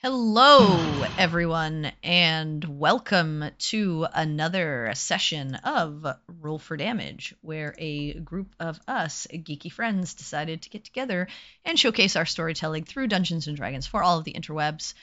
Hello, everyone, and welcome to another session of Roll for Damage, where a group of us geeky friends decided to get together and showcase our storytelling through Dungeons & Dragons for all of the interwebs.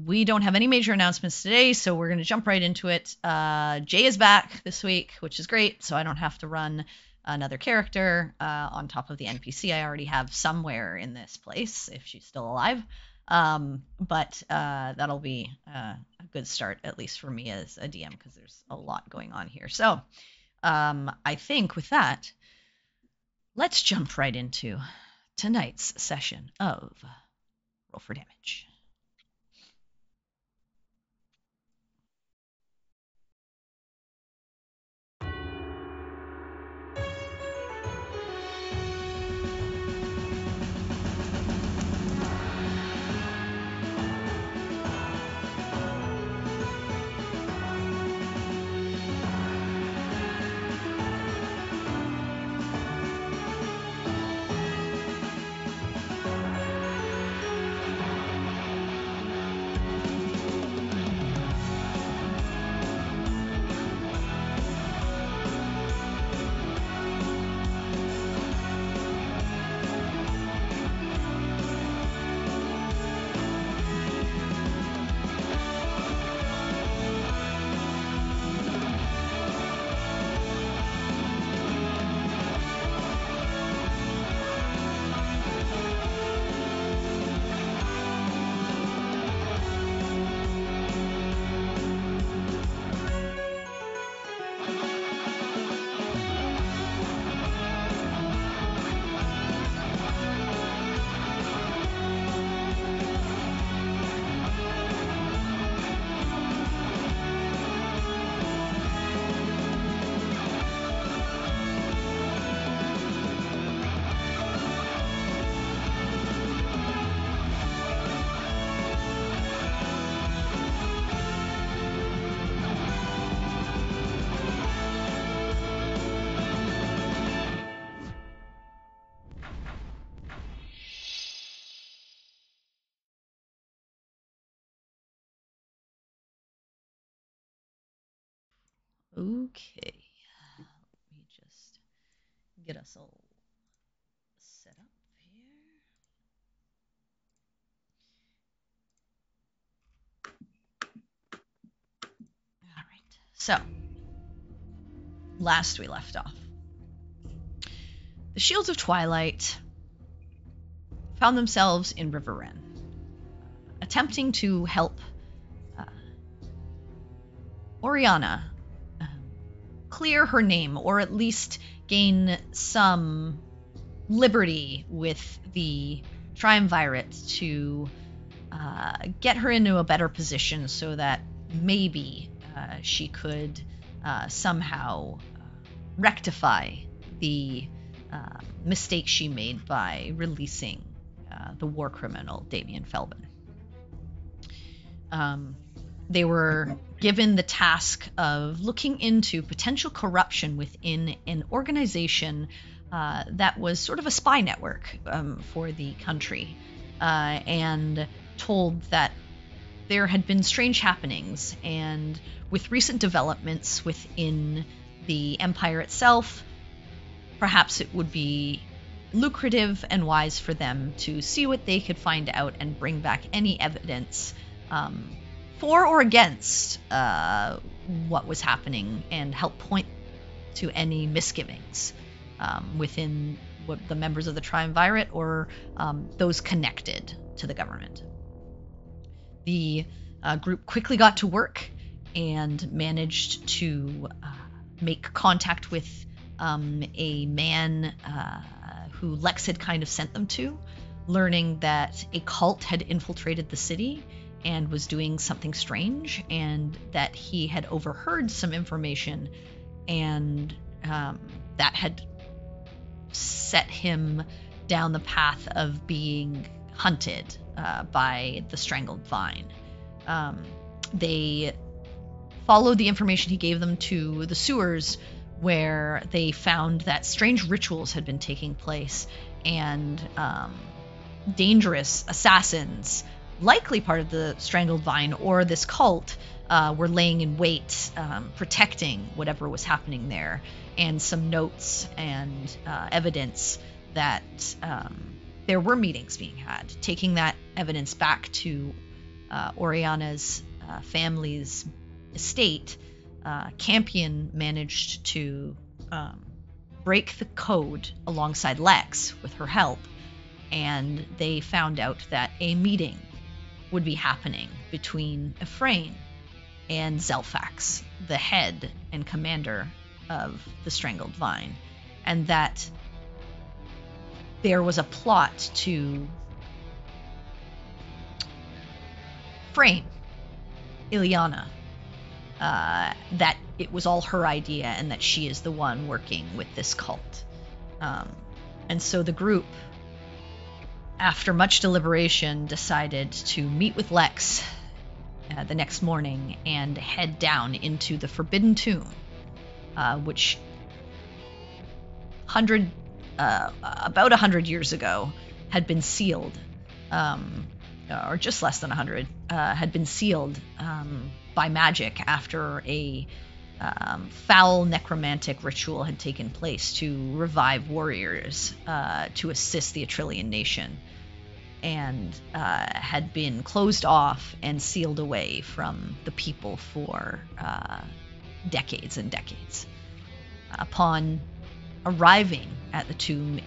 We don't have any major announcements today, so we're going to jump right into it. Jay is back this week, which is great, so I don't have to run another character on top of the NPC I already have somewhere in this place, if she's still alive. But that'll be a good start, at least for me as a DM, because there's a lot going on here. So I think with that, let's jump right into tonight's session of Roll for Damage. Okay, let me just get us all set up here. All right, so last we left off, the Shields of Twilight found themselves in River Ren, attempting to help Oriana clear her name, or at least gain some liberty with the triumvirate to get her into a better position so that maybe she could somehow rectify the mistake she made by releasing the war criminal Damien Felbin. They were given the task of looking into potential corruption within an organization that was sort of a spy network for the country, and told that there had been strange happenings, and with recent developments within the empire itself, perhaps it would be lucrative and wise for them to see what they could find out and bring back any evidence for or against what was happening, and help point to any misgivings within the members of the triumvirate or those connected to the government. The group quickly got to work and managed to make contact with a man who Lex had kind of sent them to, learning that a cult had infiltrated the city and was doing something strange, and that he had overheard some information, and that had set him down the path of being hunted by the strangled vine. They followed the information he gave them to the sewers, where they found that strange rituals had been taking place, and dangerous assassins likely part of the Strangled Vine or this cult were laying in wait, protecting whatever was happening there, and some notes and evidence that there were meetings being had. Taking that evidence back to Oriana's family's estate, Campion managed to break the code alongside Lex with her help, and they found out that a meeting would be happening between Ephraim and Zelfax, the head and commander of the Strangled Vine, and that there was a plot to frame Ileana, that it was all her idea and that she is the one working with this cult. And so the group, after much deliberation, decided to meet with Lex the next morning and head down into the Forbidden Tomb, which about 100 years ago had been sealed, or just less than 100, had been sealed by magic after a foul necromantic ritual had taken place to revive warriors to assist the Atrillian nation, and had been closed off and sealed away from the people for decades and decades. Upon arriving at the tomb,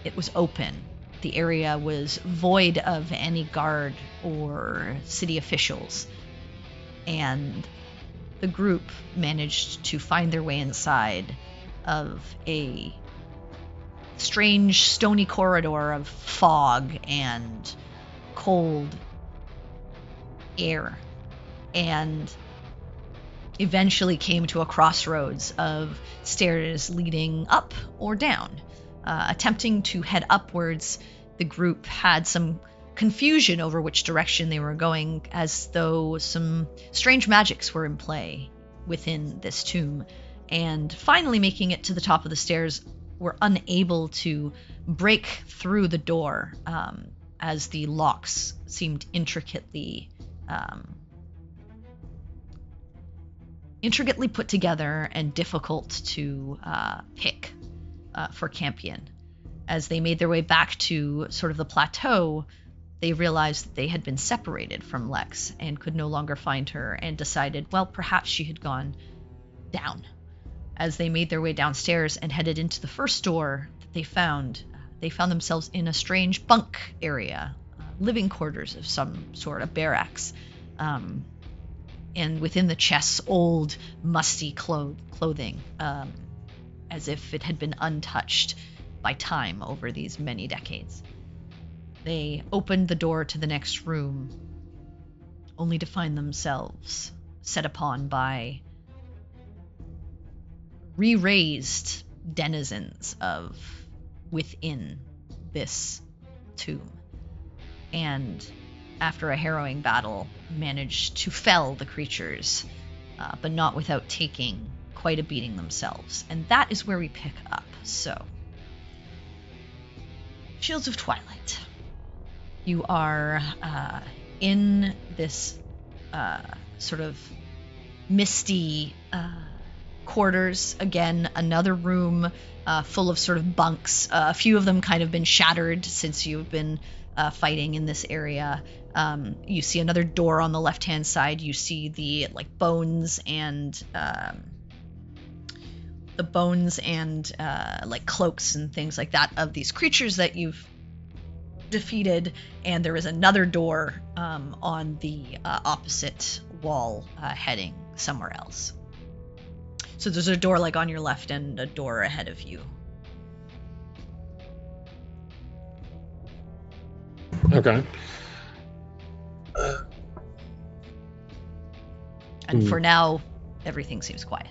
it was open. The area was void of any guard or city officials, and the group managed to find their way inside of a strange stony corridor of fog and cold air, and eventually came to a crossroads of stairs leading up or down. Attempting to head upwards, the group had some confusion over which direction they were going, as though some strange magics were in play within this tomb, and finally making it to the top of the stairs, were unable to break through the door, as the locks seemed intricately put together and difficult to pick for Campion. As they made their way back to sort of the plateau, they realized that they had been separated from Lex and could no longer find her, and decided, well, perhaps she had gone down. As they made their way downstairs and headed into the first door that they found themselves in a strange bunk area, living quarters of some sort of barracks. And within the chests, old, musty clothing, as if it had been untouched by time over these many decades. They opened the door to the next room, only to find themselves set upon by re-raised denizens of within this tomb. And after a harrowing battle, managed to fell the creatures, but not without taking quite a beating themselves. And that is where we pick up. So, Shields of Twilight. You are in this sort of misty quarters. Again, another room full of sort of bunks. A few of them kind of been shattered since you've been fighting in this area. You see another door on the left-hand side. You see the bones and like cloaks and things like that of these creatures that you've defeated, and there is another door on the opposite wall heading somewhere else. So there's a door on your left and a door ahead of you. Okay. And for now, everything seems quiet.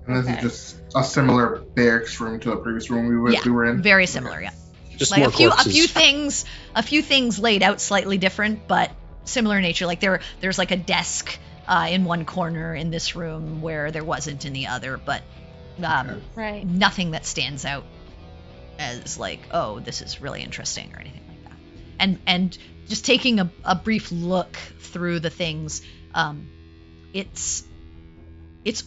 And this is just a similar barracks room to the previous room we were in? Very similar, yeah. Just more corpses. a few things laid out slightly different, but similar in nature. There's a desk in one corner in this room where there wasn't in the other, but Right. nothing that stands out as oh, this is really interesting or anything like that. And just taking a brief look through the things, it's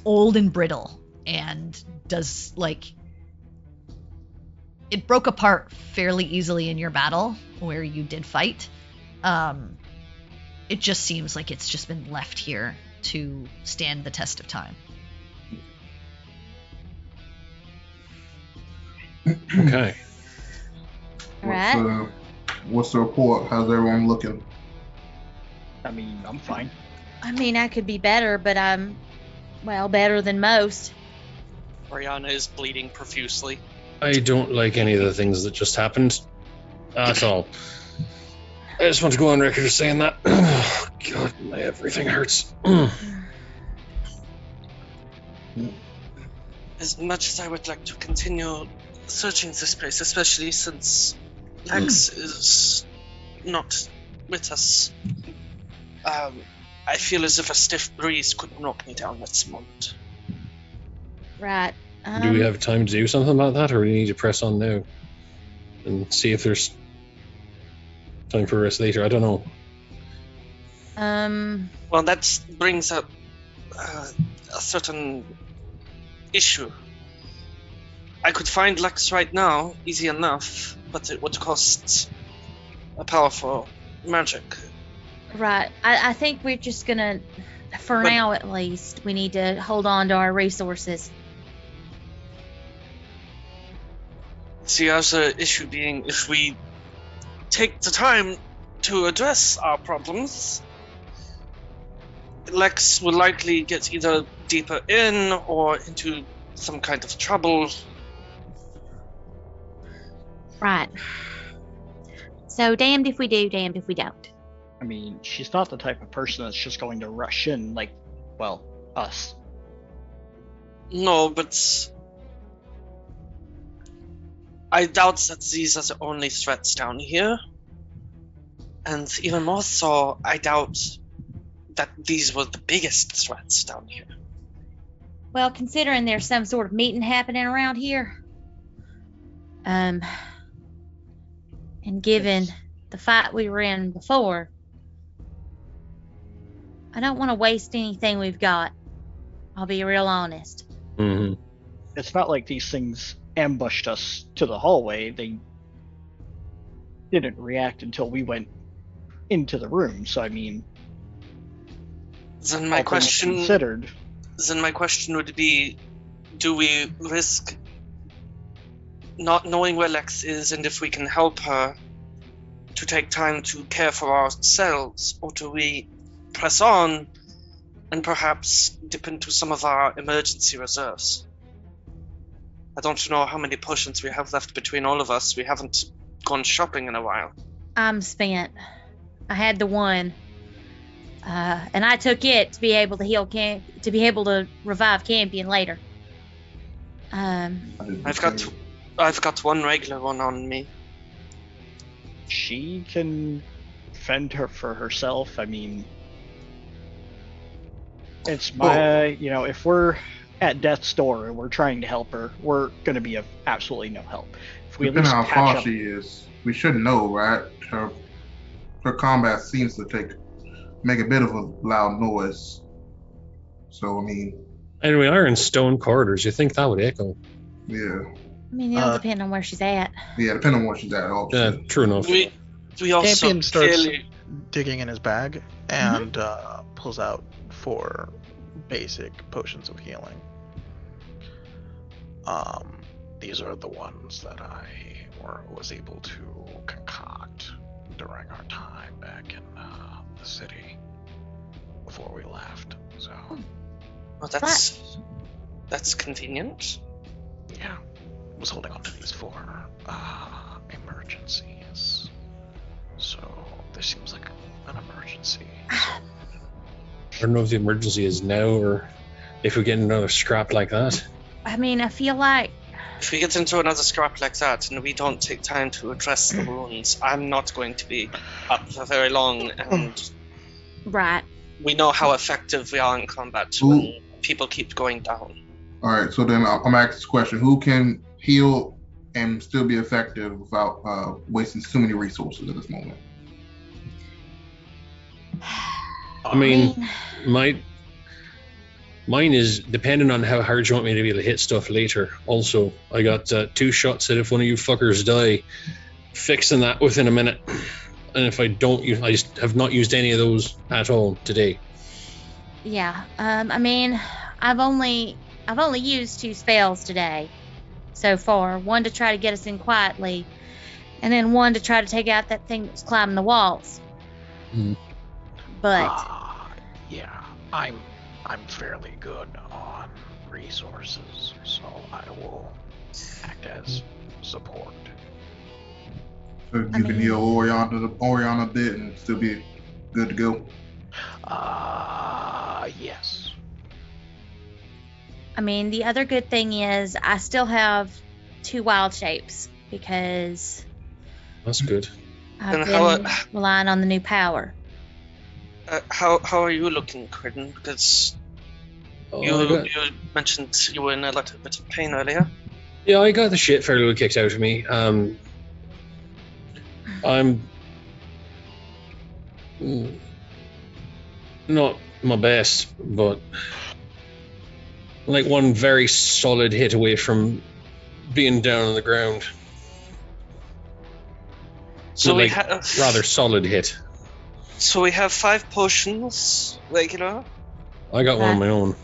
old and brittle and does it broke apart fairly easily in your battle where you did fight. It just seems like it's just been left here to stand the test of time. Okay. All right. What's the report? How's everyone looking? I mean, I'm fine. I mean, I could be better, but I'm, better than most. Oriana is bleeding profusely. I don't like any of the things that just happened. That's all. I just want to go on record as saying that. Oh, God, everything hurts. As much as I would like to continue searching this place, especially since Lex is not with us, I feel as if a stiff breeze could knock me down at this moment. Right. Do we have time to do something about that, or do we need to press on now and see if there's time for rest later? I don't know. Well, that brings up a certain issue. I could find Lex right now, easy enough, but it would cost a powerful magic. Right. I think we're just gonna, for now at least, we need to hold on to our resources. See, as the issue being, if we take the time to address our problems, Lex will likely get either deeper in or into some kind of trouble. Right. So damned if we do, damned if we don't. I mean, she's not the type of person that's just going to rush in like, us. No, but I doubt that these are the only threats down here. And even more so, I doubt that these were the biggest threats down here. Well, considering there's some sort of meeting happening around here, and given the fight we were in before, I don't want to waste anything we've got. I'll be real honest. Mm-hmm. It's not like these things ambushed us to the hallway. They didn't react until we went into the room. So I mean, then my question considered. Then my question would be, do we risk not knowing where Lex is and if we can help her to take time to care for ourselves, or do we press on and perhaps dip into some of our emergency reserves? I don't know how many potions we have left between all of us. We haven't gone shopping in a while. I'm spent. I had the one, and I took it to be able to heal to be able to revive Campion later. I've got one regular one on me. She can fend for herself. I mean, it's my, if we're at death's door and we're trying to help her, we're going to be of absolutely no help. If we depending on how far she is, we should know, right? Her combat seems to make a bit of a loud noise. So, I mean... And we are in stone corridors. You think that would echo? Yeah. I mean, it'll depend on where she's at. Yeah, depending on where she's at. Yeah, true enough. We also Campion starts digging in his bag and pulls out 4 basic potions of healing. These are the ones that I was able to concoct during our time back in the city before we left. So, well, that's convenient. Yeah, I was holding on to these for emergencies. So this seems like an emergency. I don't know if the emergency is now or if we get another scrap like that. I mean, I feel like if we get into another scrap like that and we don't take time to address the wounds, I'm not going to be up for very long. And right, we know how effective we are in combat when people keep going down. All right, so then I'm gonna ask this question: who can heal and still be effective without wasting too many resources at this moment? I mean, mine is depending on how hard you want me to be able to hit stuff later. Also, I got 2 shots at if one of you fuckers die, fixing that within a minute. And if I don't use, I just have not used any of those at all today. Yeah. I mean, I've only used 2 spells today so far. One to try to get us in quietly, and then one to try to take out that thing that's climbing the walls. But yeah, I'm fairly good on resources, so I will act as support. So you can heal Oriana a bit and still be good to go. Yes. I mean, the other good thing is I still have 2 wild shapes because That's good. I've And been relying on the new power. How are you looking, Quinn? Because you mentioned you were in a little bit of pain earlier. Yeah, I got the shit fairly well kicked out of me. I'm not my best, but like one very solid hit away from being down on the ground. So like, rather solid hit. So we have 5 potions regular. I got one of my own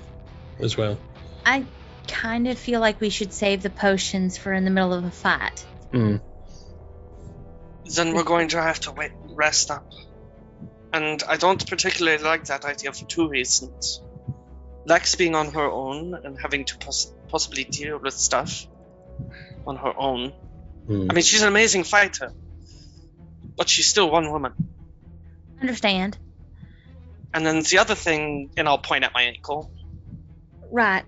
as well. I kind of feel like we should save the potions for in the middle of a fight. Then we're going to have to rest up. And I don't particularly like that idea for 2 reasons. Lex being on her own and having to possibly deal with stuff on her own. I mean, she's an amazing fighter, but she's still one woman. Understand. And then the other thing, and I'll point at my ankle. Right.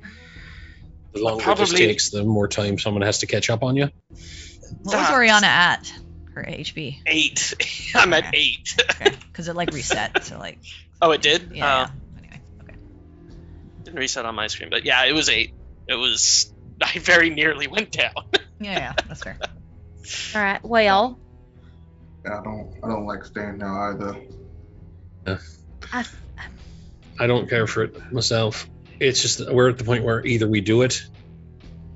The longer this takes, the more time someone has to catch up on you. What was Oriana at? Her HP? 8. I'm at 8. Okay, because it like reset. So like. Oh, it did. Yeah. Anyway, okay. Didn't reset on my screen, but yeah, it was 8. It was. I very nearly went down. Yeah, that's fair. All right. Well. Yeah, I don't like staying there either. Yeah. I don't care for it myself. It's just that we're at the point where either we do it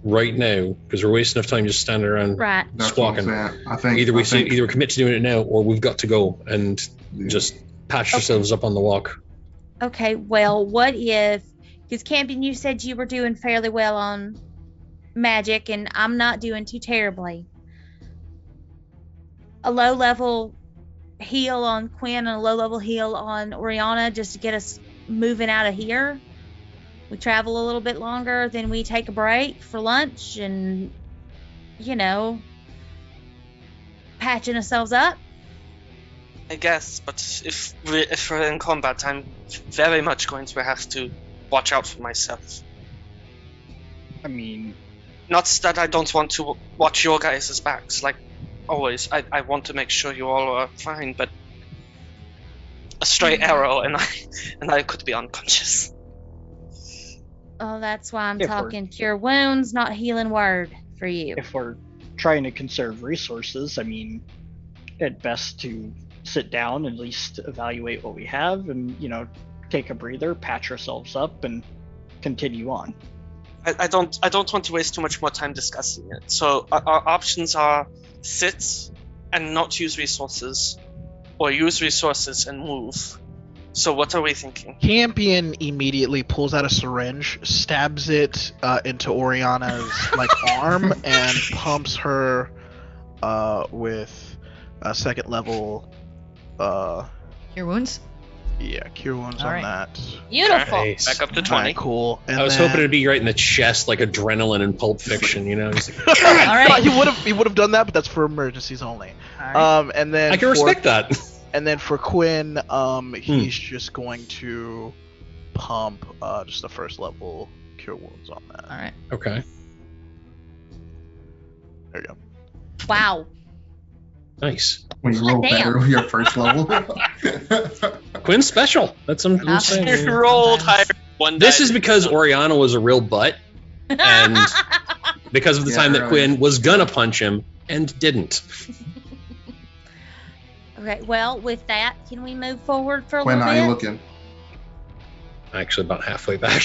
right now because we're wasting enough time just standing around squawking. I think either we commit to doing it now or we've got to go and just patch ourselves up on the walk. Okay, well, what if, because Campion, you said you were doing fairly well on magic and I'm not doing too terribly. A low level heal on Quinn and a low level heal on Oriana just to get us moving out of here. We travel a little bit longer, then we take a break for lunch and, patching ourselves up. I guess, but if we're in combat, I'm very much going to have to watch out for myself. I mean, not that I don't want to watch your guys' backs, like always. I want to make sure you all are fine, but a stray arrow and I could be unconscious. Oh, that's why I'm talking cure wounds, not healing word for you. If we're trying to conserve resources, I mean, at best to sit down, at least evaluate what we have and, take a breather, patch ourselves up and continue on. I don't want to waste too much more time discussing it. So our options are sit and not use resources, or use resources and move. So what are we thinking? Campion immediately pulls out a syringe, stabs it into Oriana's arm, and pumps her with a 2nd level. Cure wounds. Yeah, cure wounds on that. Beautiful. Nice. Back up to 20. Cool. And I was hoping it'd be right in the chest, like adrenaline in Pulp Fiction. Just like, all right. He would have done that, but that's for emergencies only. All right. And then I can respect that. And then for Quinn, he's just going to pump just the 1st level cure wounds on that. All right. Okay. There you go. Wow. Nice. When you roll better with your 1st level. Quinn's special. That's what I'm saying. Rolled higher one. This is because Oriana was a real butt, and because of the time that Quinn was gonna punch him and didn't. Okay, well, with that, can we move forward for a Quinn, little how bit? you looking? actually about halfway back.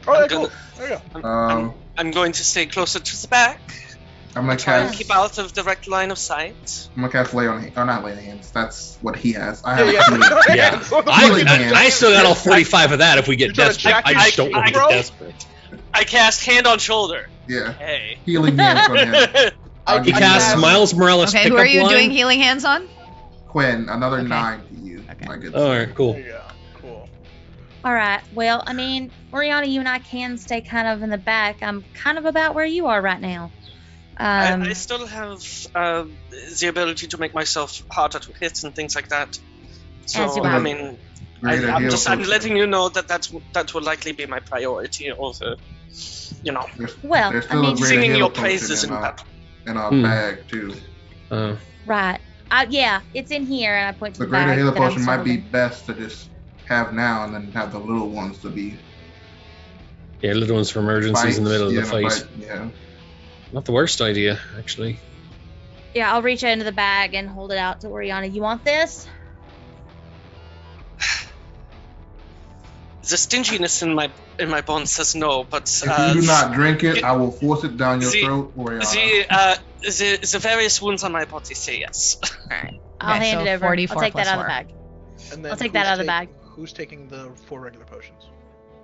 Cool. There you go. I'm going to stay closer to the back. I'm gonna Try and cast. keep out of direct line of sight. I'm gonna cast lay on, or not lay on hands. That's what he has. I have Yeah, healing. Yeah. Healing hands. I still got all 45 of that if we get You're trying to desperate. jack I your just don't want to bro? get desperate. I cast hand on shoulder. Yeah, Hey. healing hands on him. He casts have- Miles Morales Okay, pickup who are you line. doing healing hands on? Quinn, another Okay. 9 to you. Okay. My good. All right, cool. There you go. Cool. All right. Well, I mean, Oriana, you and I can stay kind of in the back. I'm kind of about where you are right now. I still have the ability to make myself harder to hit and things like that. So, As do I I. mean, Greater I'm heal I'm potion. letting you know that will likely be my priority over, Well, There's I still mean, a greater singing heal your potion praises in in battle. our Hmm. bag too. right. Yeah, it's in here, and I point to The the greater bag heal that I'm potion might be holding. best to just have now, and then have the little ones to be Yeah, little ones for emergencies in the middle of the fight. Yeah. Not the worst idea, actually. Yeah, I'll reach into the bag and hold it out to Oriana. You want this? The stinginess in my bones says no, but If you do not drink it, I will force it down your the- throat, Oriana. the various wounds on my body say yes. All right. I'll hand so it over. 44 I'll take that plus out of the 4. bag. And then I'll take that who's out of the bag. Who's taking the 4 regular potions?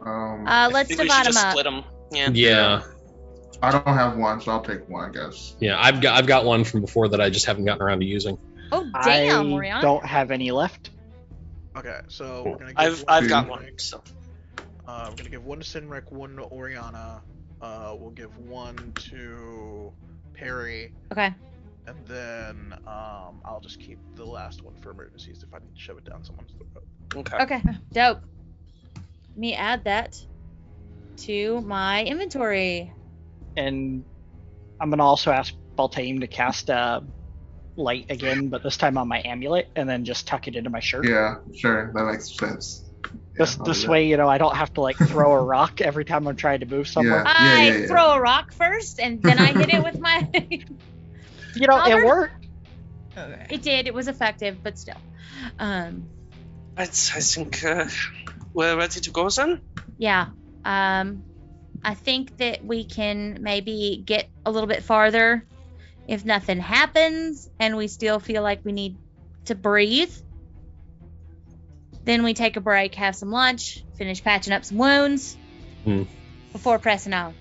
Let's Maybe we divide should them just up. split them. Yeah. Yeah, I don't have one, so I'll take one, I guess. yeah. I've got one from before that I just haven't gotten around to using. Oh, damn, I Oriana. don't have any left. Okay, so we're gonna give I've one got to one. Sinric. So We're gonna give one to Sinric, one to Oriana. We'll give one to Perry, Okay. and then I'll just keep the last one for emergencies if I need to shove it down someone's throat. okay. Okay. Dope. Let me add that to my inventory. And I'm gonna also ask Baltaim to cast light again, but this time on my amulet, and then just tuck it into my shirt. Yeah, sure, that makes sense. This Yeah, this I'll way, I don't have to like throw a rock every time I'm trying to move somewhere. Yeah. I throw a rock first, and then I hit it with my. It Albert? worked. Okay. It did. It was effective, but still. I think we're ready to go then. Yeah. I think that we can maybe get a little bit farther if nothing happens and we still feel like we need to breathe. Then we take a break, have some lunch, finish patching up some wounds before pressing on.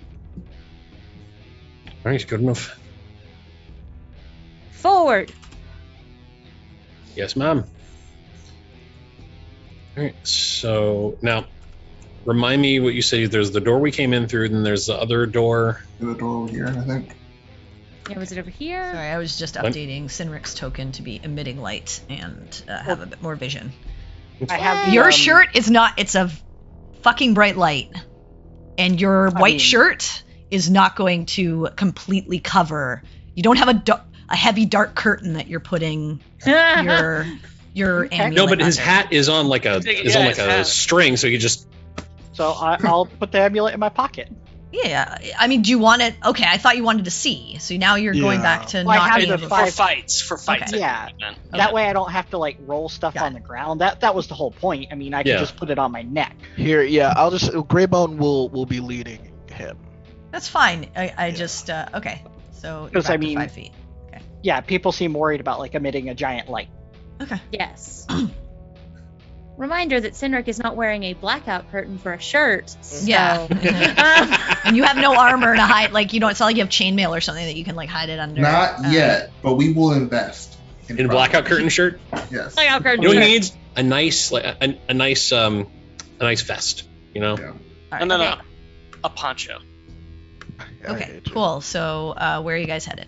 All right, good enough. Forward. Yes, ma'am. All right, so now remind me what you say. There's the door we came in through, then there's the other door. The door over here, I think. Yeah, was it over here? Sorry, I was just What? updating Sinric's token to be emitting light and have a bit more vision. I have Your shirt is not, it's a fucking bright light. And your white mean- shirt is not going to completely cover. You don't have a heavy dark curtain that you're putting your amulet No, but his under. hat is on like a his hat. string, so you just So I'll put the amulet in my pocket. Yeah, I mean, do you want it? Okay, I thought you wanted to see. So now you're going Yeah. back to Well, I not have being the able to. five- For fights. Okay. Yeah. Then. That way I don't have to like roll stuff Got on the ground. That was the whole point. I mean, I Yeah. can just put it on my neck. Here, yeah, I'll just Greybone will be leading him. That's fine. I just okay. So you're 'Cause, back I mean- to 5 feet. Yeah, people seem worried about like emitting a giant light. Okay. Yes. Reminder that Sinric is not wearing a blackout curtain for a shirt. So. Yeah. And you have no armor to hide. Like you don't. It's not like you have chainmail or something that you can like hide it under. Not yet, but we will invest in a blackout curtain shirt. Yes. Blackout curtain. You know what shirt. he needs? A nice like a nice vest. You know. Yeah. All right. No, Okay. a poncho. I Okay. hate you. Cool. So where are you guys headed?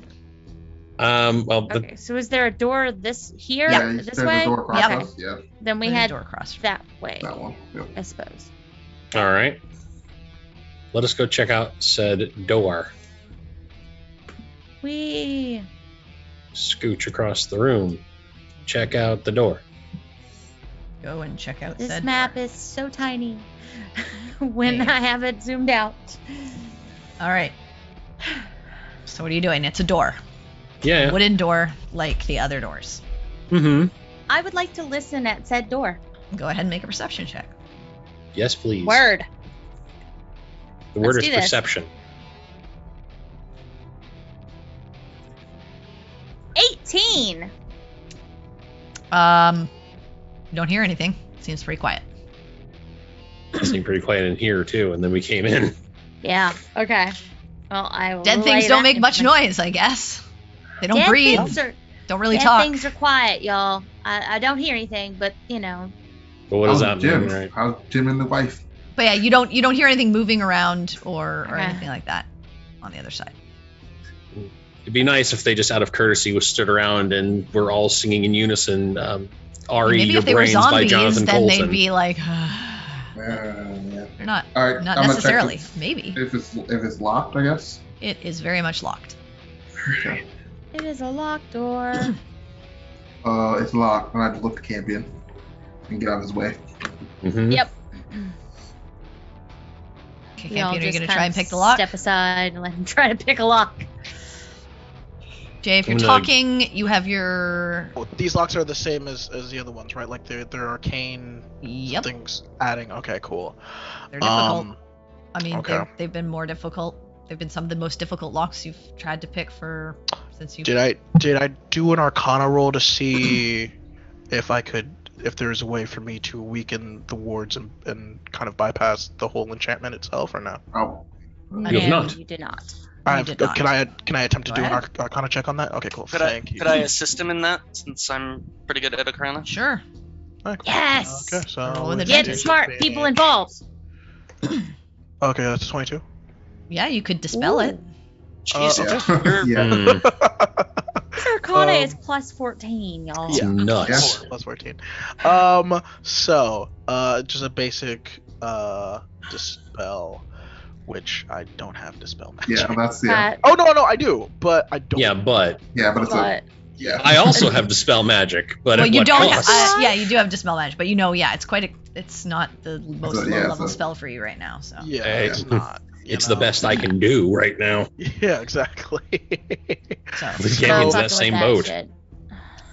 Well, Okay, so is there a door here? Yeah, This there's way? a door across Yeah. us. Yeah, Then we There's a head door across. that way, that one. Yep. I suppose. all right. Let us go check out said door. We Scooch across the room. Check out the door. Go and check out this said map door. is so tiny when Okay. I have it zoomed out. All right. So what are you doing? It's a door. Yeah. Wooden door like the other doors. Mm-hmm. I would like to listen at said door. Go ahead and make a perception check. Yes, please. Word. The word Let's is do this. perception. 18. You don't hear anything. Seems pretty quiet. It seemed pretty quiet in here too, and then we came in. Yeah. Okay. Well, I will Dead things relay don't that make much information. noise, I guess. They don't Dead breathe. Things are, Don't really dead talk. things are quiet, y'all. I don't hear anything, but you know. But what does How's that mean, Jim? right? How's Jim and the wife? But yeah, you don't hear anything moving around or Okay. anything like that on the other side. It'd be nice if they just, out of courtessy, was stood around and we're all singing in unison. Ari, Maybe Your if they were Brains by zombies, Jonathan then Colton. they'd be like, Yeah. they're not. All right. Not I'm gonna check necessarily. Maybe. if it's locked, I guess. It is very much locked. Okay. It is a locked door. It's locked. I have to look the champion and get out of his way. Mhm. Yep. Okay, We all Campion, are you just going to kind try of and pick the lock? Step aside and let him try to pick a lock. Jay, if you're I'm gonna- talking, you have your... Oh, these locks are the same as the other ones, right? Like they're arcane Yep, things adding. Okay, cool. they're difficult. Um, I mean, okay. they've been more difficult. They've been some of the most difficult locks you've tried to pick since you... did I do an Arcana roll to see if there's a way for me to weaken the wards and kind of bypass the whole enchantment itself, or no? Oh. You have not. You did not. did not. Can I attempt to Go do an ahead. Arcana check on that? Okay, cool. Could Thank you. I assist him in that, since I'm pretty good at Arcana? Sure. Alright, cool. Yes! Okay, so Roll with it's Get advantage. smart people involved. Okay, that's 22. Yeah, you could dispel it. Jesus, Yeah. you're Yeah. Mm, Arcana is plus 14, y'all. it's Yeah. nuts. Plus 14. So, just a basic dispel, which I don't have dispel magic. Yeah, that's yeah. Oh no, I do, but I don't. Yeah, but Yeah, but it's a But yeah. I also have dispel magic, but Well, at you what don't. cost? Yeah, you do have dispel magic, but it's quite. It's not the most So, yeah, low-level so- spell for you right now. So Yeah, Hey, it's not. you It's the know? best I can do right now. Yeah, exactly. So This so champion's fucking that same with boat. shit.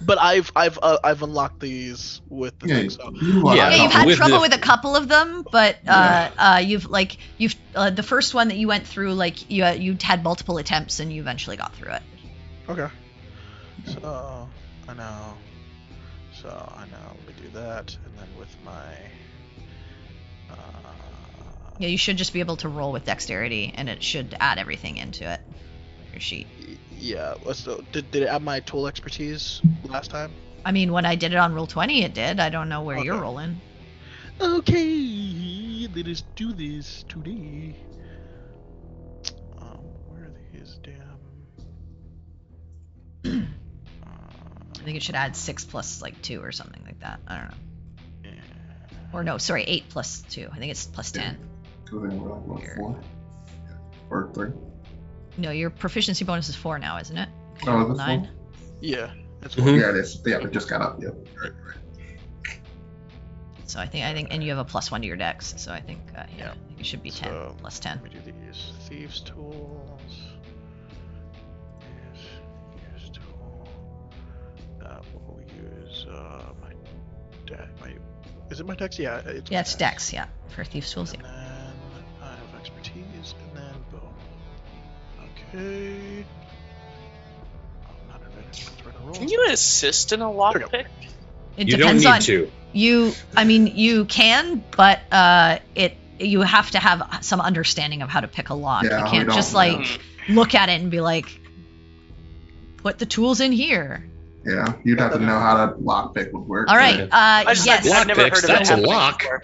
But I've unlocked these with the Yeah, thing. So you are- Yeah, yeah, you've had with trouble the- with a couple of them, but Yeah. you've the first one that you went through, like you had multiple attempts and you eventually got through it. okay. So I know. Let me do that, and then with my. Yeah, you should just be able to roll with dexterity, and it should add everything into it. Your sheet. Yeah. So did it add my tool expertise last time? I mean, when I did it on roll 20, it did. I don't know where you're Okay. rolling. Okay, let us do this today. Where are these damn? I think it should add 6 plus like 2 or something like that. I don't know. Yeah. Or no, sorry, 8 plus 2. I think it's plus 10. So then we're like, what, 4? Or 3? No, your proficiency bonus is 4 now, isn't it? Oh, is it 9. 4? Yeah. That's Mhm. Yeah, it is. Yeah, we just got up. Yep. Right. So I think, and you have a plus 1 to your dex. So I think, Yeah. I think it should be 10 So, plus 10. Let me do these thieves tools. Use tool. We'll use my dex. Is it my dex? Yeah, it's. Yeah, my it's dex. Yeah, for thieves tools. And Yeah. then I have expertise, and then boom. Okay. Oh, not advantage. We're gonna roll. Can you assist in a There we go. lockpick? It You don't depends need on to. you. I mean, you can, but you have to have some understanding of how to pick a lock. Yeah, you we can't don't just know. like look at it and be like, put the tools in here. Yeah, you'd have to know how that lockpick would work. All right. I just Yes. I've never Lockpicks, heard of that's it a happening lock. before.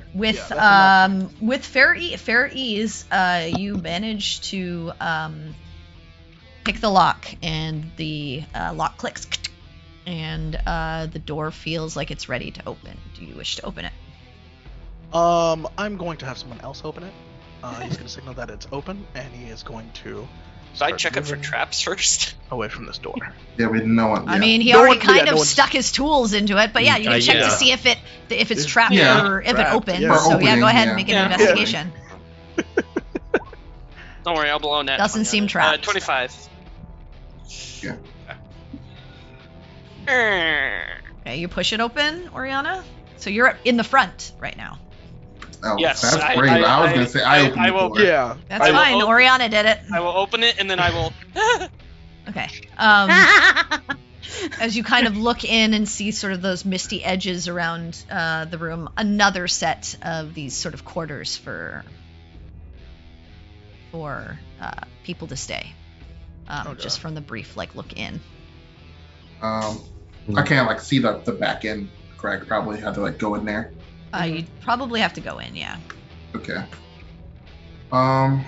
With fair ease, you manage to pick the lock, and the lock clicks, and the door feels like it's ready to open. Do you wish to open it? I'm going to have someone else open it. He's going to signal that it's open, and he is going to. Should I start check it for moving traps first? away from this door. Yeah, we no one. I yeah. mean, he No already one- kind yeah, of no one's- stuck his tools into it, but yeah, you can check yeah. to see if it's trapped Yeah. or if it Trapped, opens. yeah. So yeah, go Opening, ahead yeah. and make an Yeah. investigation. Don't worry, I'll blow a net. Doesn't on seem it. trapped. 25. Yeah. Okay, you push it open, Oriana. So you're in the front right now. Oh, Yes, that's I- brave. I was gonna say I opened I the will- door. Yeah. That's I will fine. open- Oriana did it. I will open it and then I will. Okay. As you kind of look in and see sort of those misty edges around the room, another set of these sort of quarters for people to stay. Okay. Just from the brief look in. I can't like see the back end. Correct. Probably have to go in there. You'd probably have to go in, yeah. Okay. I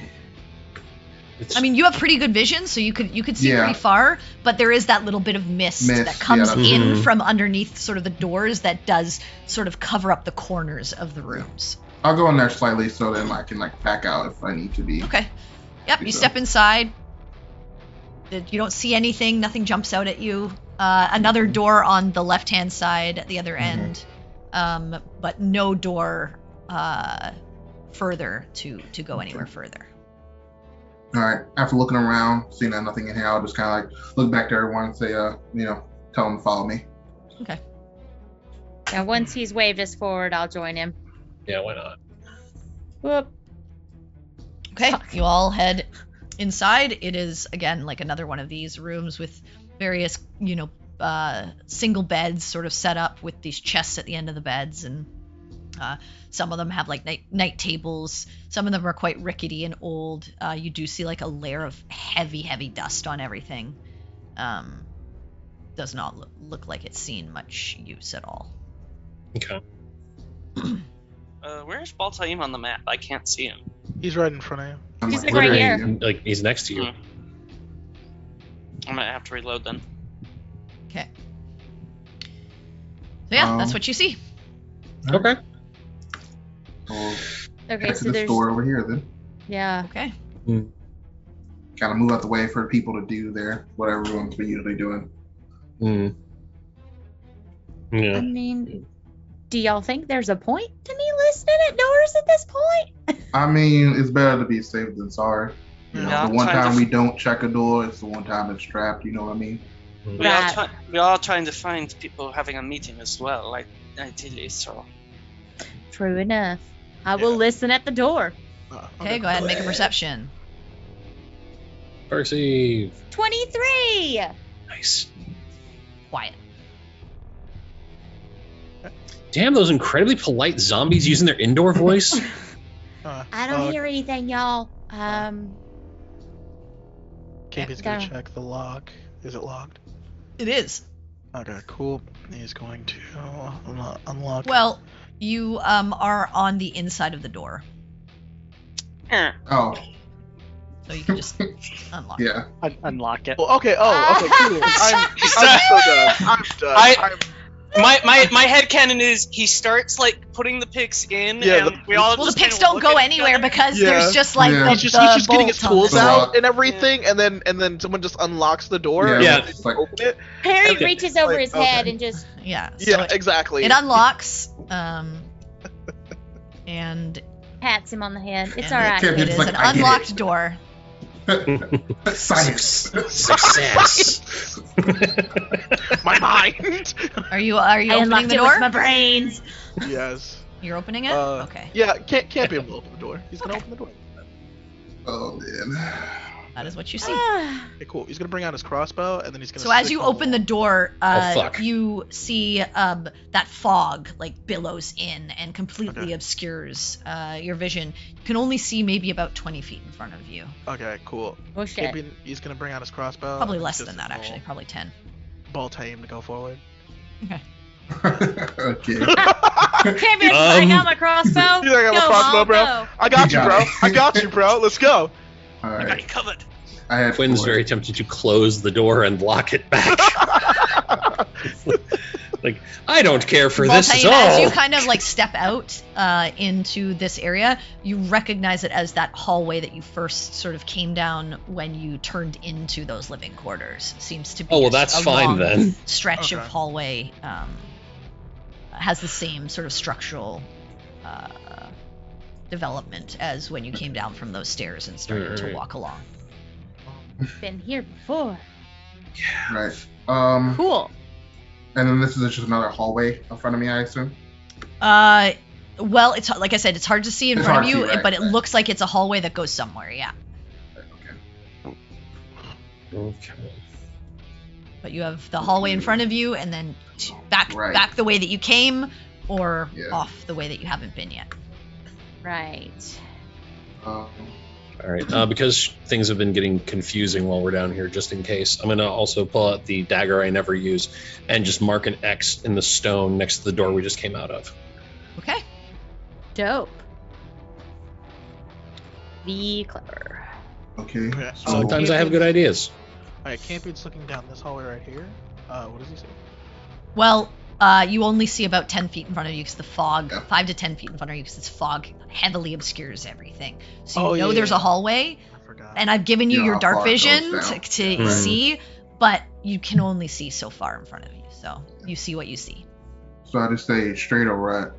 mean, you have pretty good vision, so you could see Yeah. pretty far, but there is that little bit of mist that comes yeah, in Mhm. from underneath sort of the doors that does sort of cover up the corners of the rooms. I'll go in there slightly so then I can back out if I need to be. Okay. Yep, you step inside. You don't see anything. Nothing jumps out at you. Another door on the left-hand side at the other end, but no door further to go anywhere further. All right. After looking around, seeing that nothing in here, I'll just kind of look back to everyone and say, tell them to follow me. Okay. Now, once he's waved us forward, I'll join him. Yeah, why not? Whoop. Okay, you all head inside. It is, again, like another one of these rooms with various, single beds sort of set up with these chests at the end of the beds, and some of them have night tables. Some of them are quite rickety and old. You do see a layer of heavy dust on everything. Does not look like it's seen much use at all. Okay. Where's Baltaim on the map? I can't see him. He's right in front of you. I'm He's right literally- here. He's next to you. Hmm. I might have to reload then. Okay. So yeah, that's Um, what you see. Okay. I'll Okay, head to so this there's. door over here then. Yeah. Okay. Kind of move out the way for people to do their whatever everyone's been usually doing. Mm. I Yeah. mean, do y'all think there's a point to me listening at doors at this point? I mean, it's better to be safe than sorry. Yeah, The one trying time to- we don't check a door, it's the one time it's trapped. You know what I mean? Right. We are trying to find people having a meeting as well, ideally. So True enough. I will listen at the door. Okay, go ahead and make a perception. Perceive. 23! Nice. Quiet. Damn, those incredibly polite zombies using their indoor voice. I don't hear anything, y'all. KP's gonna check the lock. Is it locked? It is. Okay, cool. He's going to unlock. Well, you are on the inside of the door, Oh, so you can just unlock. yeah. Unlock it. Well, okay. Oh, okay. Cool. I'm so done. I'm done. my headcanon is he starts putting the picks in, Yeah, and we all Well, the just picks kinda don't look go at each anywhere other. because Yeah. there's just Yeah. He's just getting his tools the out lock. and everything, and then someone just unlocks the door. Yeah, and Yeah. they just open it. Perry Okay. reaches over Like, his head okay. and just. Yeah. So Yeah, exactly. it unlocks. And Pats him on the head. It's and all right. Okay. It It's is like, an I get it. unlocked door. Science. Success. My mind. Are you I opening unlocked the it door? with my brains. Yes. You're opening it? Okay. Yeah, can't be able to open the door. He's gonna Okay. open the door. Oh man. That is what you see. Okay, cool. He's gonna bring out his crossbow, and then he's gonna. So as stick you the open the wall. door, fuck. you see that fog billows in and completely Okay. obscures your vision. You can only see maybe about 20 feet in front of you. Okay, cool. Oh shit. He's gonna bring out his crossbow. Probably and less just than that, ball- actually. Probably 10. Ball time to go forward. Okay. Okay. Champion, I got my crossbow. You think I got my Go, crossbow, Mom, bro? go. I got you, You bro. got it. I got you, bro. Let's go. All I got right. you covered. I had Quinn's 4. very tempted to close the door and lock it back. I don't care for this at Voltaire, as all. you kind of step out into this area, you recognize it as that hallway that you first sort of came down when you turned into those living quarters. Seems to be Oh, well, just that's a fine long then. stretch of Okay. hallway. Has the same sort of structural development as when you came down from those stairs and started to Right. walk along. Been here before. Right. Cool. And then this is just another hallway in front of me, I assume. Well, it's like I said, it's hard to see in It's front of hard to you, see, right, but it right. looks like it's a hallway that goes somewhere. Yeah. Okay. Okay. But you have the hallway in front of you, and then back Right. the way that you came, or Yeah. off the way that you haven't been yet. Right. All right. Because things have been getting confusing while we're down here, just in case, I'm going to also pull out the dagger I never use and just mark an X in the stone next to the door we just came out of. Okay. Dope. Be clever. Okay. Okay. Sometimes I have good ideas. Alright, Campion's looking down this hallway right here. What does he say? Well, you only see about 10 feet in front of you because the fog, Yeah. 5 to 10 feet in front of you because this fog heavily obscures everything. So you Oh, know yeah, there's yeah. a hallway, I forgot. and I've given you Yeah, your how dark far it goes vision down. to Right. see, but you can only see so far in front of you. So you see what you see. So I just stay straight or right?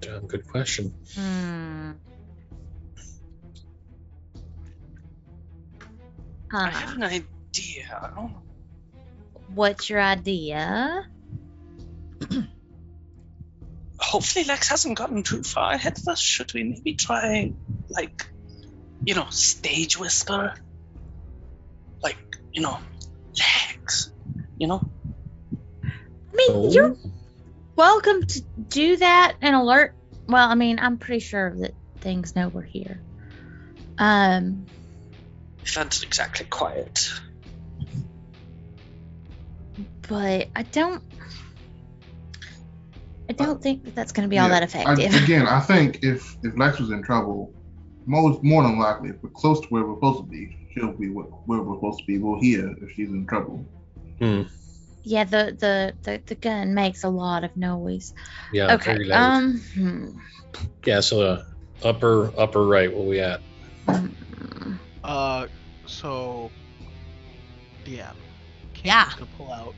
Damn good question. I Huh. have an idea. What's your idea? Hopefully Lex hasn't gotten too far ahead of us. Should we maybe try, like, stage whisper? Like, Lex, I mean, Oh. you're welcome to do that and alert. Well, I mean, I'm pretty sure that things know we're here. It felt exactly quiet. But I don't think that that's going to be all Yeah, that effective. I think if Lex was in trouble, more than likely, if we're close to where we're supposed to be, she'll be where we're supposed to be. We'll hear if she's in trouble. Yeah, the gun makes a lot of noise. Yeah. Okay. Very loud. Yeah. So upper right. Where we at? So DM. Yeah. Campion's gonna pull out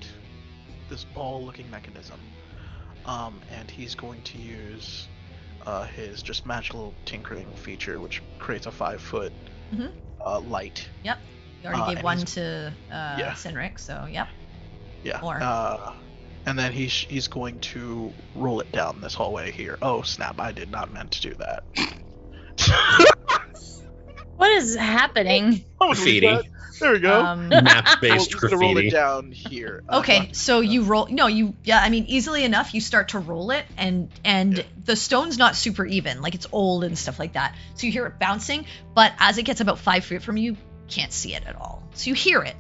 this ball-looking mechanism, and he's going to use his just magical tinkering feature, which creates a 5-foot light. Yep. You already gave and one he's- to yeah. Sinric, so yep. Yeah. More. And then he's going to roll it down this hallway here. Oh snap! I did not meant to do that. What is happening? Graffiti. There we go. Map-based We're just gonna roll it graffiti. down here. Okay, so you roll. No, I mean, easily enough, you start to roll it, and Yeah. the stone's not super even, like it's old and stuff like that. So you hear it bouncing, but as it gets about 5 feet from you, can't see it at all. So you hear it,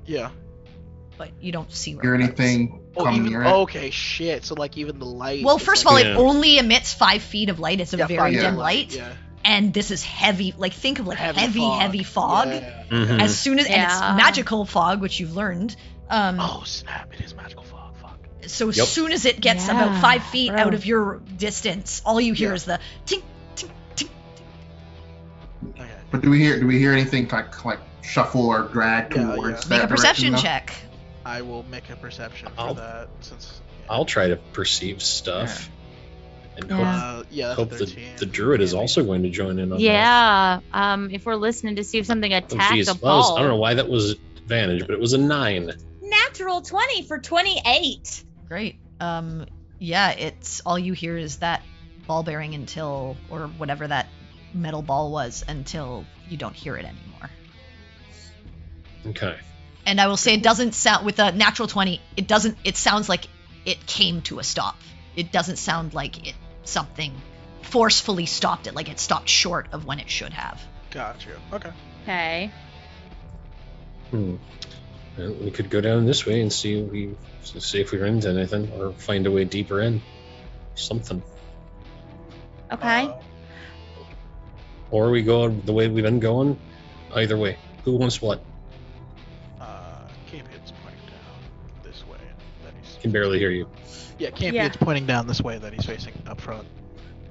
Yeah. but you don't see where Hear it goes. anything Oh, coming even near it? okay, shit. So like even the light. Well, is first of like- all, Yeah. it only emits 5 feet of light. It's a Yeah, very fine, dim yeah. light, Yeah. and this is heavy. Like think of like heavy fog. Yeah. Mhm. As soon as and it's Yeah. magical fog, which you've learned. Oh snap! It is magical fog. Fuck. So as Yep. soon as it gets Yeah, about 5 feet bro. out of your distance, all you hear Yeah. is the tink, tink, tink. Okay. But do we hear anything like shuffle or drag Yeah, towards yeah. that Make a perception direction, check. I will make a perception for I'll- that since. I'll try to perceive stuff. And Yeah. Yeah. That's hope 13. the druid is also going to join in on that. Yeah. If we're listening to see if something Oh, attacks geez. a Well, ball. I don't know why that was advantage, but it was a 9. Natural 20 for 28. Great. Yeah, it's all you hear is that ball bearing until, or whatever that metal ball was, until you don't hear it anymore. Okay. And I will say it doesn't sound, with a natural 20, it sounds like it came to a stop. It doesn't sound like something forcefully stopped it, like it stopped short of when it should have. Gotcha. Okay. Okay. Well, we could go down this way and see if we run into anything, or find a way deeper in. Something. Okay. Or we go the way we've been going. Either way. Who wants what? Campion's pointing down this way. That he's. Can barely hear you. Yeah, Campion's pointing down this way that he's facing up front.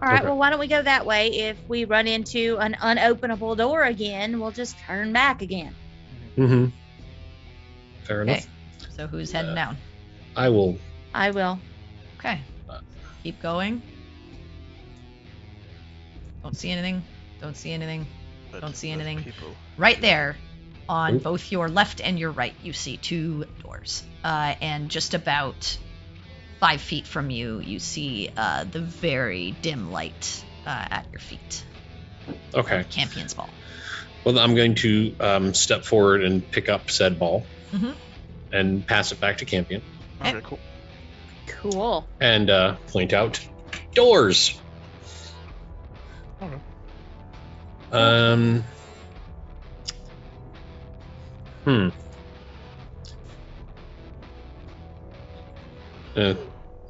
All right. Okay. Well, why don't we go that way? If we run into an unopenable door again, we'll just turn back again. Mm-hmm. Fair Okay. enough. So who's heading down? I will. I will. Okay. Keep going. Don't see anything. Don't see anything. But Don't see those anything. People. Right there, On Ooh. both your left and your right, you see 2 doors. And just about 5 feet from you, you see the very dim light at your feet. Okay. Campion's ball. Well, I'm going to step forward and pick up said ball Mm-hmm. and pass it back to Campion Okay, cool. Cool. and point out doors. Okay.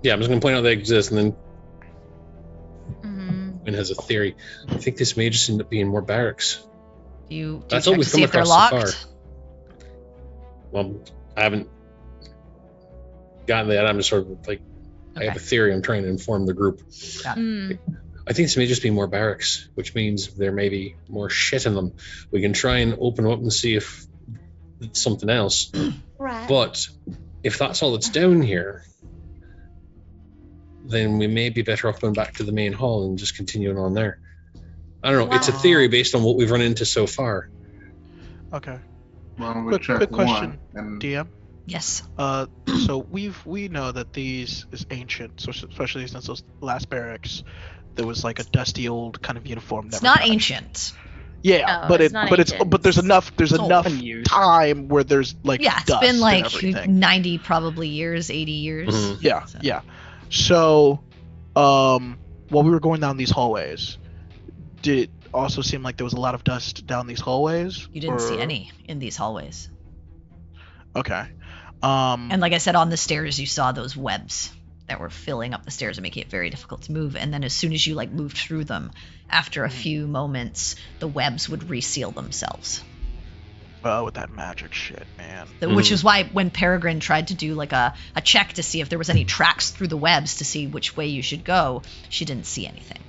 Yeah, I'm just going to point out they exist, and then Mm-hmm. Quinn has a theory. I think this may just end up being more barracks. Do you That's check all to we've see come if they're across so locked? far. Well, I haven't gotten that. I'm just sort of like, I have a Okay. theory. I'm trying to inform the group. Mm. I think this may just be more barracks, which means there may be more shit in them. We can try and open them up and see if it's something else. Right. But if that's all that's down here, then we may be better off going back to the main hall and just continuing on there. I don't know. It's a Wow. theory based on what we've run into so far. Okay. Why don't we Quick- check quick one question, and DM. Yes. So we know that these is ancient, so especially since those last barracks, there was like a dusty old kind of uniform. It's never not touched. ancient. Yeah, No, but it's not ancient. but there's enough old. enough Unused. time where there's like Yeah, it's dust been and like everything. 90 probably years, 80 years. Mhm. Yeah, So- yeah. So, while we were going down these hallways, did it also seem like there was a lot of dust down these hallways? You didn't see or- any in these hallways. Okay. And like I said, on the stairs, you saw those webs that were filling up the stairs and making it very difficult to move. And then as soon as you like moved through them, after a few moments, the webs would reseal themselves. with that magic shit, man. Which is why when Peregrine tried to do like a check to see if there was any tracks through the webs to see which way you should go, she didn't see anything.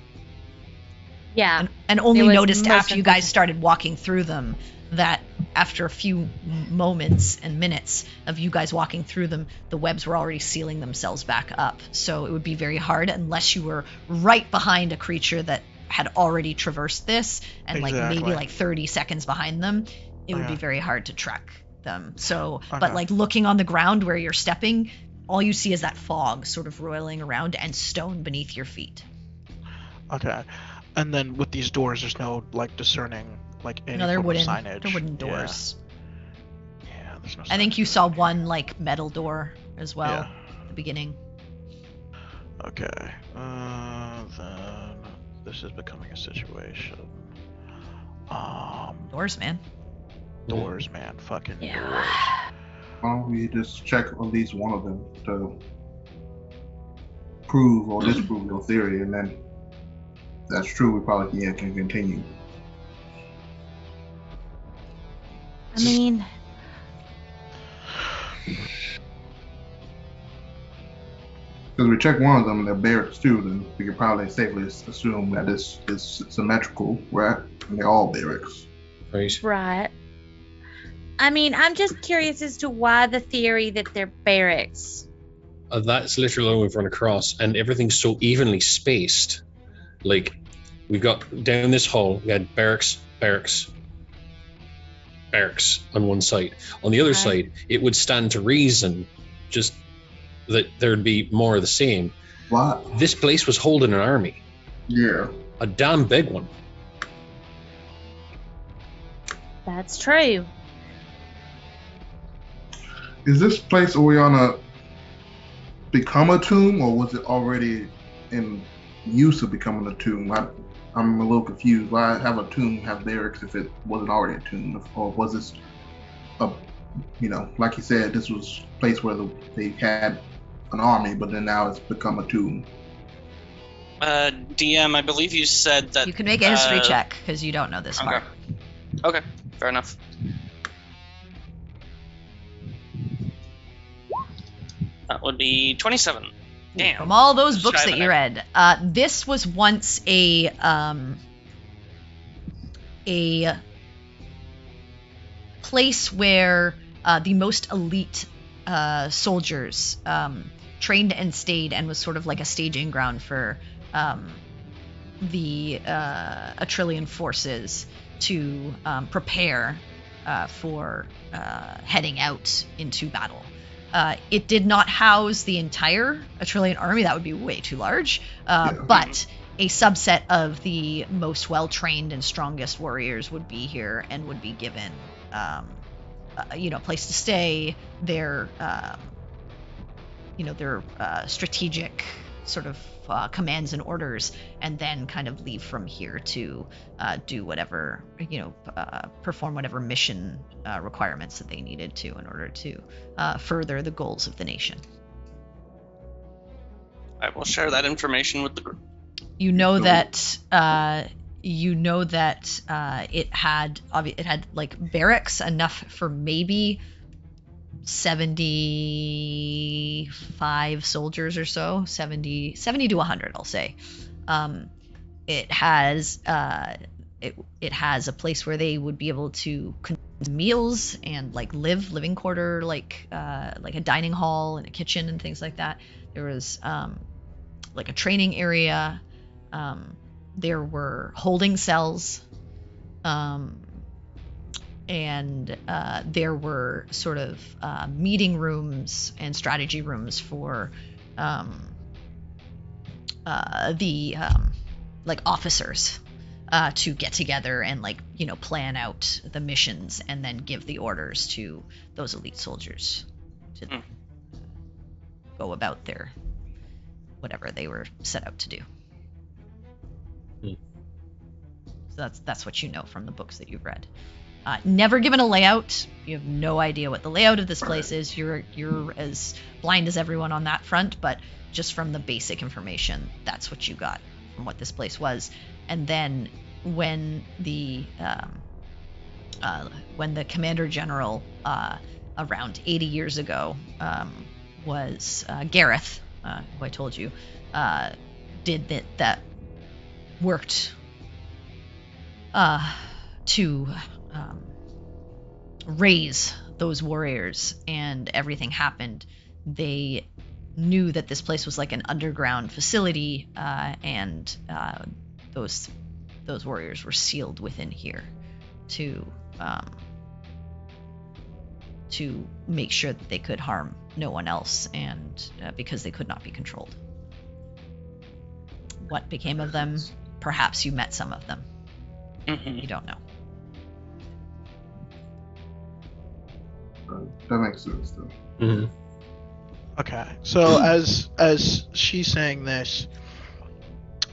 Yeah. And only It was noticed most after you guys unfortunate. started walking through them that after a few moments and minutes of you guys walking through them, the webs were already sealing themselves back up. So it would be very hard unless you were right behind a creature that had already traversed this and like maybe Exactly. like 30 seconds behind them. It would be Okay. very hard to track them. So, but Okay. like looking on the ground where you're stepping, all you see is that fog sort of roiling around and stone beneath your feet. Okay. And then with these doors, there's no like discerning like any No, they're form of wooden. signage. They're wooden Yeah. doors. Yeah, there's no. I think signage you or saw anything. one like metal door as well Yeah. at the beginning. Okay. Then this is becoming a situation. Doors, man. Doors, man. Fucking Yeah. doors. why don't we just check at least one of them to prove or disprove your theory, and then if that's true, we probably can continue. I mean, Because we check one of them, they're barracks too, then we can probably safely assume that this is symmetrical, right? And they're all barracks. Right. right. I mean, I'm just curious as to why the theory that they're barracks. That's literally all we've run across, and everything's so evenly spaced. Like, we've got down this hall, we had barracks, barracks, barracks on one side. On the other Okay. side, it would stand to reason just that there'd be more of the same. Why? This place was holding an army, Yeah. a damn big one. That's true. Is this place Oriana become a tomb, or was it already in use of becoming a tomb? I'm a little confused. Why have a tomb have barracks if it wasn't already a tomb? Or was this like you said, this was a place where they had an army, but then now it's become a tomb? DM, I believe you said that. You can make a history check because you don't know this Okay. part. Okay, fair enough. That would be 27. Damn. From all those Just books shy of that an you read, this was once a place where the most elite soldiers trained and stayed, and was sort of like a staging ground for the Atrillian forces to prepare for heading out into battle. It did not house the entire Atrillian army. That would be way too large. But a subset of the most well-trained and strongest warriors would be here and would be given, a place to stay. Their strategic sort of commands and orders, and then kind of leave from here to do whatever, perform whatever mission requirements that they needed to in order to further the goals of the nation. I will share that information with the group. You know that it had like barracks enough for maybe 75 soldiers or so, 70 to 100, I'll say. It has a place where they would be able to consume meals and like living quarter, like a dining hall and a kitchen and things like that. There was like a training area. There were holding cells. And there were sort of meeting rooms and strategy rooms for the officers to get together and plan out the missions and then give the orders to those elite soldiers to go about their whatever they were set out to do. So that's what you know from the books that you've read. Never given a layout. You have no idea what the layout of this place is. You're as blind as everyone on that front, but just from the basic information, that's what you got from what this place was. And then when the Commander General around 80 years ago was Gareth, who I told you did that worked to raise those warriors, and everything happened. They knew that this place was like an underground facility, and those warriors were sealed within here to make sure that they could harm no one else, and because they could not be controlled. What became of them? Perhaps you met some of them. You don't know. That makes sense, though. Mm-hmm. Okay, so as she's saying this,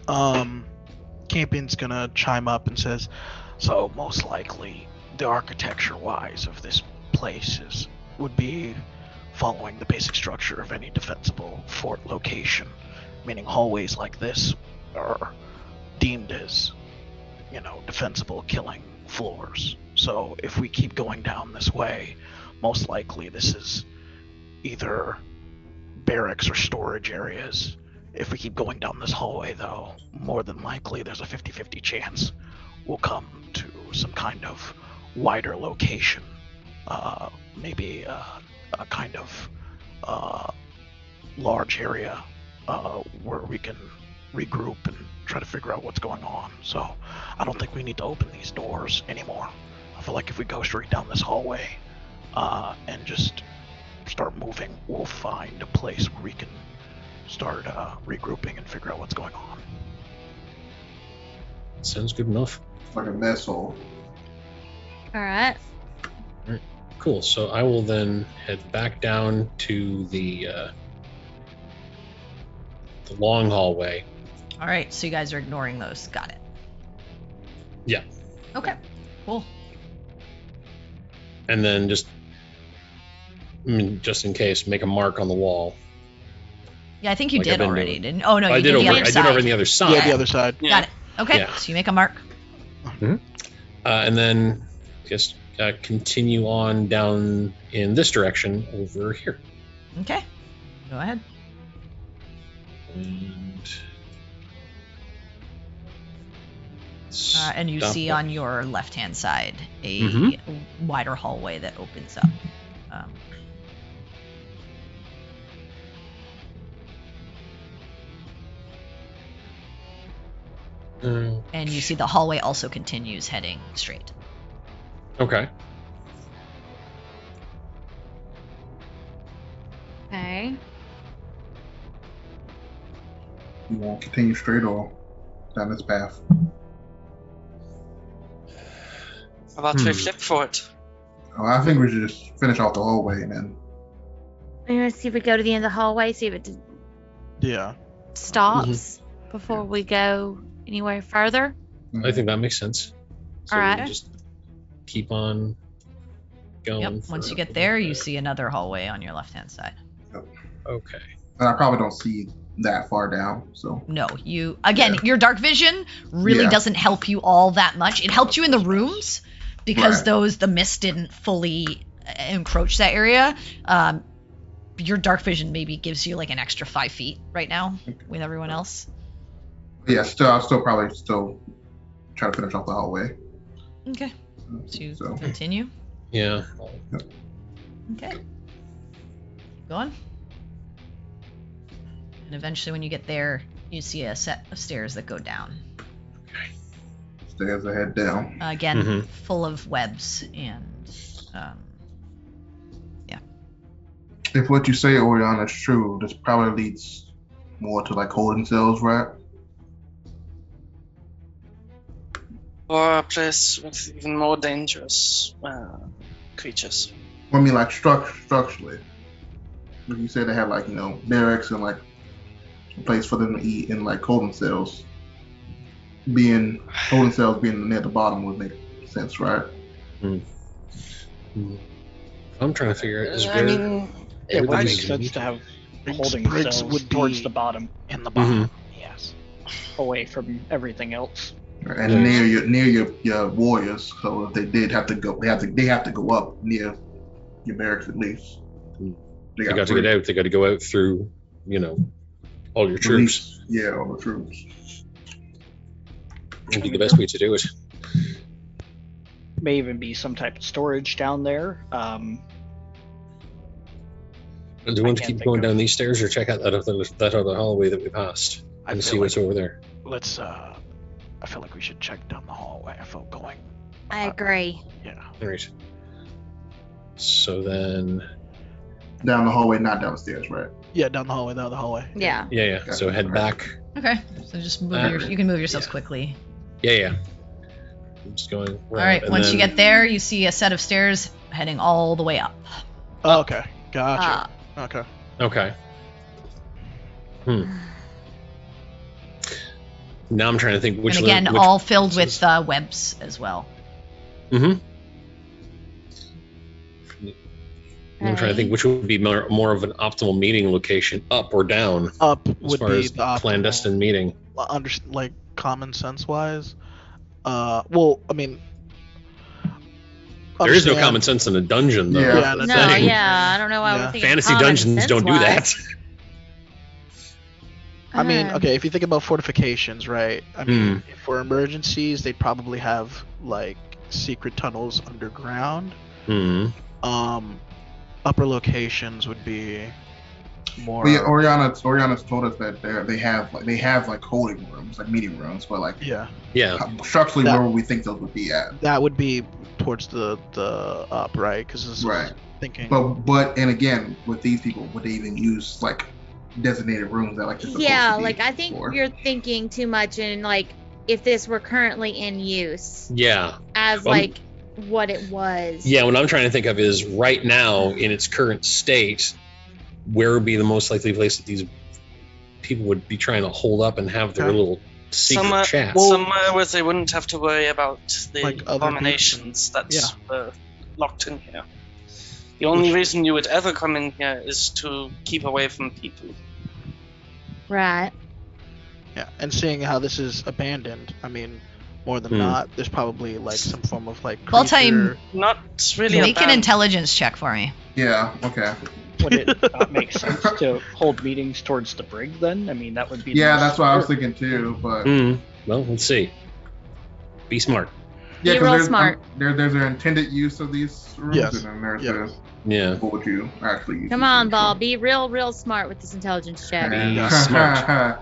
Campion's gonna chime up and says, "So most likely, the architecture-wise of this place would be following the basic structure of any defensible fort location, meaning hallways like this are deemed as, defensible killing floors. So if we keep going down this way, most likely this is either barracks or storage areas. If we keep going down this hallway, though, more than likely there's a 50-50 chance we'll come to some kind of wider location, maybe a kind of large area where we can regroup and try to figure out what's going on. So I don't think we need to open these doors anymore. I feel like if we go straight down this hallway and just start moving, we'll find a place where we can start regrouping and figure out what's going on." Sounds good enough. It's like a mess hall. All right. Cool. So I will then head back down to the long hallway. All right, so you guys are ignoring those. Got it. Yeah. Okay, cool. And then just in case, make a mark on the wall. Yeah, I think you Like I've did been already, doing. didn't? Oh no, I you did did over. the other I did side. over on the other side. Yeah, the other side. Got it. Okay, Yeah. so you make a mark. And then just continue on down in this direction over here. Okay, go ahead. And you stop see it. on your left-hand side a Mhm. wider hallway that opens up. And you see the hallway also continues heading straight. Okay. Okay. You want to continue straight or down this path? How about we flip for it? I think we should just finish off the hallway and then. You want to see if we go to the end of the hallway, see if it Yeah. stops before we go anywhere further? I think that makes sense. So All right. we just keep on going. Yep. Once you get there, you see another hallway on your left-hand side. Okay. And I probably don't see that far down, so. No, your dark vision really doesn't help you all that much. It helped you in the rooms because the mist didn't fully encroach that area. Your dark vision maybe gives you like an extra 5 feet right now with everyone else. Yeah, I'll still probably try to finish off the hallway. Okay. So continue. Yeah. Okay. Keep going. And eventually when you get there, you see a set of stairs that go down. Stairs that head down. Again, full of webs and If what you say, Oriana, is true, this probably leads more to like holding cells, right? Or a place with even more dangerous creatures. I mean, like structurally. Like you said, they have like barracks and like a place for them to eat, and like holding cells being near the bottom would make sense, right? I'm trying to figure out is I mean, It would everybody make can sense eat. to have Big holding sprigs cells would towards be the bottom, in the bottom. Yes. away from everything else. And near your warriors, so if they did have to go, they have to go up near your barracks at least. They got to get out. They got to go out through, all your troops. Yeah, all the troops. Would be the best way to do it. May even be some type of storage down there. Do you want to I can't keep think going of- down these stairs, or check out that other hallway that we passed and see what's over there? Let's. I feel like we should check down the hallway. I feel going. I agree. Yeah. All right. So then, Down the hallway, not downstairs, right? Yeah, down the hallway. Down the hallway. Yeah. yeah. So head back. Okay. So just move you can move yourselves quickly. Yeah. I'm just going. All right. Once you get there, you see a set of stairs heading all the way up. Oh, okay. Gotcha. Okay. Okay. Now I'm trying to think which. And again, which all filled with webs as well. I'm trying to think which would be more of an optimal meeting location, up or down, Up as would far be as the optimal, clandestine meeting. like common sense wise. Well, I mean, There is no understand- common sense in a dungeon, though. Yeah. That's Yeah, the that's No, thing. yeah, I don't know why Yeah. we're thinking Fantasy common dungeons don't do sense-wise. that. I mean, okay, if you think about fortifications, right? I mean, for emergencies, they'd probably have like secret tunnels underground. Upper locations would be more. Well, yeah, Oriana's told us that they have like holding rooms, like meeting rooms, but like Yeah, structurally, That- where would we think those would be at? that would be towards the up, right? Because Right. thinking. But and again, with these people, would they even use like designated rooms that like? they're supposed Yeah, to be like I think for? you're thinking too much in like if this were currently in use Yeah. as Well, like what it was. Yeah, what I'm trying to think of is right now, in its current state, where would be the most likely place that these people would be trying to hold up and have their Okay. little secret Somewhere, chats? somewhere where they wouldn't have to worry about the Like other culminations that's locked in here. The only reason you would ever come in here is to keep away from people. Right. Yeah, and seeing how this is abandoned, I mean, more than not, there's probably like some form of like. Well, I'll tell you- creature- Not really Make an about intelligence check for me. Yeah. Okay. Would it not make sense to hold meetings towards the brig then? I mean, that would be. the Yeah, most that's what I was smart. thinking too. But Well, let's see. Be smart. yeah, Be 'cause real there's smart. there's an intended use of these rooms, Yes. and then there's Yes. Yeah. what would you actually use? Come these on, rooms Ball. for? Be real smart with this intelligence check. Be smart.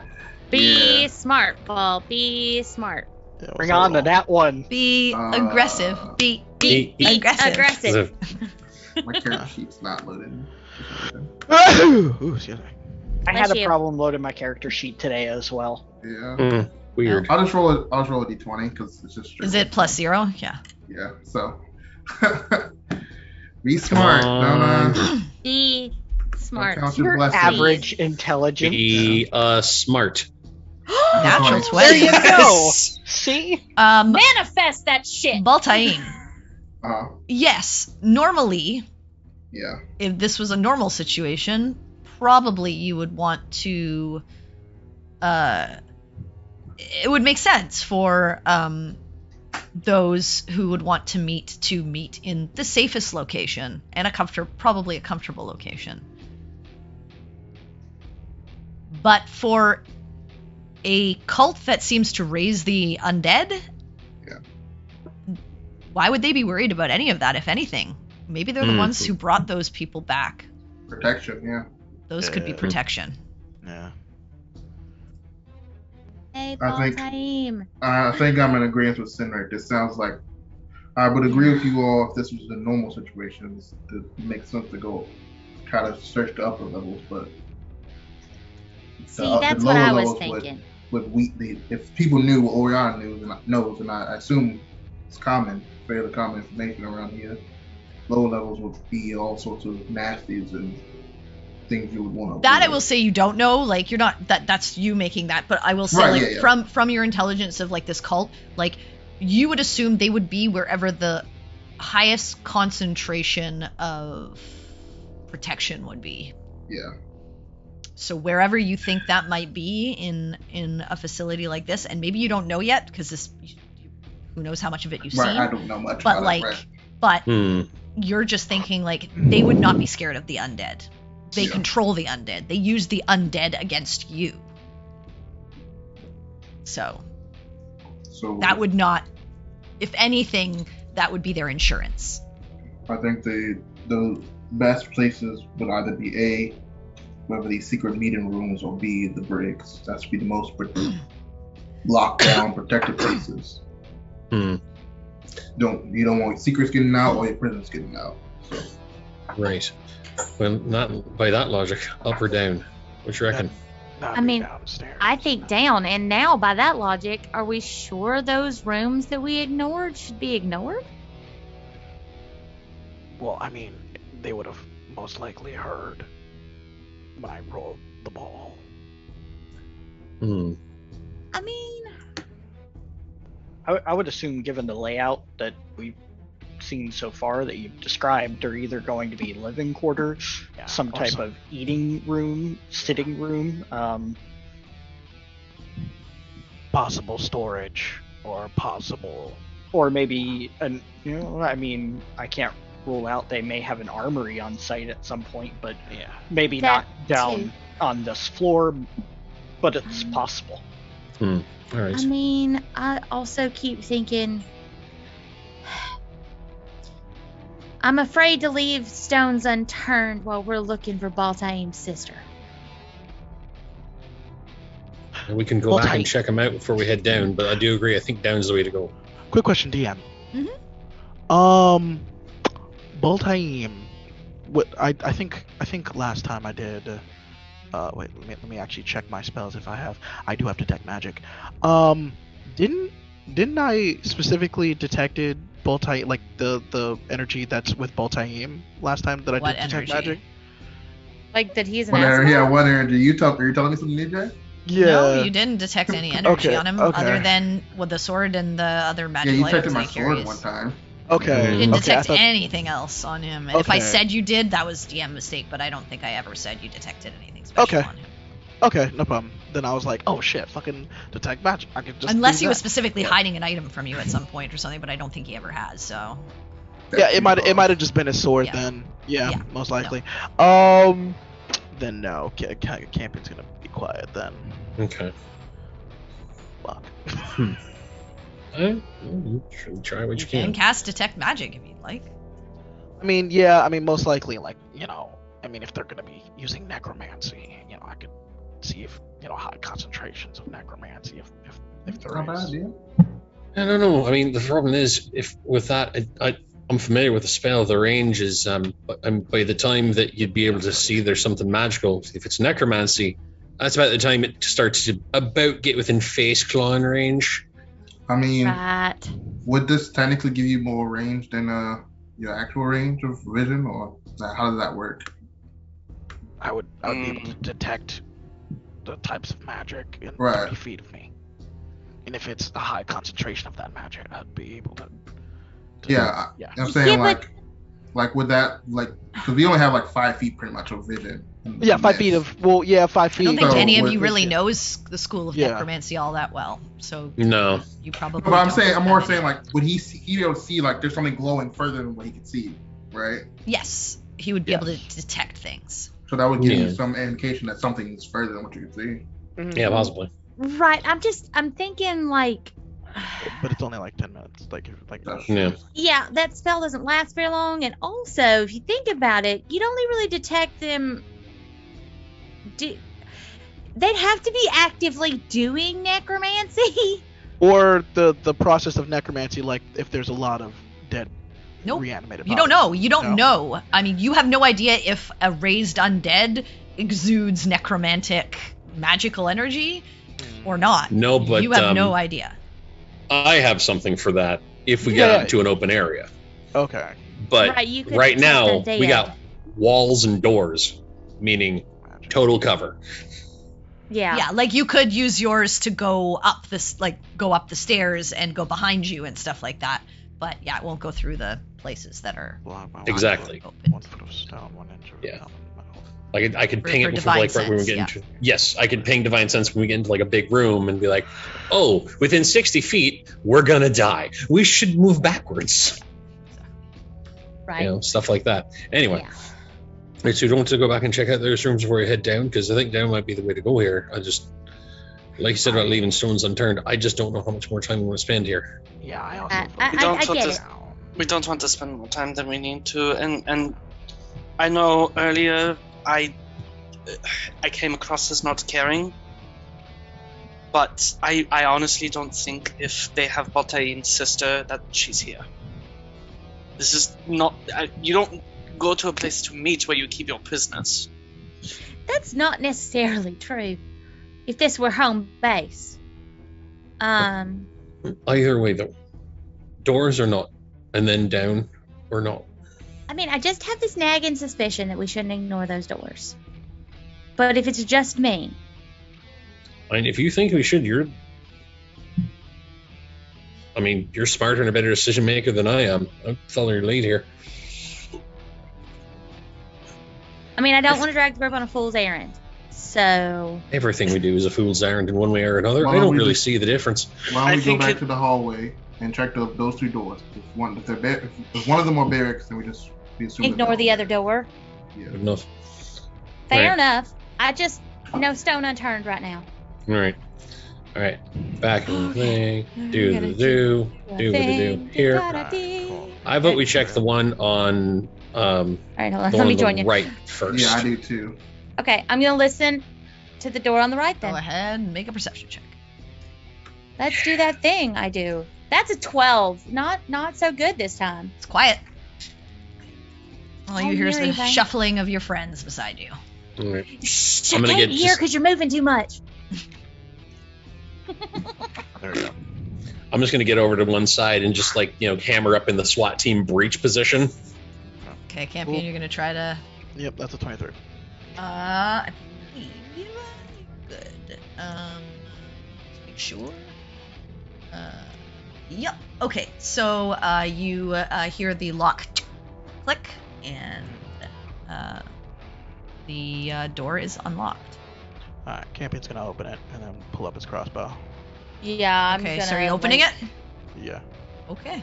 Be Yeah. smart, Ball. Be smart. Yeah, Bring what's on to that one. Be aggressive. Be Be aggressive. aggressive. My character sheet's not loaded. Ooh, excuse me. I had Bless a you. problem loading my character sheet today as well. Yeah. Weird. I'll just roll a d20 because it's just straight. Is it plus 0? Yeah. Yeah. So. Be smart. Don't Be smart. count your Your blessings. average intelligence. Be smart. Natural Nice. 20. There you go. See? Manifest that shit. Baltaim. Yes. Normally, Yeah. if this was a normal situation, probably you would want to it would make sense for those who would want to meet in the safest location and probably a comfortable location. But for a cult that seems to raise the undead, why would they be worried about any of that, if anything? Maybe they're the ones who brought those people back. Protection. Yeah. Those could be protection. Yeah. Hey, I think- Baltaim. I think I'm in agreement with Sinric. This sounds like I would agree with you all if this was a normal situation. It makes sense to go try to search the upper levels, but See, that's what I was thinking. If people knew what Oriana knows, and I assume it's fairly common information around here, lower levels would be all sorts of nasties and things you would want to. That I will say you don't know. Like you're not that's you making that, but I will say Right, from your intelligence of like this cult, like you would assume they would be wherever the highest concentration of protection would be. Yeah. So wherever you think that might be in a facility like this, and maybe you don't know yet because this, who knows how much of it you've Right. seen. I don't know much. But about like, it, right. but you're just thinking like they would not be scared of the undead. They Yeah. control the undead. They use the undead against you. So that would not, if anything, that would be their insurance. I think the best places would either be whether these secret meeting rooms, or B, the brigs. That's be the most locked down, protected places. You don't want secrets getting out or your prisoners getting out. So. Right. Well, not by that logic. Up or down? What you reckon? I mean, downstairs. I think down. And now, by that logic, are we sure those rooms that we ignored should be ignored? Well, I mean, they would have most likely heard when I rolled the ball. I mean, I would assume, given the layout that we've seen so far that you've described, they're either going to be living quarters, some type of eating room, sitting room, possible storage, or possible, or maybe I can't rule out they may have an armory on site at some point, but maybe not down on this floor, but it's possible. All right. I mean, I also keep thinking, I'm afraid to leave stones unturned while we're looking for Baltaim's sister. And we can go back and check them out before we head down, but I do agree. I think down's the way to go. Quick question, DM. Baltaim. What I think last time I did. Wait, let me actually check my spells if I have. I do have detect magic. Didn't I specifically detected Baltaim, like the energy that's with Baltaim last time that I What did detect energy? magic? Like that he's an What asshole? energy? Are you telling me something, DJ? Yeah. No, you didn't detect any energy Okay, on him okay. other than with the sword and the other Yeah, magical you items detected that my he sword carries. one time. Okay. You didn't okay, I detect thought- anything else on him. And if I Okay. said you did, that was DM mistake, but I don't think I ever said you detected anything special Okay. on him. Okay, no problem. Then I was like, oh shit, fucking detect magic. I could just Unless do he was that. specifically hiding an item from you at some point or something, but I don't think he ever has, so. Yeah, it might have just been his sword Yeah. then. Yeah, Yeah, most likely. Then no, camping's gonna be quiet then. Okay. Fuck. Try what you You can can. cast detect magic if you'd like. I mean, yeah, I mean, most likely, like, I mean, if they're gonna be using necromancy, I could see if, high concentrations of necromancy, if there Not bad, is. yeah. I don't know. I mean, the problem is, if with that, I'm familiar with the spell. The range is by the time that you'd be able to see there's something magical. If it's necromancy, that's about the time it starts to about get within face clawing range. I mean, Right. would this technically give you more range than your actual range of vision, or how does that work? I would be able to detect the types of magic in Right. 30 feet of me. And if it's a high concentration of that magic, I'd be able to Yeah, yeah. I'm saying Yeah, like with that, like, because we only have like 5 feet pretty much of vision. Yeah, 5 feet of 5 I feet. don't think So any of with- you really knows the school of Yeah. necromancy all that well, so No. you probably. But I'm don't saying, I'm more have saying any- like, would he be able to see like there's something glowing further than what he could see, right? Yes, he would be Yes. able to detect things. So that would give Yeah. you some indication that something is further than what you can see. Yeah, possibly. Right. I'm thinking like, But it's only like 10 minutes. Like Yeah. yeah, that spell doesn't last very long, and also if you think about it, you'd only really detect them. They'd have to be actively doing necromancy. Or the process of necromancy, like if there's a lot of dead Nope. reanimated. You don't know. You don't No. know. I mean, you have no idea if a raised undead exudes necromantic magical energy or not. No, but you have no idea. I have something for that if we Yeah. got into an open area. Okay. But Right, you could right detect now undead. we got walls and doors, meaning total cover. Yeah. Yeah, like you could use yours to go up the stairs and go behind you and stuff like that. But yeah, it won't go through the places that are Exactly. open. 1 foot of stone, 1 inch of Yeah. metal. Like I could For- ping for it before, divine like right when we get sense, into. Yes, I could ping divine sense when we get into like a big room and be like, "Oh, within 60 feet, we're gonna die. We should move backwards." Right. You know, stuff like that. Anyway, Yeah. right, so you don't want to go back and check out those rooms before you head down, because I think down might be the way to go here. I just, like you said about leaving stones unturned, I just don't know how much more time we want to spend here. Yeah, I also. I get it. We don't want to spend more time than we need to, and I know earlier I came across as not caring, but I honestly don't think if they have Baltain's sister that she's here. This is not you don't go to a place to meet where you keep your prisoners. That's not necessarily true. If this were home base. Either way, though, doors or not, and then down or not. I mean, I just have this nagging suspicion that we shouldn't ignore those doors. But if it's just me, I mean, if you think we should, you're smarter and a better decision maker than I am. I'm following your lead here. I mean, I don't want to drag the group on a fool's errand. So, Everything we do is a fool's errand in one way or another. Why I don't don't we really just- see the difference. Why I don't we go think back it- to the hallway and check those 2 doors? If one of them are barracks, then we assume ignore the other door. Yeah. Good enough. Fair Right. enough. I just, no stone unturned right now. All right. Back in the thing. Do Gotta the do. Do the do. Thing Here. gotta do. I vote we check the one on All right, hold on. the Let one me on join the you. right first. Yeah, I do too. Okay, I'm going to listen to the door on the right Go then. ahead and make a perception check. Let's do that thing I do. That's a 12. Not so good this time. It's quiet. All you Don't hear is hear the anything. shuffling of your friends beside you. All right. Shh, I'm I gonna can't get hear just- because you're moving too much. There you go. I'm just going to get over to one side and just hammer up in the SWAT team breach position. Okay, Campion, you're gonna try to. Yep, that's a 23. I believe you're good. Let's make sure. Yep. Okay, so you hear the lock click, and the door is unlocked. Alright, Campion's gonna open it and then pull up his crossbow. Yeah, I'm Okay, gonna. so are you opening it? Yeah. Okay.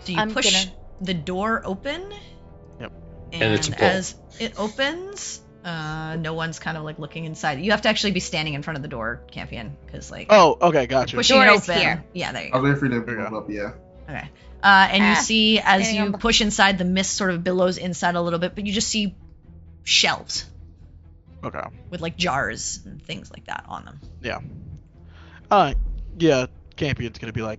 So you I'm push gonna- the door open. Yep. And it's a pull. as it opens, no one's kind of like looking inside. You have to actually be standing in front of the door, Campion, because like Oh, okay, gotcha. pushing Door it is open. here. Yeah, there you I go. was waiting for you to There you move go. up, yeah. Okay. And you see as standing on you the- push inside, the mist sort of billows inside a little bit, but you just see shelves Okay. with like jars and things like that on them. Yeah. Yeah, Campion's gonna be like,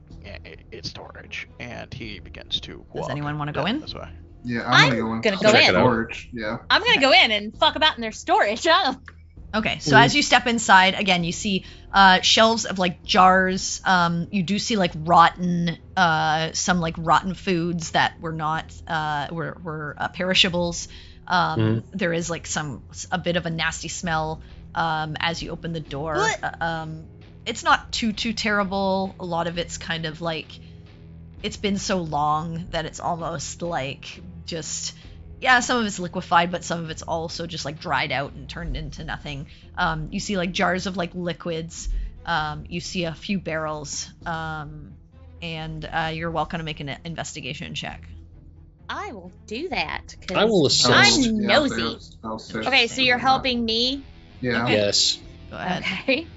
its storage, and he begins to walk. Does anyone want to go in? This way. Yeah, I'm gonna gonna go go in. in. Storage. Yeah. I'm gonna go in and fuck about in their storage. Okay, so as you step inside, again, you see shelves of like jars. You do see like rotten, some like rotten foods that were not were perishables. There is like a bit of a nasty smell as you open the door. It's not too terrible. A lot of it's kind of like it's been so long that it's almost like just. Yeah, some of it's liquefied, but some of it's also just like dried out and turned into nothing. You see like jars of like liquids. You see a few barrels, and you're welcome to make an investigation check. I will do that. I will assist. I'm nosy. Okay, so you're helping me? Yeah. Okay. Yes, Go ahead. Okay.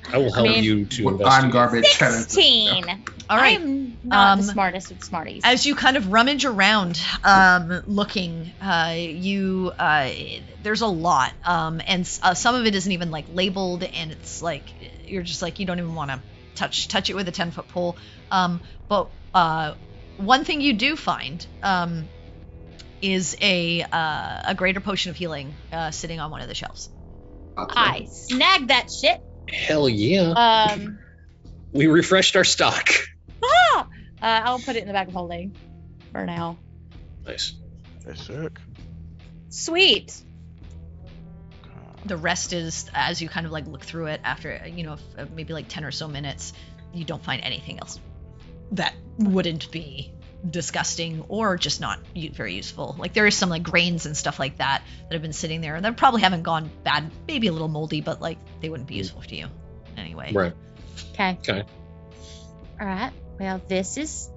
I will help you to investigate. I'm garbage. 16. All right. I'm not the smartest of smarties. As you kind of rummage around, looking, there's a lot, and some of it isn't even like labeled, and it's like you're just like you don't even want to touch it with a 10-foot pole. But one thing you do find is a greater potion of healing sitting on one of the shelves. I snagged that shit. Hell yeah. We refreshed our stock. I'll put it in the bag of holding for now. Nice. That's sick. Sweet. The rest is, as you kind of like look through it after, maybe like 10 or so minutes, you don't find anything else that wouldn't be disgusting or just not very useful. Like there is some like grains and stuff like that have been sitting there that probably haven't gone bad, maybe a little moldy, but like they wouldn't be useful to you anyway. Right. Okay. All right. Well, this is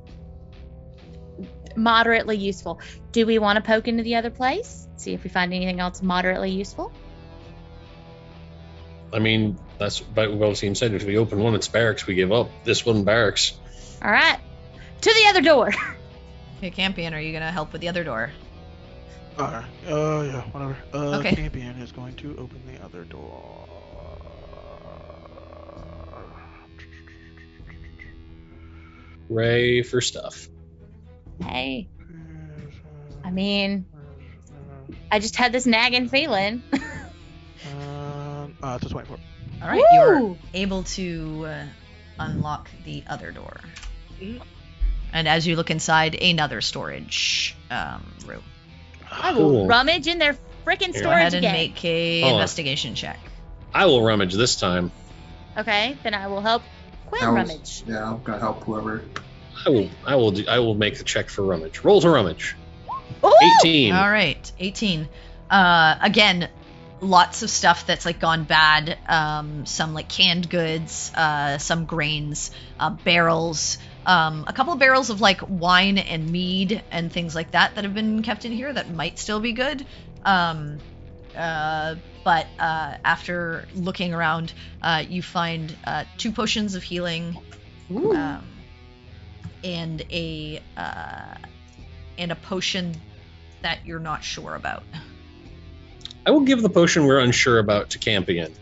moderately useful. Do we want to poke into the other place? See if we find anything else moderately useful? I mean, that's about what I've said. If we open one, it's barracks. We give up. This one, barracks. All right. To the other door. Okay, Campion, are you going to help with the other door? Yeah, whatever. Okay. Campion is going to open the other door. Ray for stuff. Hey. I mean, I just had this nagging feeling. It's a 24. All right, you're able to unlock the other door. And as you look inside, another storage room. I will rummage in their freaking storage Go ahead and again. make a investigation check. I will rummage this time. Okay, then I will help Quinn rummage. Yeah, I'm gonna help whoever. I will make the check for rummage. Roll to rummage. Ooh! 18. All right, 18. Again, lots of stuff that's like gone bad. Some like canned goods, some grains, barrels, a couple of barrels of like wine and mead and things like that have been kept in here that might still be good. But after looking around, you find 2 potions of healing, and a potion that you're not sure about. I will give the potion we're unsure about to Campion.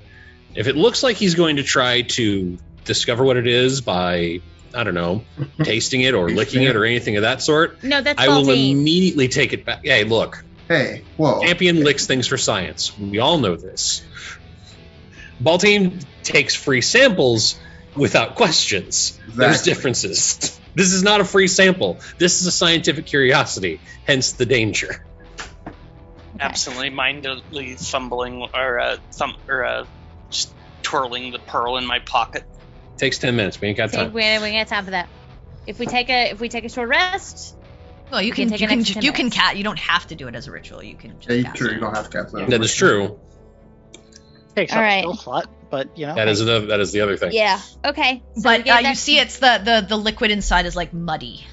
If it looks like he's going to try to discover what it is by, I don't know, tasting it or licking it or anything of that sort, No, that's I will salty. immediately take it back. Hey, look. Hey, whoa. Campion licks things for science. We all know this. Baltine takes free samples without questions. There's Exactly. differences. This is not a free sample. This is a scientific curiosity, hence the danger. Absolutely mindedly fumbling or just twirling the pearl in my pocket. Takes 10 minutes. We ain't got time. We ain't got time for that. If we take a short rest, Well, you can can take you an can extra 10 you can minutes. You don't have to do it as a ritual. You can just Yeah, cast true. it. You don't have to cast that. That is true. Takes All up right. skill slot, but you know. That is the other thing. yeah. Okay. So But we gave you that- see, it's the liquid inside is like muddy.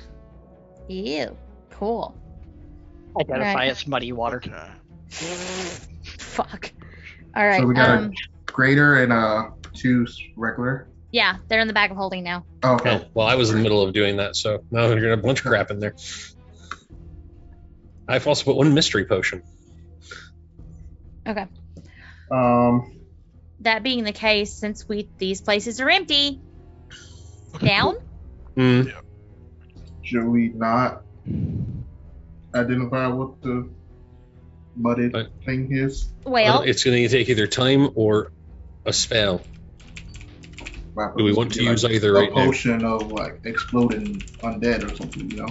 Ew. Cool. Identify Right. as muddy water. Okay. Fuck. All right. So we got a greater and 2 regular. Yeah, they're in the bag of holding now. Oh, okay. Oh, well, I was in the middle of doing that, so now you're gonna have a bunch of crap in there. I've also put 1 mystery potion. Okay. Um, That being the case, since these places are empty, down. Should we not identify what the mudded thing is? Well, it's going to take either time or a spell. Do we want to use either right now? A potion of like exploding undead or something, you know?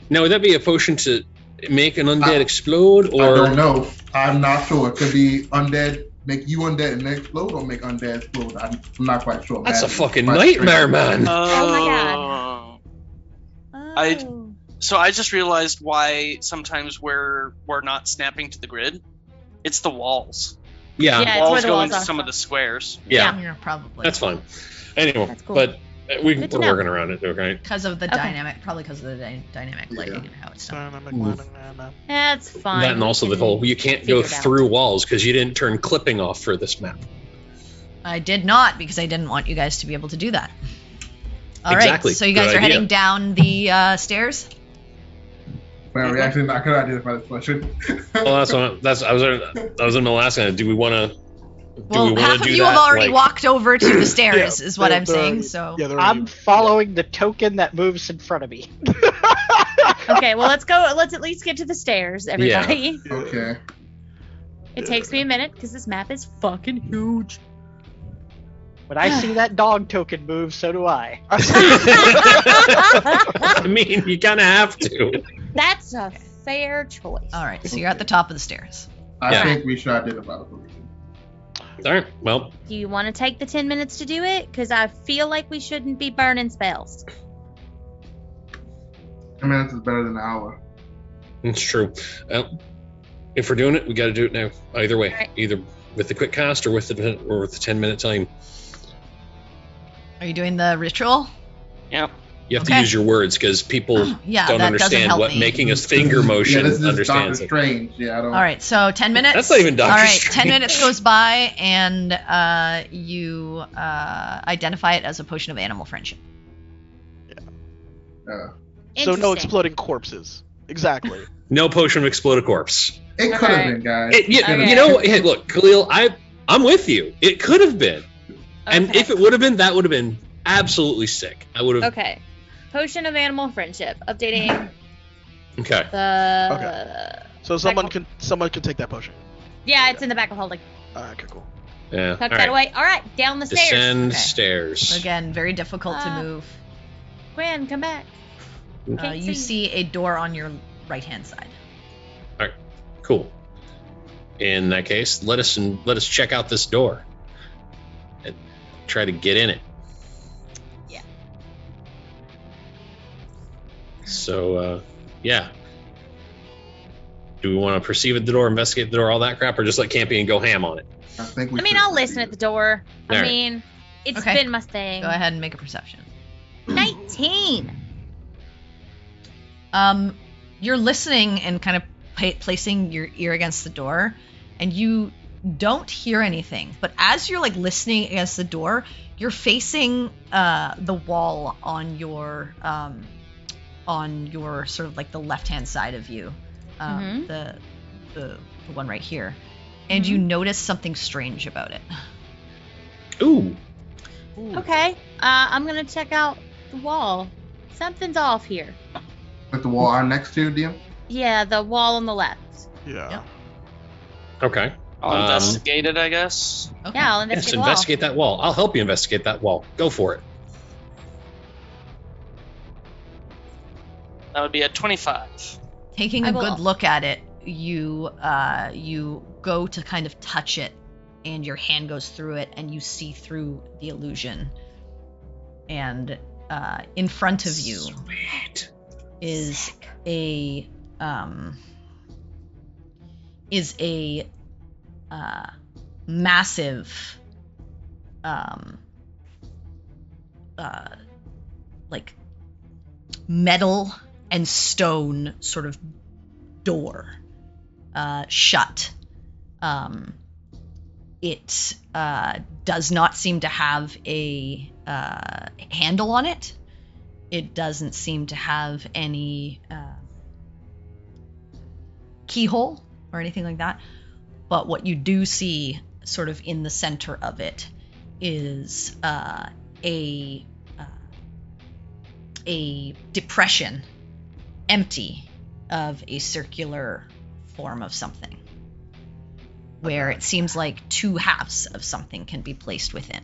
Now, would that be a potion to make an undead explode, or I don't know. I'm not sure. It could be undead, make you undead and then explode, or make undead explode. I'm not quite sure. That's a fucking nightmare, man. Oh my god. Oh. So I just realized why sometimes we're not snapping to the grid. It's the walls. Yeah, Yeah, Walls it's where go the into walls are. some of the squares. Yeah, probably. that's fine. Anyway, That's cool. but we're Good to know. working around it, okay? Because of the Okay. dynamic, probably because of the dynamic lighting and how it's done. That's fine. That and we also the can whole you can't go figure it out. through walls because you didn't turn clipping off for this map. I did not, because I didn't want you guys to be able to do that. All right, Exactly. so you guys Good are idea. heading down the stairs. Well, we actually not gonna identify this question. Well, I was in the last one. Do we want to? Well, half of you have already walked over to the stairs, is what I'm saying. So Yeah, they're I'm following the token that moves in front of me. Okay, well, let's go. Let's at least get to the stairs, everybody. Okay. It takes me a minute because this map is fucking huge. When I see that dog token move, so do I. I mean, you kind of have to. That's a fair choice. all right, so you're at the top of the stairs. I think we should identify the person. All right. Well, Do you want to take the 10 minutes to do it? Because I feel like we shouldn't be burning spells. 10 minutes is better than an hour. it's true. If we're doing it, we got to do it now. Either way, Alright. either with the quick cast or with the 10-minute time. Are you doing the ritual? Yep. You have to Okay. use your words because people Yeah, don't that doesn't understand help what me. making a finger motion Yeah, this is understands Doctor it. Strange. Yeah, I don't. All right, so 10 minutes. That's not even Doctor All right, Strange. 10 minutes goes by, and you identify it as a potion of animal friendship. So no Interesting. exploding corpses. Exactly. No potion of explode a corpse. It could have Okay. been, guys. Okay. You know, hey, look, Khalil, I'm with you. It could have been, and Okay. if it would have been, that would have been absolutely sick. I would have. Okay. Potion of animal friendship. Updating Okay. the. So someone can take that potion. Yeah, it's in the back of holding. Okay, cool. Yeah. Tuck all that right. away. All right, down the stairs. Descend Okay. stairs. Again, very difficult to Uh, move. Gwen, come back. Can't You see a door on your right-hand side. Cool. In that case, let us check out this door and try to get in it. Yeah. So, yeah. Do we want to perceive at the door, investigate the door, all that crap, or just let Campy and go ham on it? I think we I mean, should I'll listen at the door. I Alright. mean, it's Okay. been my thing. Go ahead and make a perception. 19. You're listening and kind of placing your ear against the door, and you don't hear anything. But as you're like listening against the door, you're facing the wall on your sort of like the left-hand side of you, the one right here, and you notice something strange about it. Ooh. Okay. I'm going to check out the wall. Something's off here. At the wall I'm next to, DM. Yeah, the wall on the left. Yeah. Yep. Okay. I'll investigate it, I guess. Okay. Yeah, I'll Yes, investigate the wall. investigate that wall. I'll help you investigate that wall. Go for it. That would be a 25. Taking I a will- good look at it, you go to kind of touch it, and your hand goes through it, and you see through the illusion. And in front of you Sweet. is a massive like metal and stone sort of door, shut. It does not seem to have a handle on it. It doesn't seem to have any keyhole or anything like that. But what you do see sort of in the center of it is a a depression, empty of a circular form of something, where it seems like two halves of something can be placed within.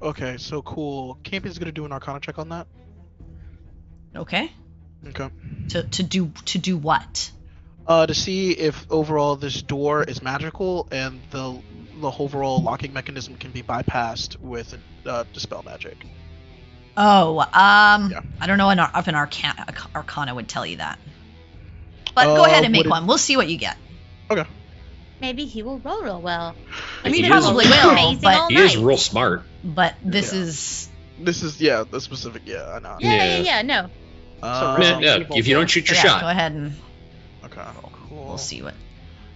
Okay, so cool. Campion's gonna do an Arcana check on that. Okay. Okay. To do what? To see if overall this door is magical and the overall locking mechanism can be bypassed with dispel magic. Oh, Yeah. I don't know if an Arcana would tell you that. But go ahead and make one. We'll see what you get. Okay. Maybe he will roll real well. I mean, He probably is- will, Amazing but all He is night. real smart. this Yeah. is This is the specific. Yeah, I know. Yeah, no. Yeah, Evil if you don't shoot your Go shot. ahead and Okay. Cool. we'll see what.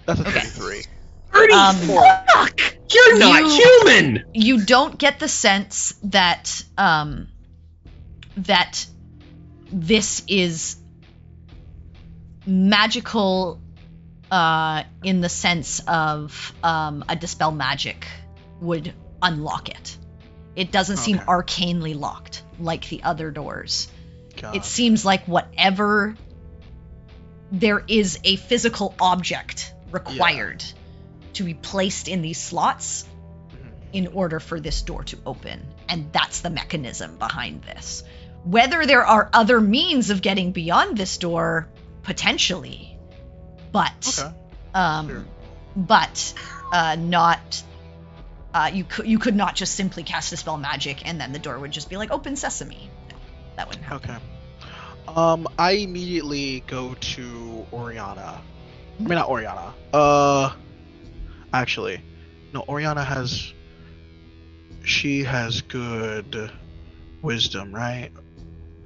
That's a Okay. 33. Fuck! You're not human! You don't get the sense that that this is magical in the sense of a dispel magic would unlock it. It doesn't seem Okay. arcanely locked like the other doors. God. It seems like whatever there is a physical object required to be placed in these slots in order for this door to open, and that's the mechanism behind this. Whether there are other means of getting beyond this door, potentially, but Okay. Sure. but not. You could not just simply cast dispel magic and then the door would just be like open sesame. No, that wouldn't happen. Okay. I immediately go to Oriana. I mean, not Oriana. Actually, no. Oriana has. She has good wisdom, right?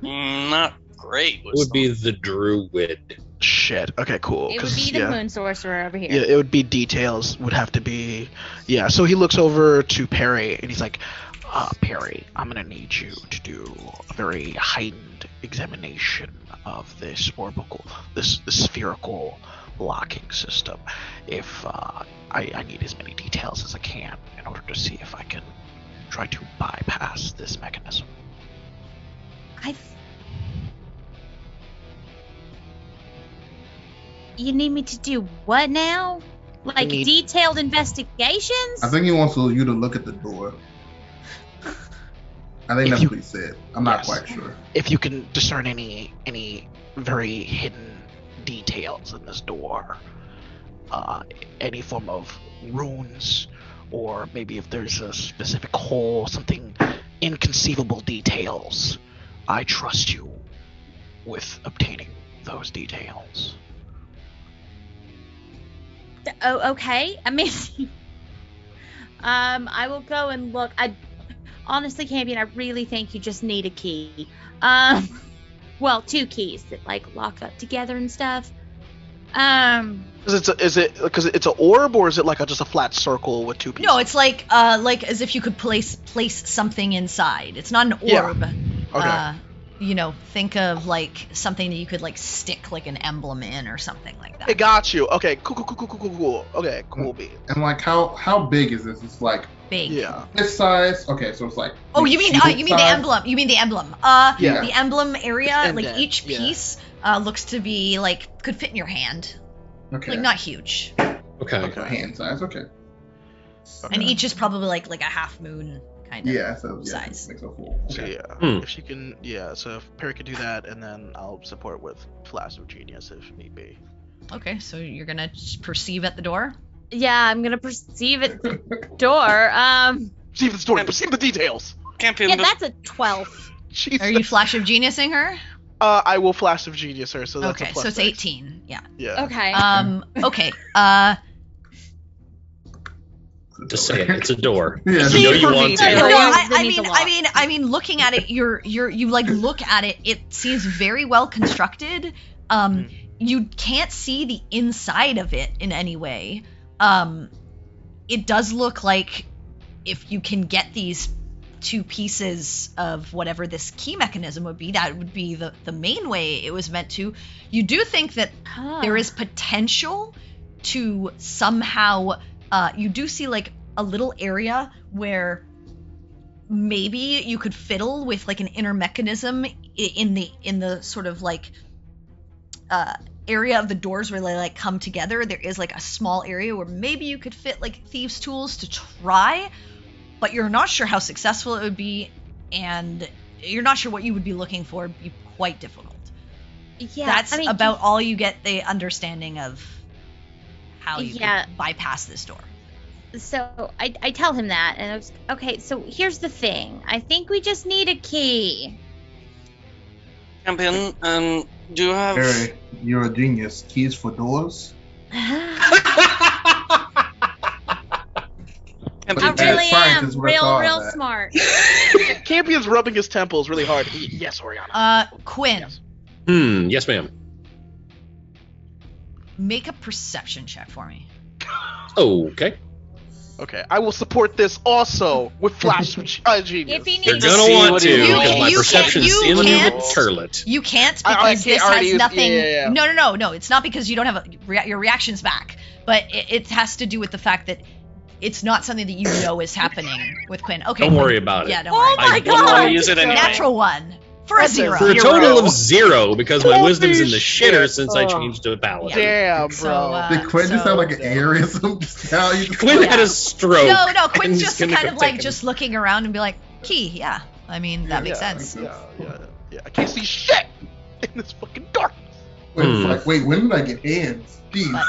Not great. It would be the druid. Shit. Okay, cool. It would 'cause, be the yeah. moon sorcerer over here. Yeah, it would be details. Would have to be. Yeah. So he looks over to Perry and he's like, Perry, I'm gonna need you to do a very heightened examination of this orbital, this spherical locking system. If I need as many details as I can in order to see if I can try to bypass this mechanism. You need me to do what now? Like need- detailed investigations? I think he wants you to look at the door. I think If that's you- what he said. I'm not Yes. quite sure. If you can discern any very hidden details in this door, any form of runes, or maybe if there's a specific hole, something inconceivable details, I trust you with obtaining those details. Oh, okay. I mean, I will go and look. Honestly, Campion, I really think you just need a key. Well, two keys that like lock up together and stuff. Is it because it's an orb, or is it like just a flat circle with two pieces? No, it's like as if you could place something inside. It's not an orb. Yeah. Okay. Think of like something that you could like stick like an emblem in or something like that. I got you. Okay, cool. Okay, cool beans. And like, how big is this? It's like Big. Yeah. this size. Okay, so it's like. Oh, you mean shield the size? emblem? You mean the emblem? Yeah. The emblem area, And like then, each yeah. piece, looks to be like could fit in your hand, Okay. like not huge, Okay. Okay, hand size. Okay. and each is probably like a half moon kind of. Yeah. So yeah, size. makes a full. So Okay. yeah, Hmm. if she can, so if Perry could do that, and then I'll support with Flash of Genius if need be. Okay, so you're gonna just perceive at the door. Yeah, I'm gonna perceive at the door. Perceive the story, perceive the details. Champion, Yeah, that's a 12. Jesus. Are you flash of geniusing her? I will Flash of Genius her, so that's a Okay, plus so it's 6. 18. Yeah. Yeah. Okay. Okay. Just say it. It's a door. Yeah. You know you For want me, to. too. No, That needs a lot. I mean, looking at it, you like look at it. It seems very well constructed. You can't see the inside of it in any way. It does look like if you can get these two pieces of whatever this key mechanism would be, that would be the main way it was meant to. You do think that there is potential to somehow you do see like a little area where maybe you could fiddle with like an inner mechanism in the sort of like area of the doors where they like come together. There is like a small area where maybe you could fit like thieves' tools to try, but you're not sure how successful it would be, and you're not sure what you would be looking for. It'd be quite difficult. Yeah, That's about all you get the understanding of how you could bypass this door. So I tell him that, and I was okay. So here's the thing. I think we just need a key. Champion, do you have... Harry, you're a genius. Keys for doors? I really am real smart. Campion's rubbing his temples really hard. Yes, Oriana. Quinn. Yes. Yes, ma'am. Make a perception check for me. Okay. Okay, I will support this also with Flash Genius. If he You're needs gonna want to, because my you perception's can't- in you the can't- turlet. You can't I because can't this already has use- nothing. yeah. No. It's not because you don't have your reactions back, but it has to do with the fact that it's not something that you know is happening with Quinn. Okay. Don't worry about it. Yeah, don't worry. my I God. don't use it anyway. Natural 1 for a 0. For a total of 0, because my Holy wisdom's in the shitter shit. since I changed to a paladin. Damn, bro. So, Did Quinn just have like an aneurysm? Just now you just Quinn had a stroke. No, and Quinn's he's just gonna kind go of like take just looking around and be like, key, yeah. I mean, that makes sense. Yeah. I can't see shit in this fucking dark. Wait, when did I get hands? Jeez.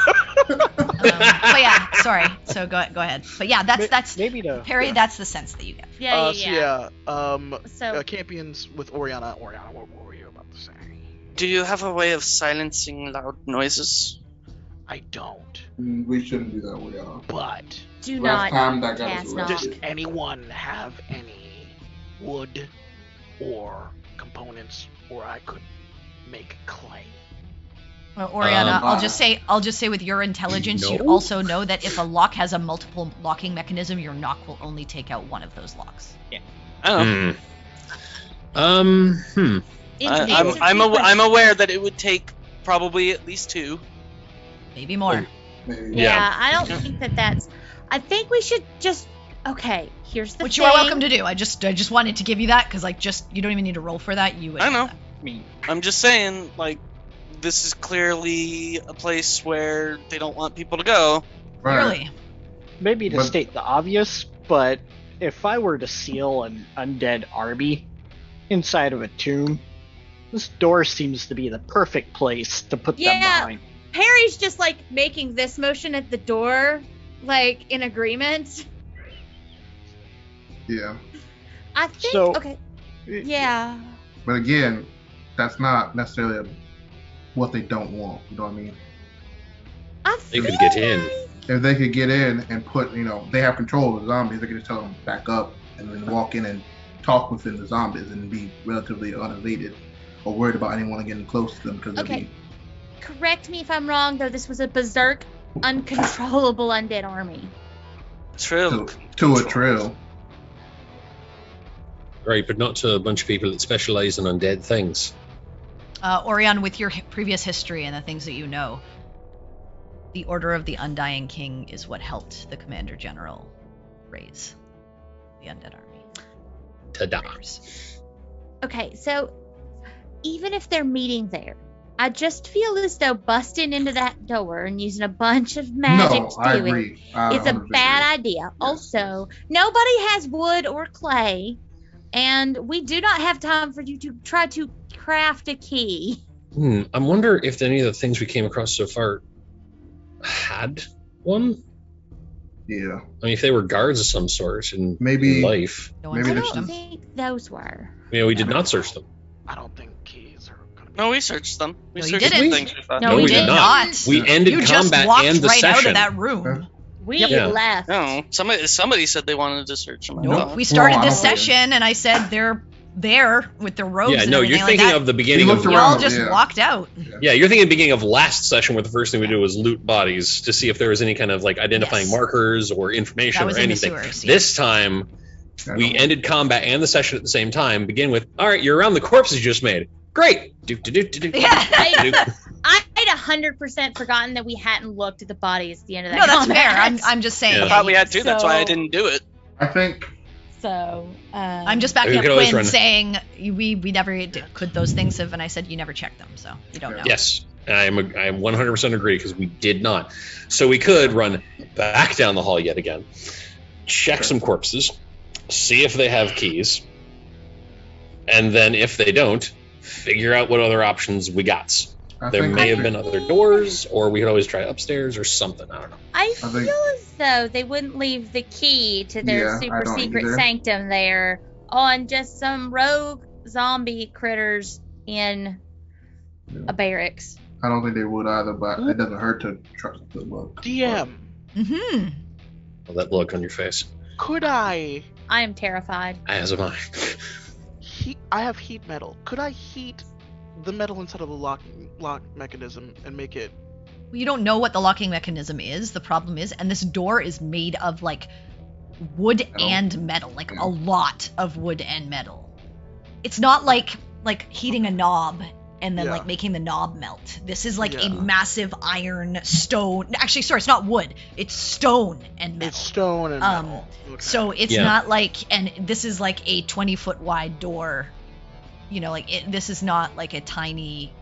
But yeah, sorry. So go ahead. But yeah, that's maybe to Perry. That's the sense that you get. So Champions with Oriana. Oriana, what were you about to say? Do you have a way of silencing loud noises? I don't. We shouldn't do that, we are. But do Last not time that got us cast arrested. does anyone have any wood or components, or I could make clay? Well, Oriana, I'll just say with your intelligence, you'd No. also know that if a lock has a multiple locking mechanism, your knock will only take out one of those locks. Oh. I'm aware that it would take probably at least 2. Maybe more. Maybe. Yeah, I don't think that's. I think we should just. Okay, here's the Which thing. you are welcome to do. I just wanted to give you that because you don't even need to roll for that. You would. I know. That. I mean, I'm just saying, like, this is clearly a place where they don't want people to go. Right. Clearly. maybe to But- state the obvious, but if I were to seal an undead army inside of a tomb, this door seems to be the perfect place to put them Yeah. behind. Perry's just like making this motion at the door, like in agreement. Yeah. I think. So- okay. Yeah. But again, that's not necessarily what they don't want. You know what I mean? They could get in. If they could get in and put, they have control of the zombies, they could just tell them back up and then walk in and talk within the zombies and be relatively unevaded or worried about anyone getting close to them because Okay. Correct me if I'm wrong, though. This was a berserk, uncontrollable undead army. Trill. to a trail. Right, but not to a bunch of people that specialize in undead things. Orion, with your previous history and the things that you know, the Order of the Undying King is what helped the Commander General raise the undead army. Ta-da. Okay, so even if they're meeting there, I just feel as though busting into that door and using a bunch of magic No, to I do agree. it is a bad idea. Also, nobody has wood or clay, and we do not have time for you to try to craft a key. I wonder if any of the things we came across so far had one. Yeah. I mean, if they were guards of some sort in Maybe- life. No one Maybe I there's searched don't them. think those were. We did not search them. I don't think keys are gonna be. No, we searched them. We No, you searched didn't. the things we found. No, we did not. not. We ended You just combat walked and the right out session. of that room. We Yeah. left. No, somebody said they wanted to search them. I Nope. thought. We started Well, I this don't think- session, and I said they're there with their robes Yeah, and no, everything you're like thinking that. of the beginning We of. looked We all around, just yeah. walked out. Yeah, you're thinking of the beginning of last session where the first thing we do was loot bodies to see if there was any kind of like identifying Yes. markers or information That was or in the anything. sewers, yeah. This time, I we know. ended combat and the session at the same time. Begin with, all right, you're around the corpses you just made. Great. Yeah. I'd 100% forgotten that we hadn't looked at the bodies at the end of that No, that's combat. fair. I'm just saying. Yeah. I thought we had to. That's why I So- didn't do it. I think So I'm just backing We up could always Quinn run. saying we never did, could those things have, and I said you never checked them, so you don't know. Yes, I 100% agree because we did not. So we could run back down the hall yet again, check some corpses, see if they have keys, and then if they don't, figure out what other options we got. There may have been other doors, or we could always try upstairs or something. I don't know. I feel as though they wouldn't leave the key to their super secret sanctum there on just some rogue zombie critters in a barracks. I don't think they would either, but it doesn't hurt to trust the look. DM. Mm-hmm. Well, that look on your face. Could I? I am terrified. As am I. I have heat metal. Could I heat the metal inside of the lock mechanism and make it? Well, you don't know what the locking mechanism is. The problem is, and this door is made of like wood and metal, like a lot of wood and metal. It's not like heating a knob and then like making the knob melt. This is like a massive iron stone. Actually, sorry, it's not wood. It's stone and metal. It's stone and metal. Okay. So it's not like, and this is like a 20-foot wide door. You know, like this is not like a tiny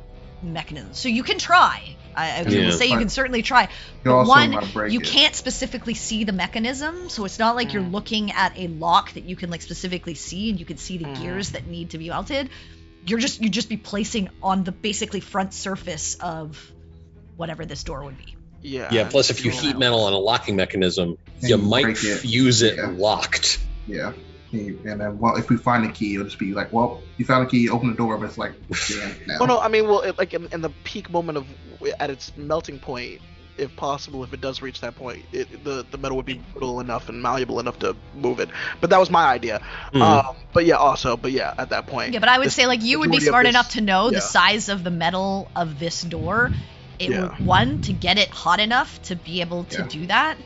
mechanism. So you can try. I will say you can certainly try. But one, you can't specifically see the mechanism, so it's not like you're looking at a lock that you can like specifically see and you can see the gears that need to be melted. You'd just be placing on the basically front surface of whatever this door would be. Yeah. Plus, if you heat metal on a locking mechanism, you might fuse it locked. Yeah. And then, well, if we find the key, it'll just be like, well, you found the key, open the door, but it's like, now. Well, no, I mean, like in the peak moment of at its melting point, if possible, if it does reach that point, the metal would be brittle enough and malleable enough to move it. But that was my idea. But at that point. Yeah, but I would say like you would be smart enough to know the size of the metal of this door. It would, one, to get it hot enough to be able to do that,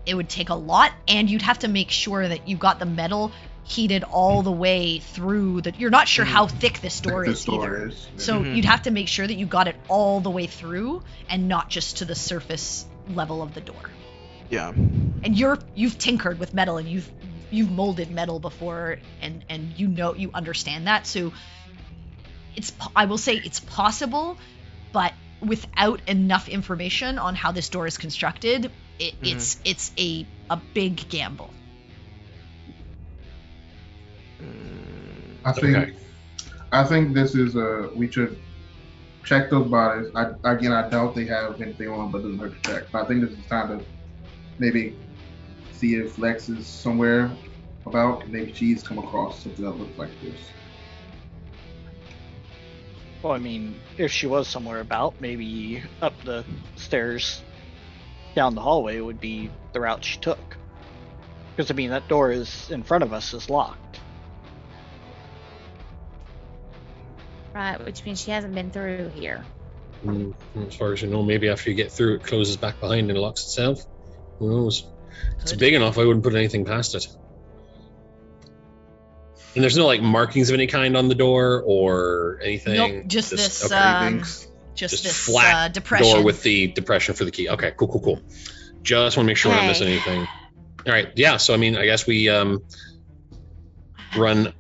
it would take a lot, and you'd have to make sure that you got the metal heated all the way through you're not sure how thick this door is either. So you'd have to make sure that you got it all the way through and not just to the surface level of the door. Yeah. And you've tinkered with metal and you've molded metal before and you understand that. So I will say it's possible, but without enough information on how this door is constructed, it's a big gamble. I think this is we should check those bodies. I doubt they have anything on them, but it doesn't hurt to check. But I think this is time to maybe see if Lex is somewhere about, and maybe she's come across something that looks like this. Well, I mean, if she was somewhere about, maybe up the stairs down the hallway would be the route she took. Because, I mean, that door is in front of us is locked. Right, which means she hasn't been through here. As far as you know, maybe after you get through, it closes back behind and locks itself. Who knows? It's big enough, I wouldn't put anything past it. And there's no like markings of any kind on the door or anything. Nope, just this flat depression. Door with the depression for the key. Okay, cool. Just want to make sure we're not missing anything. All right, yeah. So I mean, I guess we run.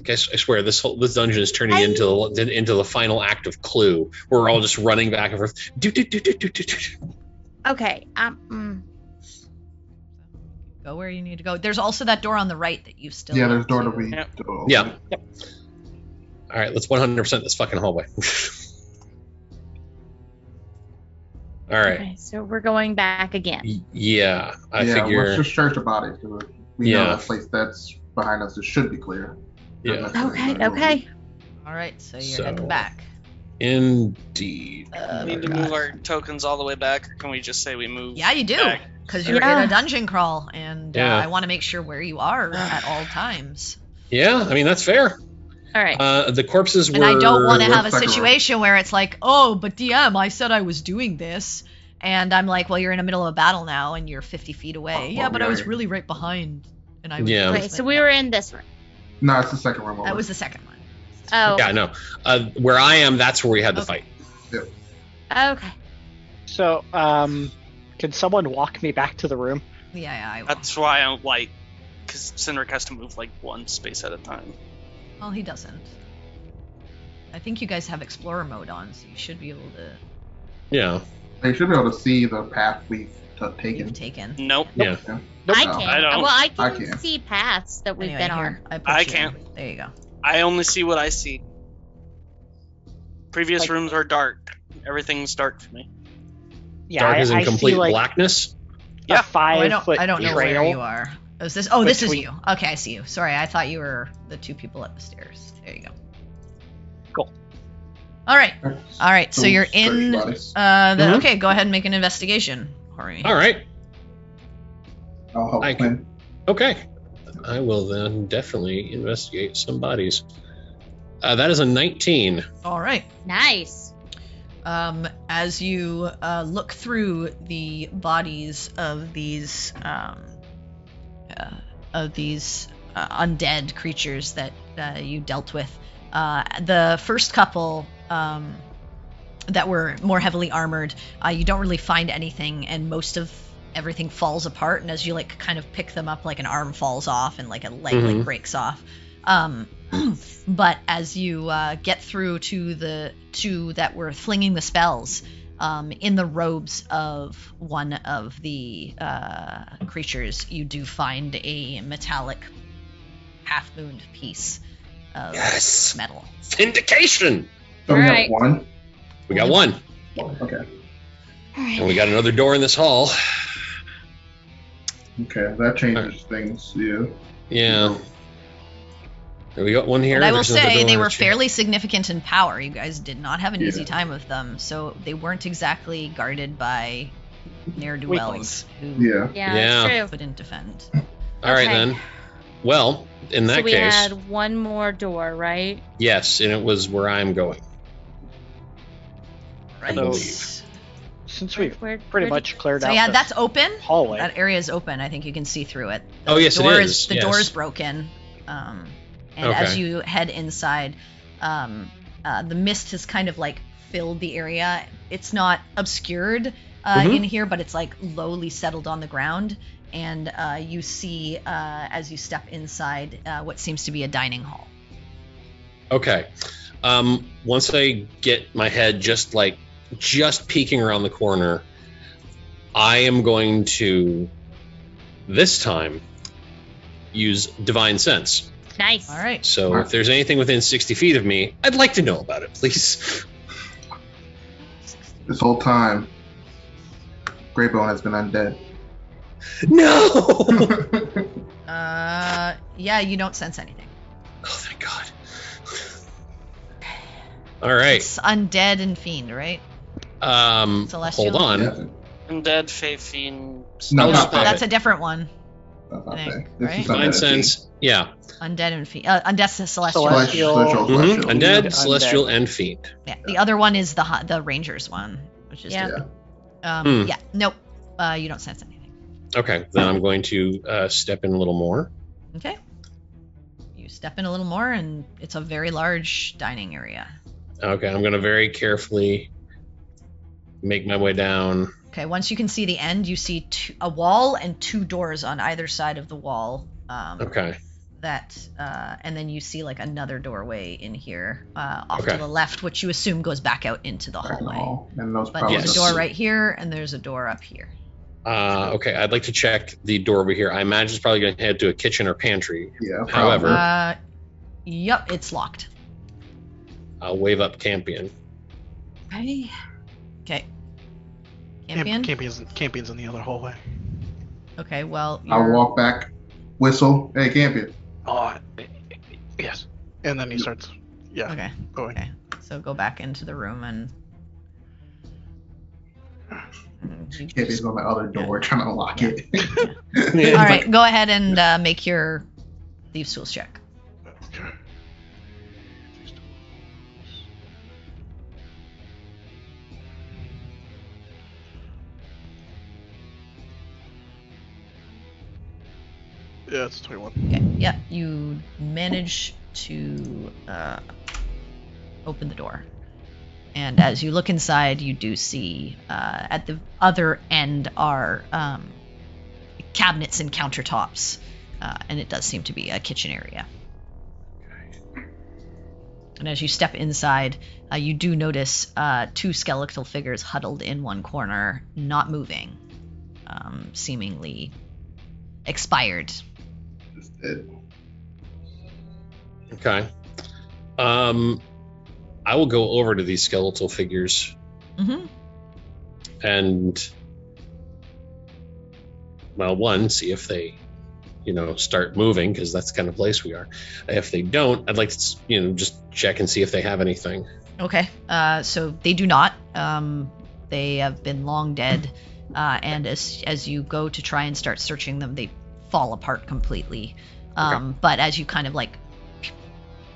I swear this dungeon is turning into the final act of Clue. We're all just running back and forth. Okay. Go where you need to go. There's also that door on the right that you still. Yeah, there's a door that we. Yep. Yep. All right, let's 100% this fucking hallway. All right. Okay, so we're going back again. Yeah, I figure. Let's just search the bodies. We know the place that's behind us. It should be clear. Yeah. Okay. All right, so you're heading back. Indeed. We need to move our tokens all the way back, or can we just say we move? Yeah, you do, because you're in a dungeon crawl, and I want to make sure where you are at all times. Yeah, I mean that's fair. All right. The corpses were. And I don't want to have a situation where it's like, oh, but DM, I said I was doing this, and I'm like, well, you're in the middle of a battle now, and you're 50 feet away. But I was really right behind, and I was. Yeah. Okay, so we were in this room. No, it's the second room. That was the second one. Oh. Yeah, no. Where I am, that's where we had the fight. Yep. Okay. So, can someone walk me back to the room? Yeah, I will. That's why I'm like, because Cindric has to move like one space at a time. Well, he doesn't. I think you guys have Explorer mode on, so you should be able to. Yeah. They should be able to see the path we've taken. Nope. Yeah. I No, can. I don't. Well, I I can can. see paths that we've Anyway, been here, on. put I you can't. in. There you go. I only see what I see. Previous Like- rooms are dark. Everything's dark to me. Yeah, Dark is in I complete see, like, blackness. Yeah. a 5-foot I don't know trail. where you are. Oh, is this? Oh, this is between- you. Okay, I see you. Sorry, I thought you were the two people at the stairs. There you go. Cool. All right. All right. So you're in. Bodies. Mhm. Okay, go ahead and make an investigation, Hori. All right. I'll help I can- Quinn. Okay. I will then definitely investigate some bodies. That is a 19. All right. Nice. As you look through the bodies of these undead creatures that you dealt with, the first couple that were more heavily armored, you don't really find anything, and most of everything falls apart. And as you like kind of pick them up, like an arm falls off and like a leg like breaks off. But as you get through to the two that were flinging the spells, in the robes of one of the creatures, you do find a metallic half-mooned piece of Yes. metal. Vindication. So we Alright. have one. We got one. Oh, okay. And we got another door in this hall. Okay, that changes things. Yeah. Yeah. We got one here. And I will There's another say door. they were fairly significant in power. You guys did not have an easy Yeah. time with them, so they weren't exactly guarded by ne'er-do-wells who Yeah. Yeah, Yeah. that's true. couldn't defend. All right, Okay. then. Well, in that So we case, had one more door, right? yes, and it was where I'm going. Right. believe. Since we've Where- pretty where much cleared So out yeah, this that's open. hallway. That area is open. I think you can see through it. Oh, yes, it door is, The yes. door is broken. And Okay. as you head inside, the mist has kind of like filled the area. It's not obscured Mhm. in here, but it's like lowly settled on the ground. And you see, as you step inside, what seems to be a dining hall. Okay. Once I get my head just peeking around the corner, I am going to this time use divine sense. Nice. All right. So if there's anything within 60 feet of me, I'd like to know about it, please. This whole time, Greybone has been undead. No. Yeah, you don't sense anything. Oh, thank God. All right. It's undead and fiend, right? Celestial? Hold on. Yeah. Undead, Fey, Fiend. No, Oh, not that. that's a different one. That's not I think, fair. This right? is Divine undead. sense. Yeah. Undead and fiend. Undead celestial. Celestial. Celestial. Mhm. Celestial. Undead, Undead. celestial, and fiend. Yeah. The other one is the Rangers one, which is Yeah. different. Hmm. Yeah. Nope. You don't sense anything. Okay, then I'm going to step in a little more. Okay. You step in a little more, and it's a very large dining area. Okay, I'm going to very carefully make my way down. Okay. Once you can see the end, you see a wall and two doors on either side of the wall. Okay. And then you see like another doorway in here off Okay. to the left, which you assume goes back out into the Back in the hallway. hall. And those But probably there's Yes. a door right here, and there's a door up here. Okay, I'd like to check the door over here. I imagine it's probably going to head to a kitchen or pantry. Yeah. However- probably. Yep, it's locked. I'll wave up Campion. Okay. Campion? Campion's in the other hallway. Okay, well, I'll you're- walk back, whistle. Hey, Campion. Oh, yes. And then he starts, Okay, going. okay. So go back into the room and you Campion's just- on my other door trying to unlock it. All right, go ahead and make your thieves' tools check. Okay. Yeah, it's 21. Okay, yeah, you manage to open the door. And as you look inside, you do see at the other end are cabinets and countertops and it does seem to be a kitchen area. And as you step inside, you do notice 2 skeletal figures huddled in one corner, not moving, seemingly expired. Just dead. Okay. I will go over to these skeletal figures and, well, one, see if they, start moving, because that's the kind of place we are. If they don't, I'd like to, just check and see if they have anything. Okay. So they do not. They have been long dead, and as you go to try and start searching them, they fall apart completely. But as you kind of like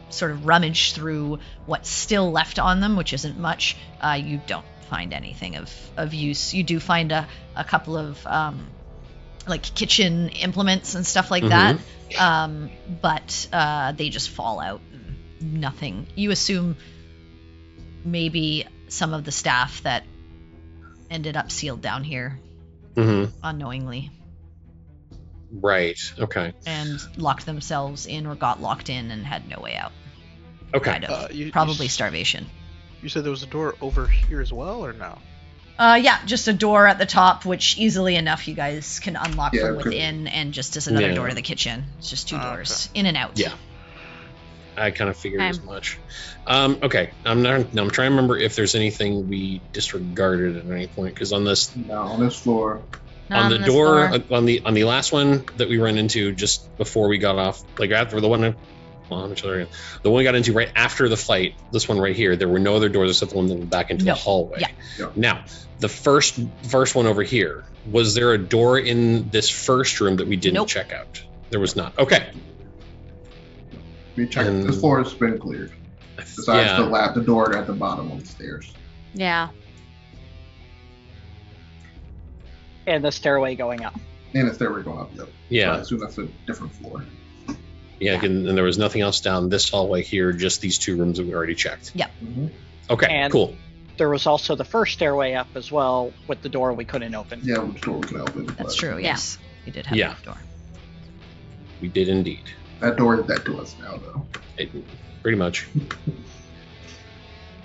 sort of rummage through what's still left on them, which isn't much, you don't find anything of use. You do find a couple of like kitchen implements and stuff like that, but they just fall out. Nothing. You assume maybe some of the staff that ended up sealed down here unknowingly. Right. Okay. And locked themselves in or got locked in and had no way out. Okay. Kind of. Probably starvation. You said there was a door over here as well, or no? Yeah, just a door at the top, which easily enough you guys can unlock from within, and just as another door to the kitchen. It's just 2 doors, in and out. Yeah. I kind of figured as much. Okay. I'm trying to remember if there's anything we disregarded at any point, because on this... No, on this floor. On the door, on the last one that we ran into just before we got off, like after the one, the one we got into right after the fight, this one right here, there were no other doors except the one that went back into the hallway. Yeah. Now, the first one over here, was there a door in this first room that we didn't check out? There was not. Okay. We checked. This floor has been cleared. Besides the door at the bottom of the stairs. Yeah. And the stairway going up. And the stairway going up, yep. Yeah. So I assume that's a different floor. Yeah, and there was nothing else down this hallway here, just these 2 rooms that we already checked. Yep. Okay, and cool. There was also the first stairway up as well with the door we couldn't open. Yeah, the door we couldn't open. That's true, yes. You did have that door. We did indeed. That door is dead to us now, though. Pretty much.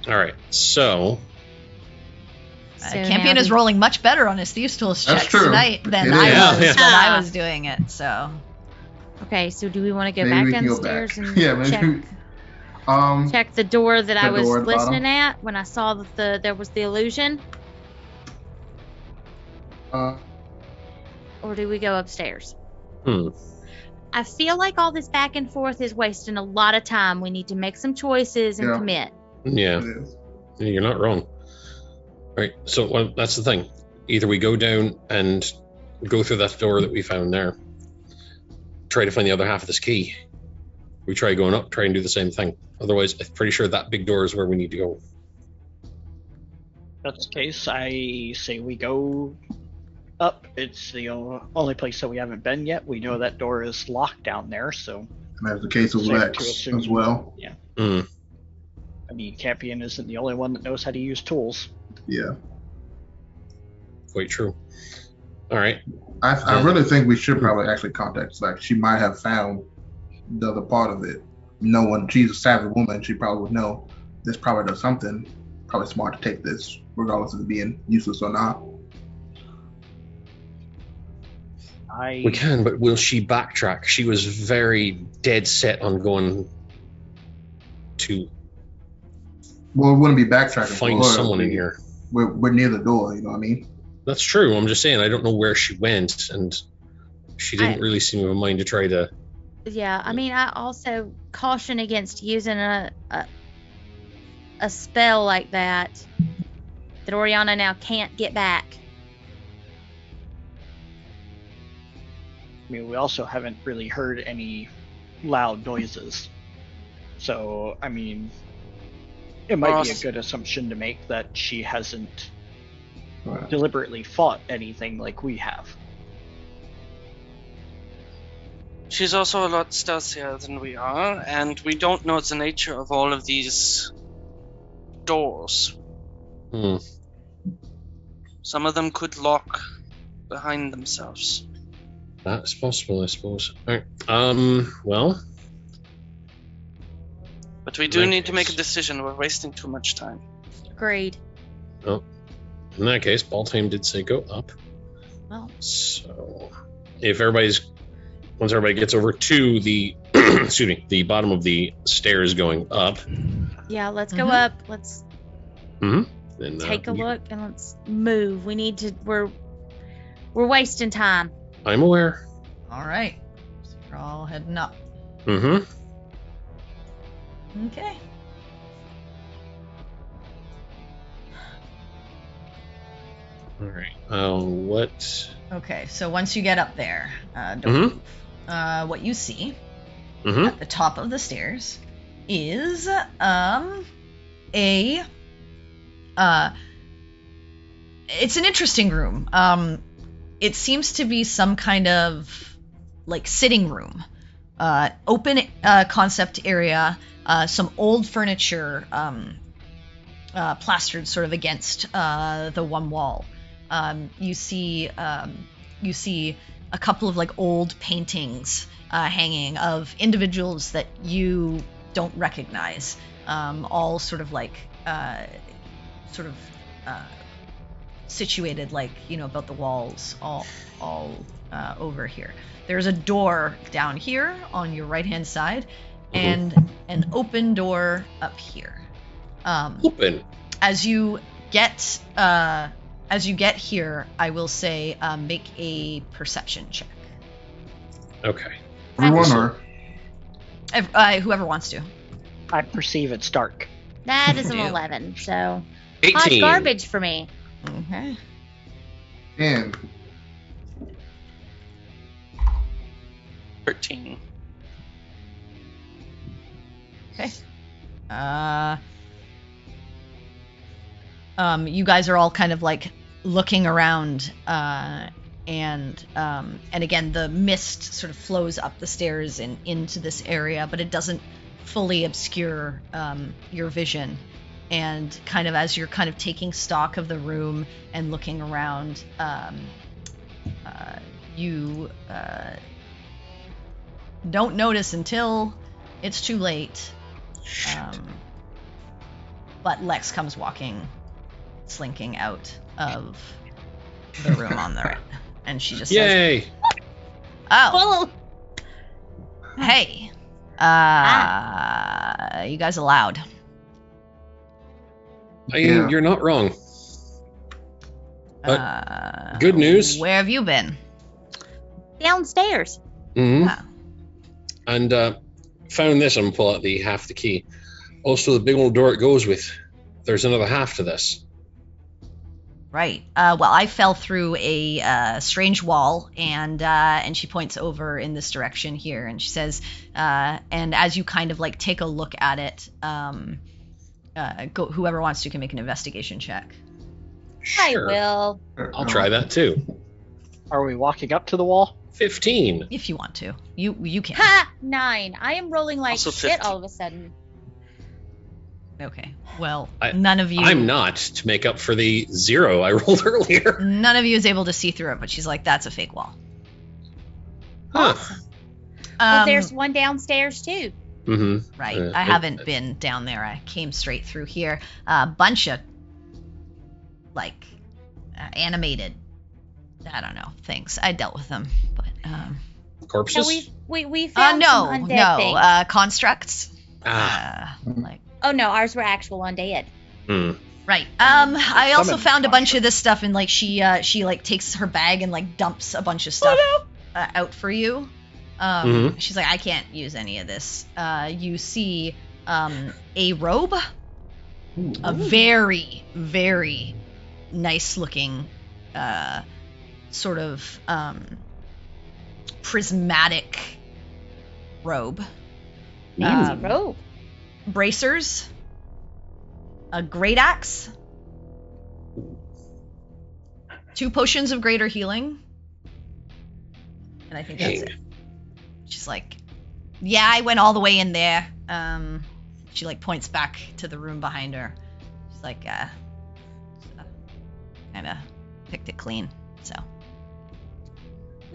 All right, so... Campion is rolling much better on his Thieves' Tools checks tonight than I was doing it, so... Okay, so do we want to go back downstairs and check the door that I was listening at when I saw that there was the illusion? Or do we go upstairs? I feel like all this back and forth is wasting a lot of time. We need to make some choices and commit. Yeah, you're not wrong. Right, so that's the thing. Either we go down and go through that door that we found there, try to find the other half of this key. We try going up, try and do the same thing. Otherwise, I'm pretty sure that big door is where we need to go. If that's the case, I say we go up. It's the only place that we haven't been yet. We know that door is locked down there, so... And that's the case with Lex as well. Yeah. I mean, Campion isn't the only one that knows how to use tools. Yeah. Quite true. All right. I really think we should probably actually contact Lex. She might have found the other part of it. She's a savvy woman, she probably would know this probably does something. Probably smart to take this, regardless of it being useless or not. We can, but will she backtrack? She was very dead set on going to... Well, it wouldn't be backtracking. Find someone in here. We're near the door, you know what I mean? That's true. I'm just saying, I don't know where she went, and she didn't really seem to have a mind to try to... Yeah, I mean, I also caution against using a spell like that Oriana now can't get back. I mean, we also haven't really heard any loud noises. So, I mean, it might be a good assumption to make that she hasn't deliberately fought anything like we have. She's also a lot stealthier than we are, and we don't know the nature of all of these doors. Some of them could lock behind themselves. That's possible, I suppose. All right. Well. But we do need to make a decision. We're wasting too much time. Agreed. Well, in that case, Baltime did say go up. Well, So, once everybody gets over to the, the bottom of the stairs going up. yeah, let's go up. Let's Then, take a look and let's move. We need to. We're wasting time. I'm aware. All right. So you're all heading up. Mm-hmm. Okay. All right. What? Okay. So once you get up there, don't move. What you see at the top of the stairs is it's an interesting room. It seems to be some kind of like sitting room, open concept area, some old furniture plastered sort of against the one wall. You see a couple of like old paintings hanging of individuals that you don't recognize, all sort of like situated like about the walls all over here. There's a door down here on your right hand side and an open door up here. Open. As you get here, I will say make a perception check. Okay. Everyone or? Whoever wants to. I perceive it's dark. That is an 11. So 18. hot garbage for me. Okay. And 13. Okay. You guys are all kind of like looking around, and again the mist sort of flows up the stairs and into this area, but it doesn't fully obscure your vision. And kind of as you're kind of taking stock of the room and looking around, you don't notice until it's too late. But Lex comes slinking out of the room on the right, and she just says, Yay! "Oh, hey, you guys allowed." Yeah. You're not wrong. But good news. Where have you been? Downstairs. Mm-hmm. Ah. And found this and pull out half the key. Also, the big old door it goes with. There's another half to this. Right. Well, I fell through a strange wall, and she points over in this direction here, and she says, and as you kind of like take a look at it, whoever wants to can make an investigation check. Sure. I will. I'll try that too. Are we walking up to the wall? 15. If you want to. You can. Ha! 9. I am rolling like Also shit 50. all of a sudden. Okay. Well, none of you... I'm not, to make up for the 0 I rolled earlier. None of you is able to see through it, but she's like, that's a fake wall. Huh. Well, there's one downstairs too. Mm-hmm. Right. I haven't been down there. I came straight through here. A bunch of, like, animated, I don't know, things. I dealt with them, but... Corpses? So we found some undead things. Constructs. Ah. Oh no, ours were actual undead. Right. I also Summon found a bunch of constructs. this stuff, and like she like takes her bag and like dumps a bunch of stuff out for you. She's like, I can't use any of this. You see a robe, a very, very nice looking sort of prismatic robe. Rope. Bracers, a great axe, 2 potions of greater healing, and I think that's it. She's like, yeah, I went all the way in there. She like points back to the room behind her. She's like, kind of picked it clean. So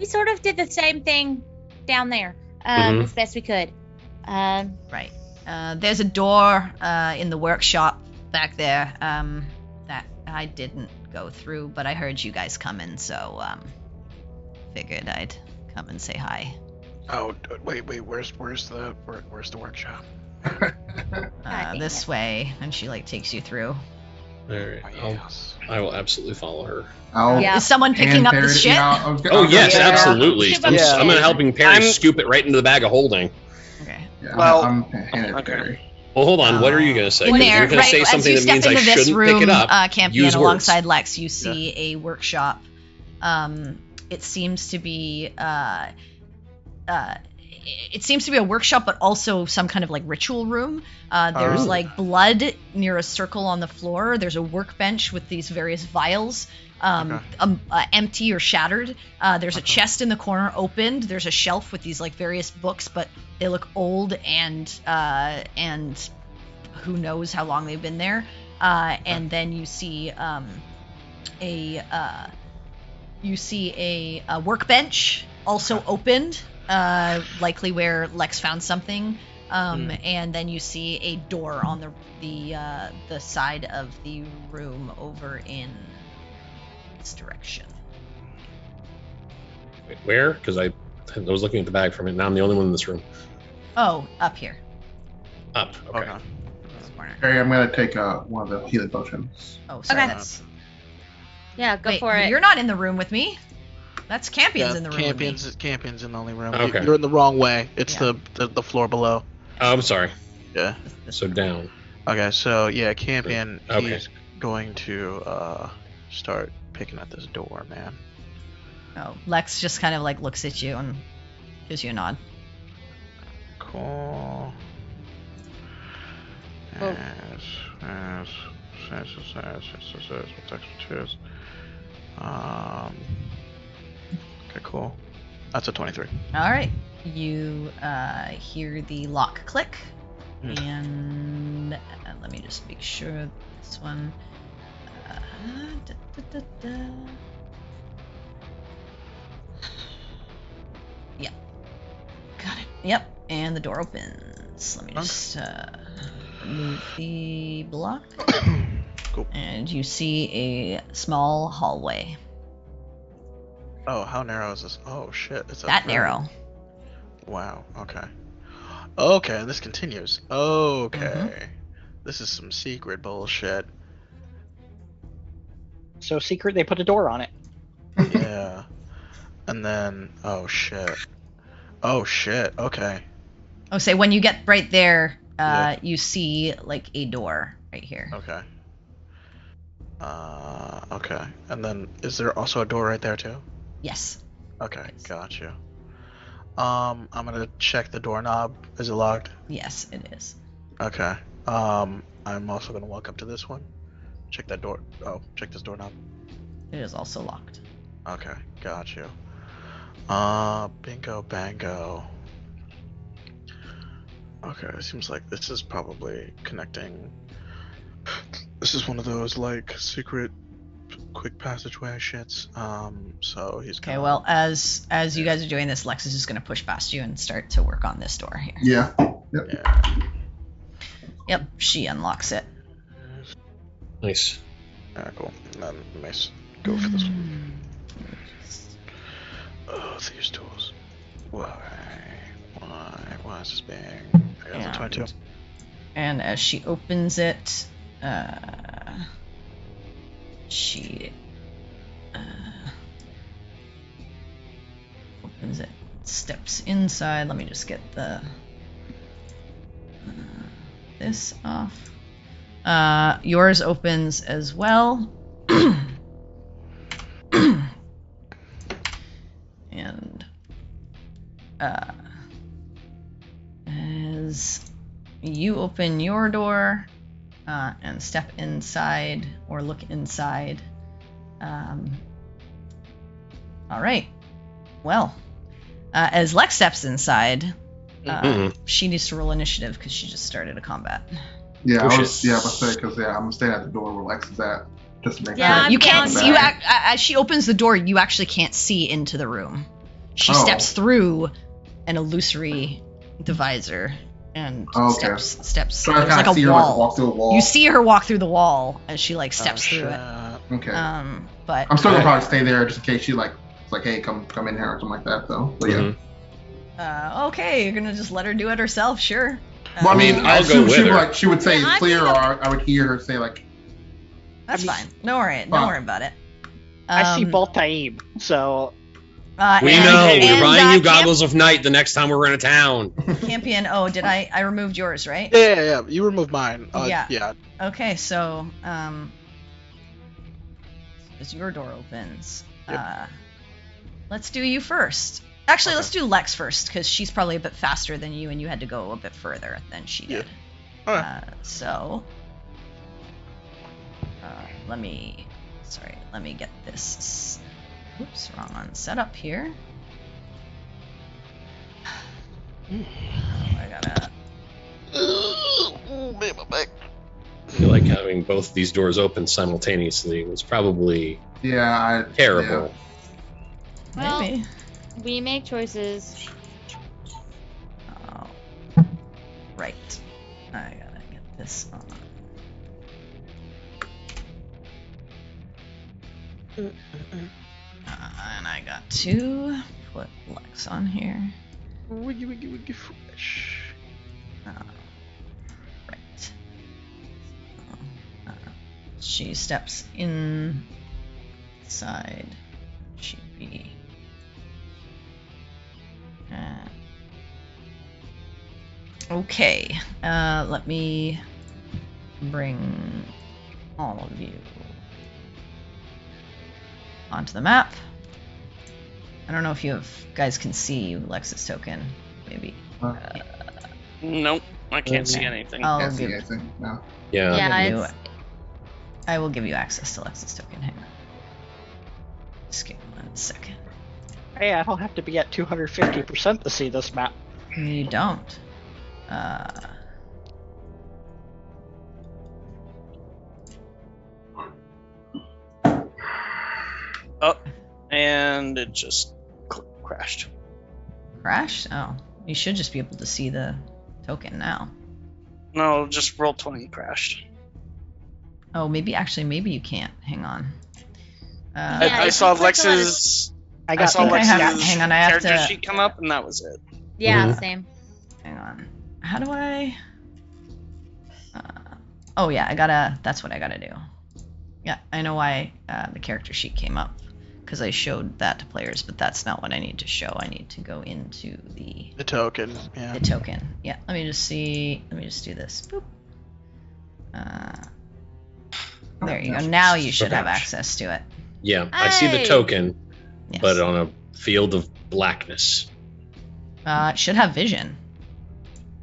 we sort of did the same thing down there as best we could. Right. There's a door in the workshop back there that I didn't go through, but I heard you guys coming, so figured I'd come and say hi. Oh, wait, where's the workshop? This way, and she like takes you through. All right. Yes. I will absolutely follow her. Yeah. Is someone picking up this shit? Oh yes, absolutely. I'm gonna helping Perry scoop it right into the bag of holding. Okay. Yeah, Well, I'm handing it to Perry. Well, hold on. What are you gonna say? 'Cause There, you're gonna say as something you that step means I into this shouldn't room, pick it up. Campion, Use words. alongside Lex, you see a workshop. It seems to be a workshop, but also some kind of like ritual room. There's like blood near a circle on the floor. There's a workbench with these various vials, empty or shattered. There's a chest in the corner opened. There's a shelf with these like various books, but they look old and who knows how long they've been there. And then you see a workbench also opened. Likely where Lex found something, and then you see a door on the side of the room over in this direction. Wait, where? Because I was looking at the bag for a minute. Now I'm the only one in this room. Oh, up here. Up. Okay. This corner. Perry, I'm gonna take one of the healing potions. Oh, sorry. Okay. That's... Yeah, go Wait, for it. You're not in the room with me. That's Campion's in the room. Campion's in the only room. Okay. You're in the wrong way. It's Yeah. the floor below. Oh, I'm sorry. Yeah. So down. Okay, so yeah, Campion, Okay. he's going to start picking at this door, man. Oh, Lex just kind of like looks at you and gives you a nod. Cool. Cool. Okay, cool. That's a 23. All right. You hear the lock click, and let me just make sure this one. Yep. Got it. Yep. And the door opens. Let me just remove the block. Cool. And you see a small hallway. Oh, how narrow is this? Oh shit, it's That narrow. Wow. Okay. Okay, this continues. Okay. This is some secret bullshit. So secret, they put a door on it. Yeah. And then, oh shit. Oh shit. Okay. Oh, say when you get right there, Yeah. you see like a door right here. Okay. Okay. And then, is there also a door right there too? Yes. Okay, got you. I'm gonna check the doorknob. Is it locked? Yes, it is. Okay. I'm also gonna walk up to this one. Check that door. Oh, check this doorknob. It is also locked. Okay, got you. Bingo bango. Okay, it seems like this is probably connecting. This is one of those like secret quick passageway shits. So he's Okay, gonna... well, as you guys are doing this, Lex is just going to push past you and start to work on this door here. Yeah. Yep. Yeah. Yep, she unlocks it. Nice. Alright, cool. And then Mace, go for this one. Oh, these tools. Why is this big? I got the 22. And as she opens it, she opens it, steps inside. Let me just get the this off. Yours opens as well. And as you open your door and step inside or look inside. All right. Well, as Lex steps inside, she needs to roll initiative because she just started a combat. Yeah, Oh, I shit. was, yeah, because I'm staying at the door where Lex is at, just to make Yeah, sure. I'm You can't down see. there. As she opens the door, you actually can't see into the room. she steps through an illusory divisor and steps. So I there's like a see her wall. walk through a wall. You see her walk through the wall as she like steps through it. Okay. But I'm still gonna probably stay there just in case she like, it's like, hey, come in here or something like that. So, but yeah. Okay, you're gonna just let her do it herself, sure. Well, I mean, I'll go with her. She would say clear, or I would hear her say like. That's fine. Don't worry about it. I see Baltaim, so. We know. We're buying you goggles of night the next time we're in a town. Campion, did I removed yours, right? Yeah. You removed mine. Yeah. Okay, so as your door opens, let's do you first. Actually, let's do Lex first, because she's probably a bit faster than you, and you had to go a bit further than she did. Okay. Let me get this. Oops, wrong one. Set up here. I gotta. Oh man, my back. I feel like having both of these doors open simultaneously was probably terrible. Well, Maybe. We make choices. Oh, right. I gotta get this on. And I got to put Lex on here. Wiggy fresh. Right. She steps inside. She'd be. Okay. Let me bring all of you onto the map. I don't know if you guys can see Lex's token. Maybe. Nope, I can't see anything. Can't see anything. No. Yeah. I will give you access to Lex's token. Hang on. Just give me 1 second. Hey, I don't have to be at 250% to see this map. You don't. Oh, and it just crashed. Crashed? Oh, you should just be able to see the token now. No, just roll 20 crashed. Oh, maybe you can't. Hang on. I saw Lex's. I saw Lex's hang on, I have character to. sheet come up, and that was it. Yeah, same. Hang on. How do I? That's what I gotta do. Yeah, I know why the character sheet came up, because I showed that to players, but that's not what I need to show. I need to go into the token. Yeah. The token. Yeah. Let me just do this. Boop. There you go. Now you should have access to it. Yeah, I see the token, Yes. but on a field of blackness. It should have vision.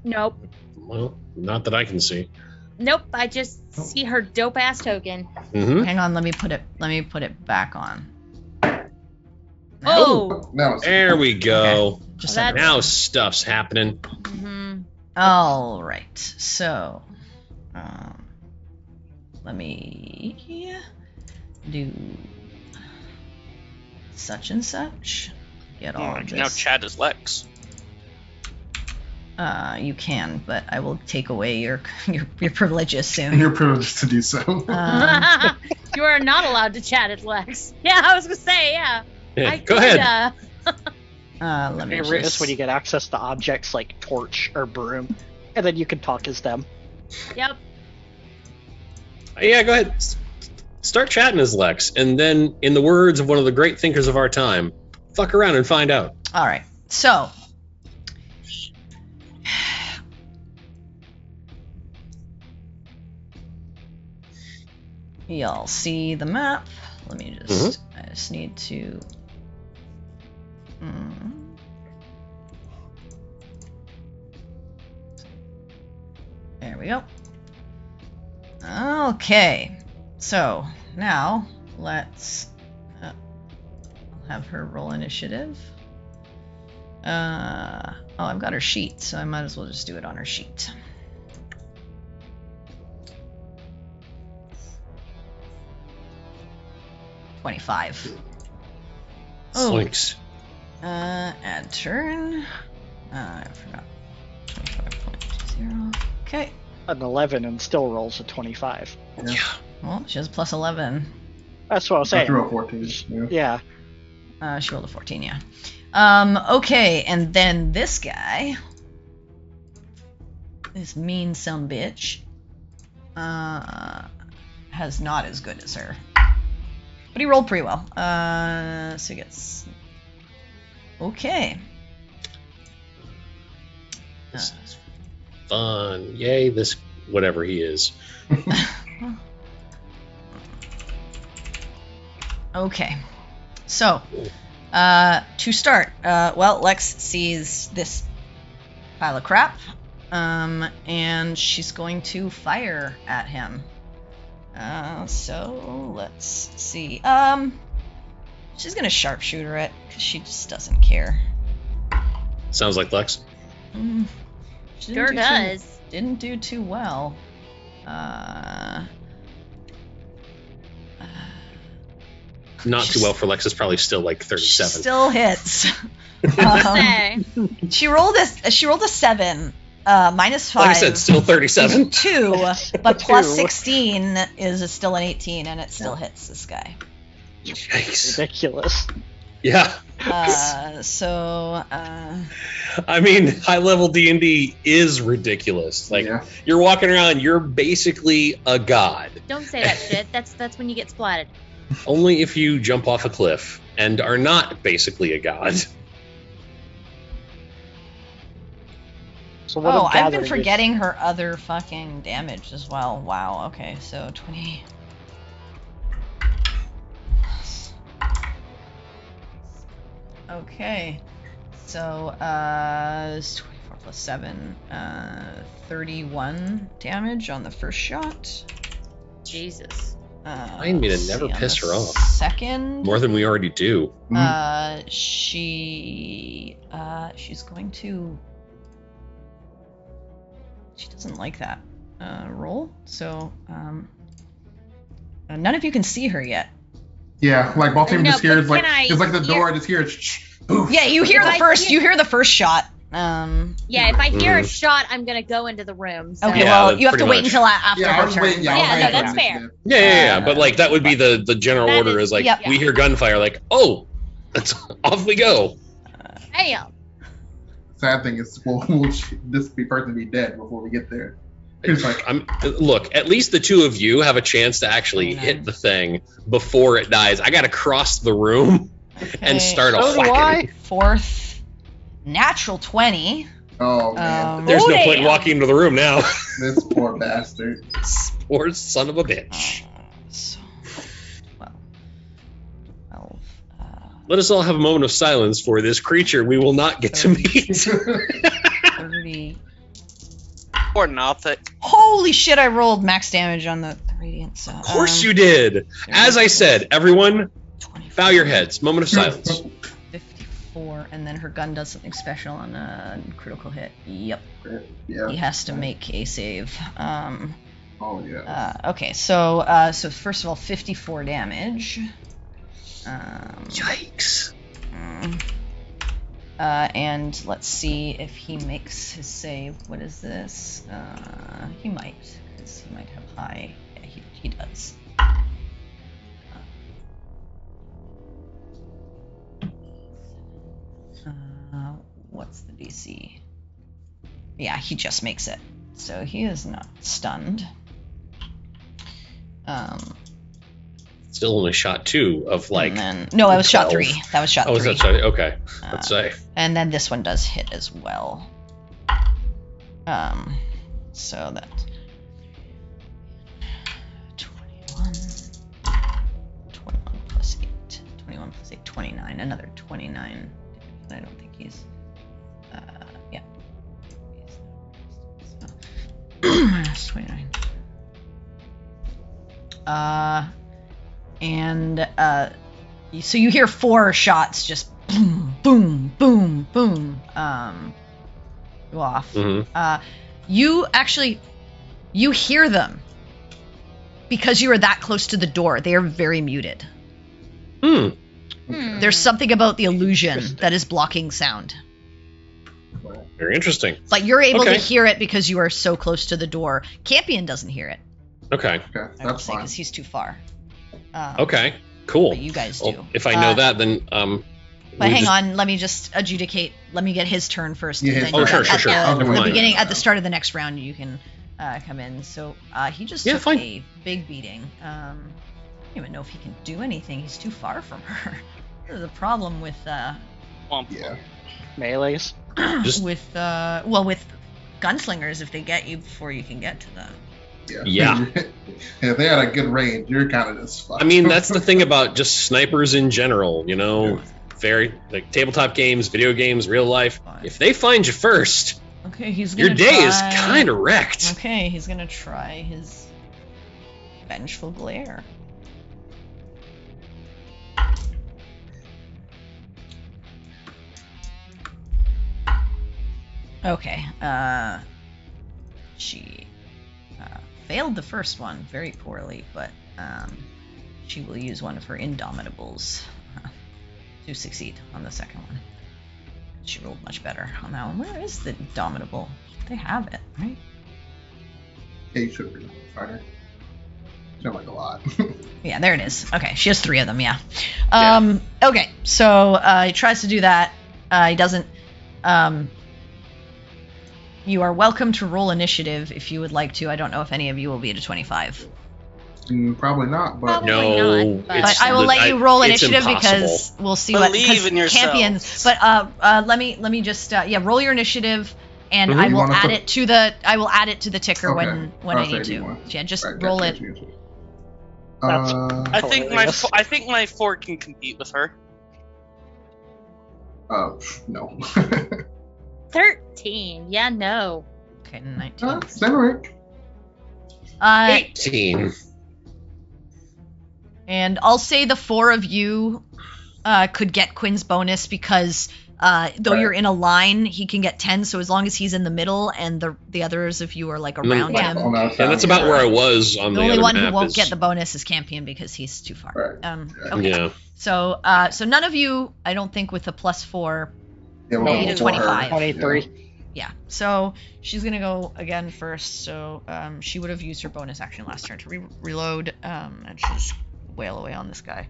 Nope. Well, not that I can see. Nope. I just see her dope ass token. Mm-hmm. Hang on. Let me put it back on. Oh. Now There we go. Okay. Just Well, Now stuff's happening. Mm-hmm. all right. So, let me do such and such. Get all I of can now this. chat as Lex. You can, but I will take away your privileges soon. You're privileged to do so. You are not allowed to chat as Lex. Yeah, I was gonna say, yeah. Yeah, I go could, ahead. Let me Favorite just. is when you get access to objects like torch or broom, and then you can talk as them. Yep. Yeah, go ahead. Start chatting as Lex, and then, in the words of one of the great thinkers of our time, fuck around and find out. All right. So. Y'all see the map. Let me just. I just need to. There we go. Okay. So now let's. I'll have her roll initiative. I've got her sheet, so I might as well just do it on her sheet. $25. Oh, Slinks. Add turn. I forgot. 25.20. Okay. An 11 and still rolls a 25. Yeah. Well, she has plus 11. That's what I was saying. After roll 14. Yeah. She rolled a 14, yeah. Okay, and then this guy, this mean sumbitch, has not as good as her. But he rolled pretty well. So he gets... Okay. This is fun. Yay, this whatever he is. Okay. So, to start, well, Lex sees this pile of crap, and she's going to fire at him. So, let's see. She's going to sharpshooter it, because she just doesn't care. Sounds like Lex. She Sure does. Didn't do too well. Not too well for Lex. It's probably still like 37. Still hits. Say. She rolled a 7, minus 5. Like I said, still 37. 2, but plus 2. 16 is still an 18, and it still hits this guy. Yikes. Ridiculous. Yeah. So, I mean, high level D&D is ridiculous. Like, Yeah. you're walking around, you're basically a god. Don't say that shit. That's when you get splatted. Only if you jump off a cliff and are not basically a god. So what I'm I've been gathering is- forgetting her other fucking damage as well. Wow, okay, so 20. Okay, so, it's 24 plus 7, 31 damage on the first shot. Jesus. Remind me to Let's never see, on piss the her off. Second. More than we already do. She's going to. She doesn't like that roll, so none of you can see her yet. Yeah, like Baltimore No, just hears but like can I it's like the hear- door. I just hear it. Shh, poof. Yeah, you hear If the I first. hear- You hear the first shot. Yeah, if I hear a shot, I'm gonna go into the room. So. Okay, Yeah, well, that's you have to pretty wait much. until after Yeah, I her was turn. waiting. Yeah, I was Yeah, waiting no, for that's it. fair. Yeah. But like that would be the general That order is- is like yep. we hear gunfire, like, oh, that's off we go. Damn. Sad thing is, will this person be dead before we get there? It's like, Look, at least the two of you have a chance to actually 29. hit the thing before it dies. I gotta cross the room and start a So do whacking. I. Fourth, natural 20. oh man, There's Oh, no point in damn. walking into the room now. this poor bastard. Poor son of a bitch. So, well, 12. Let us all have a moment of silence for this creature we will not get to meet. 30. Or nothing. Holy shit! I rolled max damage on the radiant. So, Of course you did. As I said, everyone, 24, bow your heads. Moment of silence. 54, and then her gun does something special on a critical hit. Yep, he Yeah. has to make a save. Oh yeah. Okay, so first of all, 54 damage. Yikes. And let's see if he makes his save. What is this? He might, because he might have high. Yeah, he does. What's the DC? Yeah, he just makes it. So he is not stunned. Still only shot 2 of like. And then, no, that was shot 12. 3. That was shot 3. Oh, is that shot? Okay. Let's say. And then this one does hit as well. So that's 21 plus 8. 21 plus 8, 29. Another 29. I don't think he's. Yeah. Minus 29. And so you hear 4 shots just boom, boom, boom, boom, go off. Mm-hmm. You hear them because you are that close to the door. They are very muted. There's something about the illusion that is blocking sound. Very interesting. But you're able to hear it because you are so close to the door. Campion doesn't hear it. Okay. That's fine. Because he's too far. Okay. Cool. But you guys do. Well, if I know that, then But hang on, let me just adjudicate. Let me get his turn first. Yeah, Then sure. At Never the mind. beginning, at the start of the next round, you can come in. So he just took a big beating. I don't even know if he can do anything. He's too far from her. There's a problem with Melees. with gunslingers. If they get you before you can get to them. Yeah. If they had a good range, you're kind of just fucked. I mean, that's the thing about just snipers in general, you know, very like tabletop games, video games, real life. If they find you first, okay, he's gonna your day is kind of wrecked. Okay, he's gonna try his vengeful glare. Okay, she failed the first one very poorly, but she will use one of her indomitables to succeed on the second one. She rolled much better on that one. Where is the indomitable? They have it, right? Yeah, you should be fighter. Sound like a lot. Yeah, there it is. Okay, she has 3 of them, yeah. Okay, so he tries to do that. He doesn't. You are welcome to roll initiative if you would like to. I don't know if any of you will be at a 25. Probably not, but Probably not, But I will let you roll it's initiative impossible. because we'll see Believe in yourself. champions. But let me just roll your initiative, and I will add it to the ticker when I need to. Yeah, just roll it. I think my 4 can compete with her. No. 13. Yeah, no. Okay, 19. Cedric. 18. And I'll say the 4 of you could get Quinn's bonus because though you're in a line, he can get 10. So as long as he's in the middle and the others of you are like around him. And that's about where I was on the only other one map who won't get the bonus is Campion because he's too far. Right. Okay. Yeah. So none of you, I don't think, with a +4. Yeah, Made it 25. 23. Yeah. So she's gonna go again first. So she would have used her bonus action last turn to reload, and she's wail away on this guy.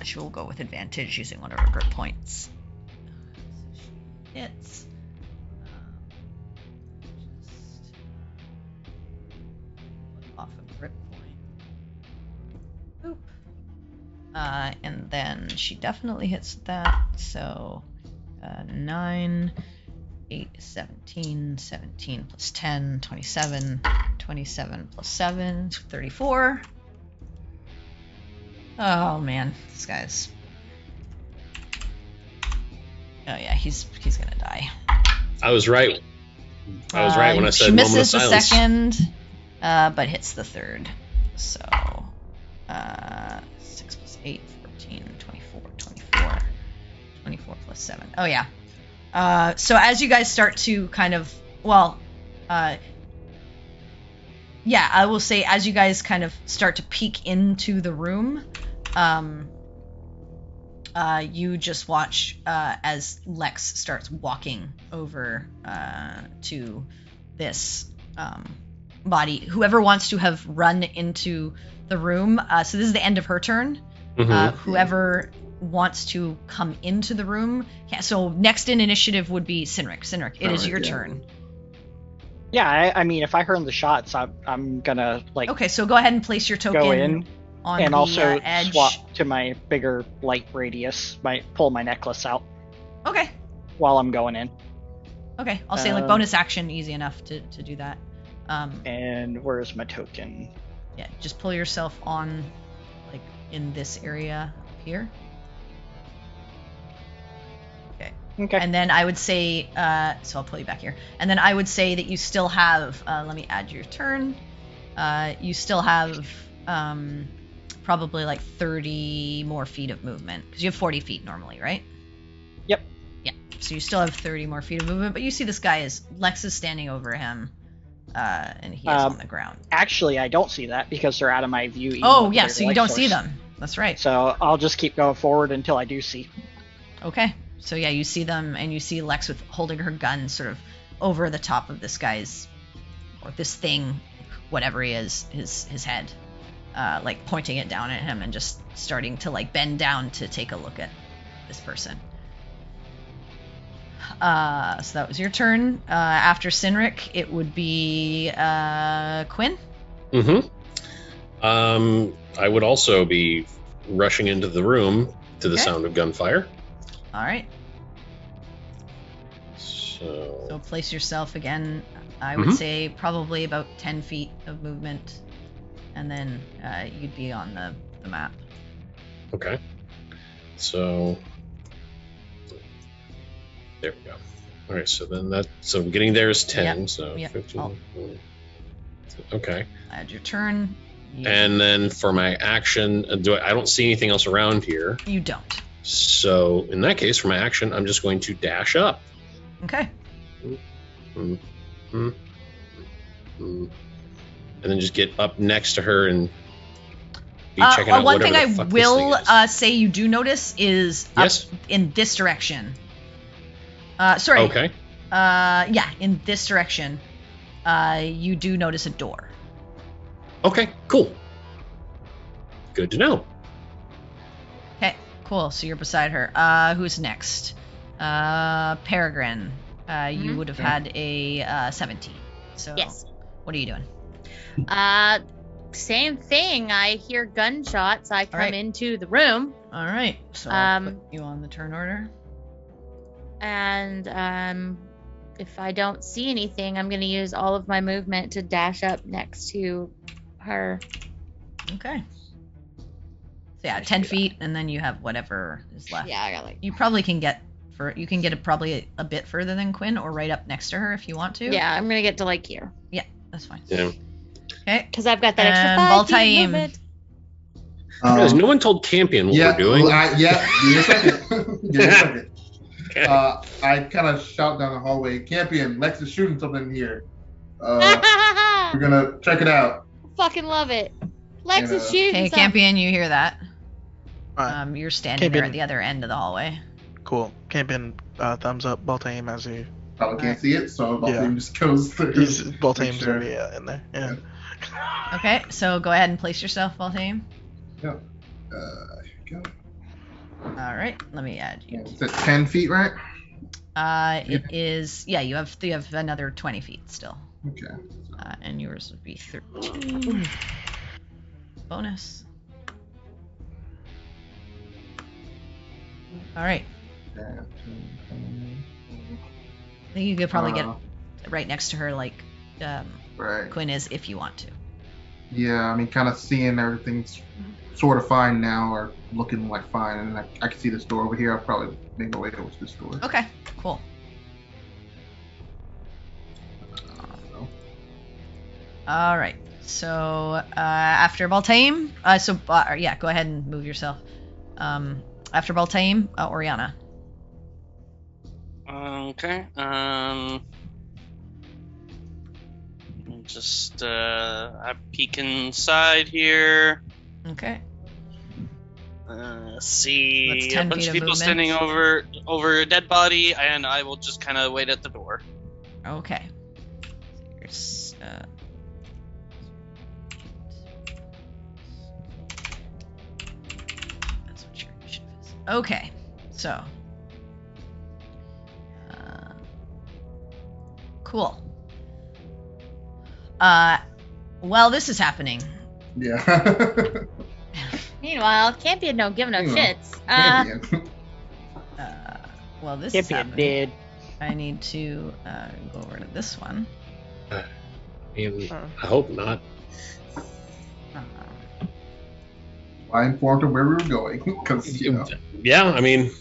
She will go with advantage using one of her grip points. So she hits. Just off a grip point. Boop. And then she definitely hits that. So 9, 8, 17, 17 plus 10, 27, 27 plus 7, 34. Oh man, this guy's. Oh yeah, he's gonna die. I was right. I was right when I said she moment of misses the silence. second, but hits the third. So 6 plus 8, 14, 24, 24, 24 plus 7. Oh yeah. So as you guys start to kind of, yeah, I will say as you guys kind of start to peek into the room, you just watch as Lex starts walking over to this body. Whoever wants to have run into the room, so this is the end of her turn. Mhm. Whoever wants to come into the room, so next in initiative would be Sinric. Sinric, it is your turn. Yeah, I mean, if I heard the shots, I'm gonna like. Okay, so go ahead and place your token go in on and the also edge. swap to my bigger light radius. Pull my necklace out Okay. while I'm going in. Okay, I'll say like bonus action, easy enough to do that. And where's my token? Yeah, just pull yourself on, like in this area up here. Okay. And then I would say, so I'll pull you back here. And then I would say that you still have, let me add your turn. You still have probably like 30 more feet of movement. Because you have 40 feet normally, right? Yep. Yeah. So you still have 30 more feet of movement. But you see this guy Lex is standing over him. and he is on the ground. Actually, I don't see that because they're out of my view. Oh, yeah, so you don't see them. That's right. So I'll just keep going forward until I do see. Okay. So yeah, you see them, and you see Lex with holding her gun sort of over the top of this guy's, or this thing, whatever he is, his head, like pointing it down at him and just starting to like bend down to take a look at this person. So that was your turn. After Sinric, it would be Quinn. Mm-hmm. I would also be rushing into the room to the sound of gunfire. All right. So place yourself again. I would say probably about 10 feet of movement, and then you'd be on the map. Okay. So there we go. All right. So then so getting there is 10. Yep. So Yep. 15. Okay. Add your turn. And then for my action, I don't see anything else around here. You don't. So in that case, for my action, I'm just going to dash up. Okay. And then just get up next to her and be checking out one whatever thing the I fuck will this thing is. say you do notice is up in this direction. Sorry. Okay. Yeah, in this direction, you do notice a door. Okay, cool. Good to know. Okay, cool. So you're beside her. Who's next? Peregrine. You would have had a 17. So yes. What are you doing? Same thing. I hear gunshots. I come right. into the room. All right. So I'll put you on the turn order. And if I don't see anything, I'm going to use all of my movement to dash up next to her. Okay. So yeah, 10 feet, and then you have whatever is left. Yeah, I got like. You probably can get it probably a bit further than Quinn, or right up next to her if you want to. Yeah, I'm gonna get to like here. Yeah, that's fine. Yeah. Okay. Because I've got that extra 5 feet movement. Guys, no one told Campion what we're doing. Give me a second. Give me a second. Okay. I kind of shout down the hallway, Campion, Lex is shooting something in here. We're gonna check it out. Fucking love it. Lex is shooting something. Okay, Campion, you hear that. Right. You're standing there at the other end of the hallway. Cool. Campion thumbs up Baltaim as he... Probably can't see it, so Baltaim just goes through. Baltaim's in there. Yeah. Okay, so go ahead and place yourself, Baltaim. Yep. Here we go. All right, let me add you. It's at 10 feet, right? It is. Yeah, you have another 20 feet still. Okay. And yours would be 13. Bonus. All right. I think you could probably get right next to her, like right. Quinn is, if you want to. Yeah, I mean, kind of seeing everything's sort of fine now, or looking like fine, and I can see this door over here. I'll probably make my way towards this door. Okay, cool. All right. So after Baltaim, go ahead and move yourself. After Baltaim, Oriana. Okay. Just I peek inside here. Okay. See a bunch of people standing over a dead body, and I will just kind of wait at the door. Okay. Here's, that's what your initiative is. Okay, so. Cool. While this is happening. Yeah. Meanwhile, Campion don't give no shits. Well, this Campion is happening. Dead. I need to go over to this one. I hope not. I informed him where we were going, because Yeah, I mean,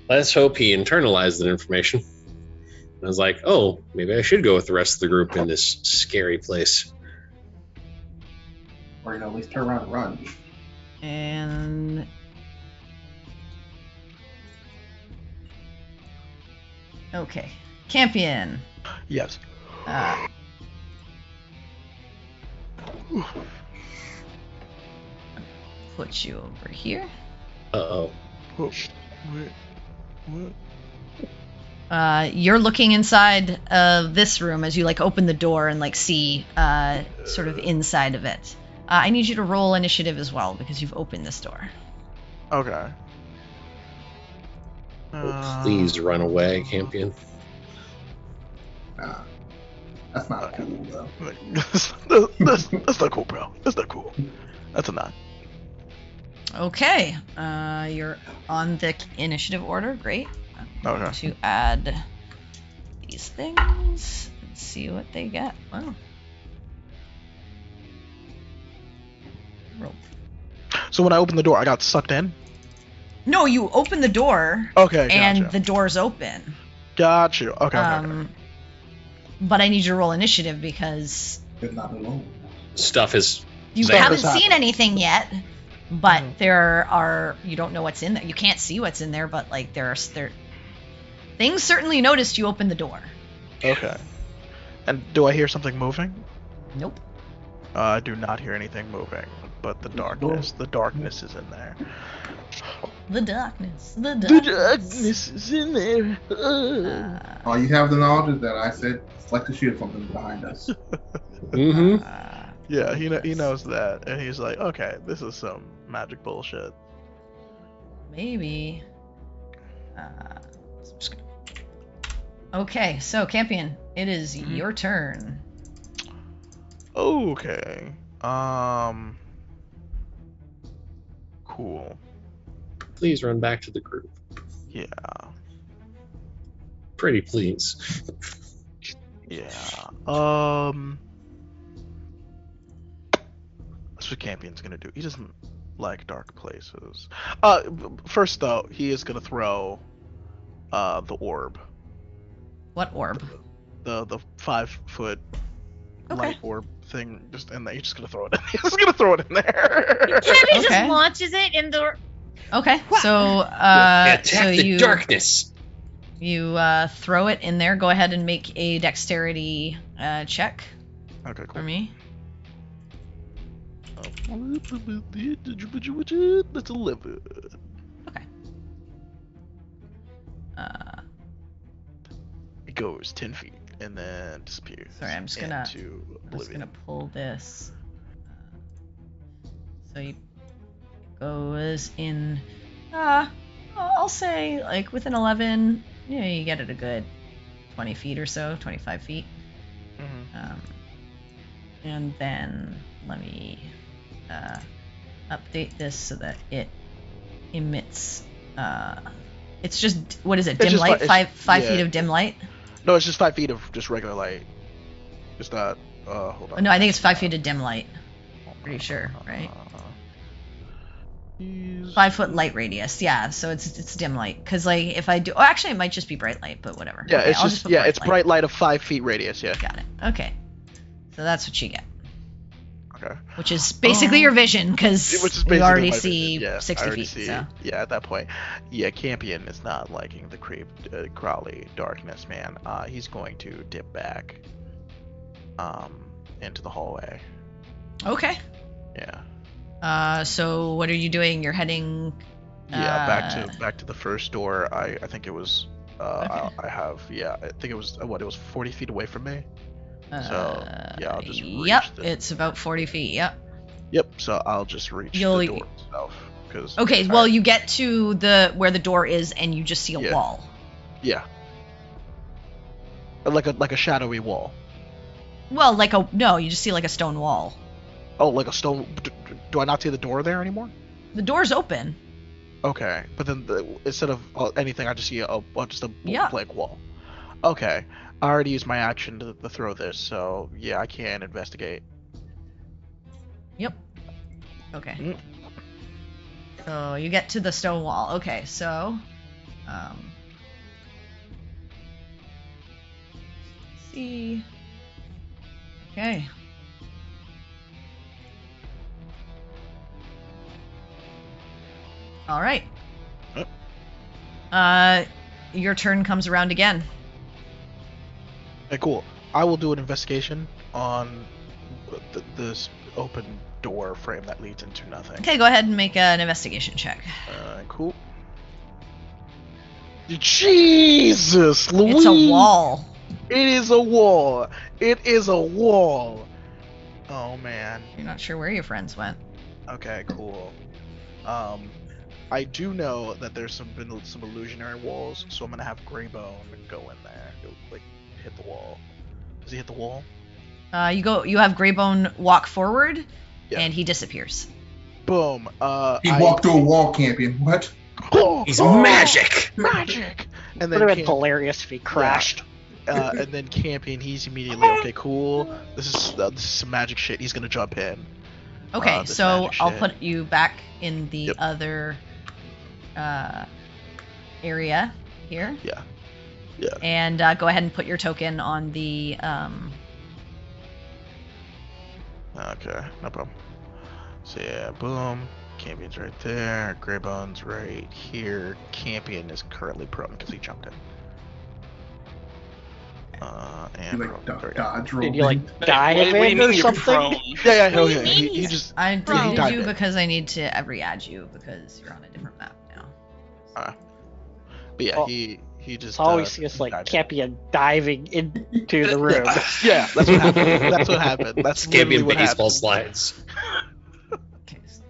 let's hope he internalized that information. I was like, oh, maybe I should go with the rest of the group in this scary place. Or at least turn around and run. And okay, Campion. Yes. Put you over here. Uh-oh. Wait, what? You're looking inside of this room as you like open the door and like see sort of inside of it. I need you to roll initiative as well because you've opened this door. Okay. Oh, please run away, Campion. Nah, that's not cool, though. That's not cool, bro. That's not cool. That's a 9. Okay, you're on the initiative order. Great. I'm going Okay. to add these things and see what they get. Wow. Roll. So when I opened the door, I got sucked in? No, you open the door. Okay, And gotcha. the door's open. Got you. Okay. But I need you to roll initiative because They're not alone. Stuff is... you Stuff haven't is seen happening. anything yet. But Mhm. there are, you don't know what's in there. You can't see what's in there, but like there things certainly noticed you opened the door. Okay. And do I hear something moving? Nope. I do not hear anything moving, but the darkness is in there. The darkness. The The darkness. darkness is in there. All you have the knowledge is that I said, select the shield something behind us. Mm-hmm. Yeah, he knows that, and he's like, okay, this is some magic bullshit. Maybe. So I'm just gonna... Okay, so Campion, it is your turn. Okay. Cool. Please run back to the group. Yeah. Pretty please. Yeah. That's what Campion's gonna do. He doesn't like dark places. First though, he is gonna throw the orb. What orb? The 5-foot Okay. light orb thing, just in there. He's just gonna throw it in. He's just gonna throw it in there. Cammy Okay. just launches it in the. Okay, so Attack so the you darkness. you throw it in there. Go ahead and make a dexterity check Okay, for cool. me. That's 11. Okay. It goes 10 feet and then disappears. Sorry, I'm just into gonna oblivion. pull this. So you goes in. I'll say like within 11. Yeah, you get it a good 20 feet or so, 25 feet. Mhm. And then let me update this so that it emits. It's just what is it? It's Dim just light. fi- Five yeah. feet of dim light. No, it's just 5 feet of just regular light. It's not. Hold on. No, I think it's 5 feet of dim light. Pretty sure, right? 5 foot light radius. Yeah, so it's dim light. Cause like if I do, actually it might just be bright light, but whatever. Yeah, Okay, it's I'll just put it's light. bright light of 5 feet radius. Yeah. Got it. Okay. So that's what you get, Okay. which is basically your vision, because Which is you basically already my see vision. Yeah, 60 I already feet. see. So Yeah, at that point, yeah, Campion is not liking the Crowley darkness, man. He's going to dip back, into the hallway. okay. Yeah. So what are you doing? You're heading. Yeah, back to the first door. I think it was. Okay. I have. Yeah, I think it was. It was 40 feet away from me. So yeah, I'll just. Yep, reach it's about 40 feet. Yep. Yep. So I'll just reach You'll- the door itself. Cause Okay. Well, you get to where the door is, and you just see a Yeah. wall. Yeah. Like a shadowy wall. Well, you just see like a stone wall. Oh, like a stone. Do I not see the door there anymore? The door's open. Okay, but then instead of anything, I just see just a Yeah. blank wall. Okay, I already used my action to throw this, so yeah, I can investigate. Yep. Okay. Mm. So you get to the stone wall. Okay, so let's see. Okay. All right. Yep. Your turn comes around again. Okay, cool. I will do an investigation on this open door frame that leads into nothing. Okay, go ahead and make an investigation check. Cool. Jesus, Louise! It's a wall. It is a wall. It is a wall. Oh man. You're not sure where your friends went. Okay, cool. I do know that there's been some illusionary walls, so I'm gonna have Greybone go in there. He'll like hit the wall. Does he hit the wall? You have Greybone walk forward, Yeah. and he disappears. Boom. He walked through a wall, Campion. What? He's magic. Magic. And Would then have been hilarious if he crashed. and then Campion, he's immediately okay. Cool. This is some magic shit. He's gonna jump in. Okay, This so magic I'll shit. put you back in the Yep. other area here. Yeah. And go ahead and put your token on the Okay, no problem. So yeah, boom. Campion's right there. Greybone's right here. Campion is currently prone because he jumped in. You And like prone. There dodge roll. Did you like What dive do you in mean or you're something? prone? Yeah, no, What do yeah. you He mean? just. I he deleted dived you in. because I need to re-add you because you're on a different map now. But yeah, Well, he just. I always see us like dived in. Campion diving into the room. Yeah, that's what happened. That's what happened. That's literally Campion what baseball happened. slides. Okay, so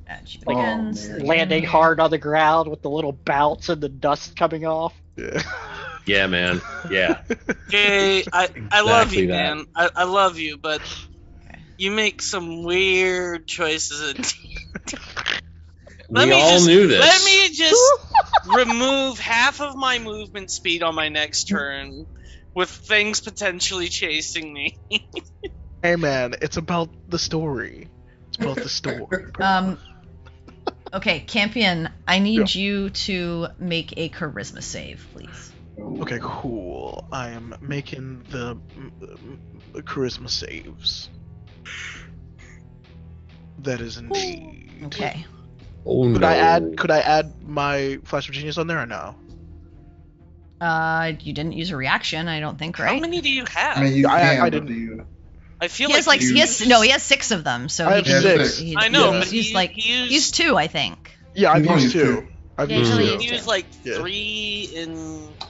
add you Like, again. man. Landing hard on the ground with the little bounce and the dust coming off. Yeah. Yeah, man. Yeah. Okay, I love Exactly you, that. man. I love you, but Okay. you make some weird choices. We all knew this. Let me just remove half of my movement speed on my next turn, with things potentially chasing me. Hey man, it's about the story. It's about the story. Okay, Campion, I need you to make a charisma save, please. Okay, cool. I am making the charisma saves. That is indeed. Okay. Oh Could no. I add my flash of genius on there or no? You didn't use a reaction, I don't think, How right? many do you have? I mean, you I can, but didn't- do you? I feel He has like like he has 6 of them, so I have he just- 6. he- I know, Yeah. but he's like he used, used 2, I think. Yeah, I've You've only used used 2. two. I've Yeah, used usually 2. he used like Yeah. 3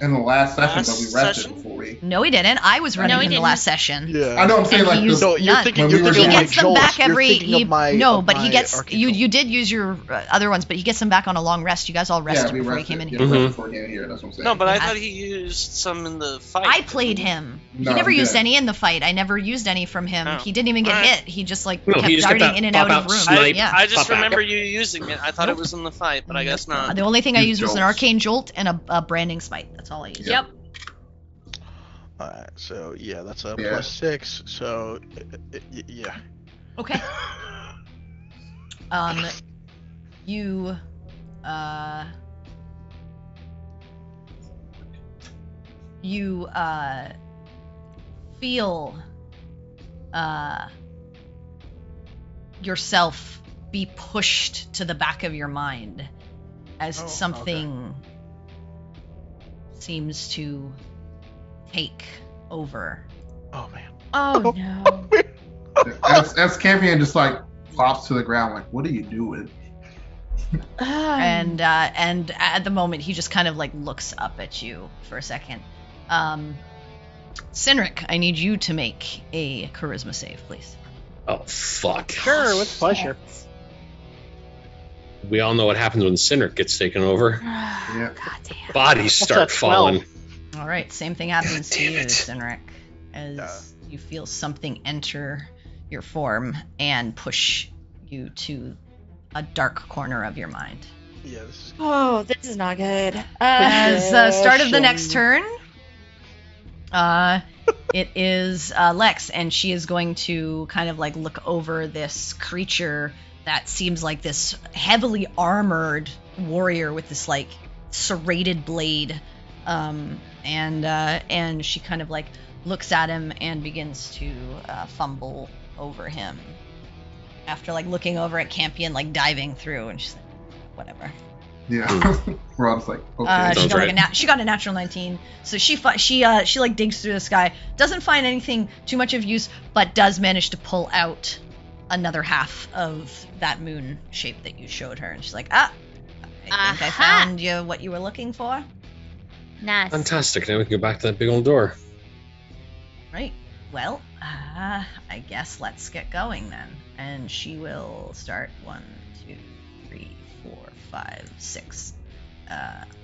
In the last session, but Last we rested session? before we. No, he didn't. I was running No, he in the didn't. last session. Yeah. I know. I'm saying And like he the, used No, you're none. thinking. When You're we were thinking He of doing my gets them jolts. back You're every thinking of my. no, of but he my gets arcane you. jolt. You did use your other ones, but he gets them back on a long rest. You guys all rested yeah, we before rested. he came in Yeah, here. we Mhm. rested before he came in here. That's what I'm saying. No, but I I- thought he used some in the fight. I played him. No, he never he used didn't. any in the fight. I never used any from him. Oh. He didn't even get Alright. hit. He just like No, kept he just kept darting that in and pop out out of rooms. snipe. Yeah. I just Pop out. remember you using it. I thought Nope. it was in the fight, but I guess not. The only thing I Use used was an jolts. arcane jolt and a branding smite. That's all I used. Yep. Alright, so yeah, that's a Yeah. +6. So yeah. Okay. You feel yourself be pushed to the back of your mind as Oh, something seems to take over. Oh man. Oh no. as Campion just like flops to the ground, like, what are you doing? And at the moment he just kind of like looks up at you for a second. Cynric, I need you to make a charisma save, please. Oh fuck. Sure, with pleasure. We all know what happens when Cynric gets taken over. Yeah. God damn. Bodies start a 12. falling. All right, same thing happens to Damn you, it. Cynric, as you feel something enter your form and push you to a dark corner of your mind. Yeah, this is Oh, this is not good. As start of the next turn, it is Lex, and she is going to kind of like look over this creature that seems like this heavily armored warrior with this like serrated blade, and she kind of like looks at him and begins to fumble over him after like looking over at Campion like diving through, and she's like, whatever. Yeah. We're all just like, okay. She Sounds got, right. like, she got a natural 19. So she like digs through the sky, doesn't find anything too much of use, but does manage to pull out another half of that moon shape that you showed her. And she's like, I think I Aha. found you what you were looking for. Nice. Fantastic. Now we can go back to that big old door. Right. Well, I guess let's get going then. And she will start 1, 2, 3, 4, 5, 6.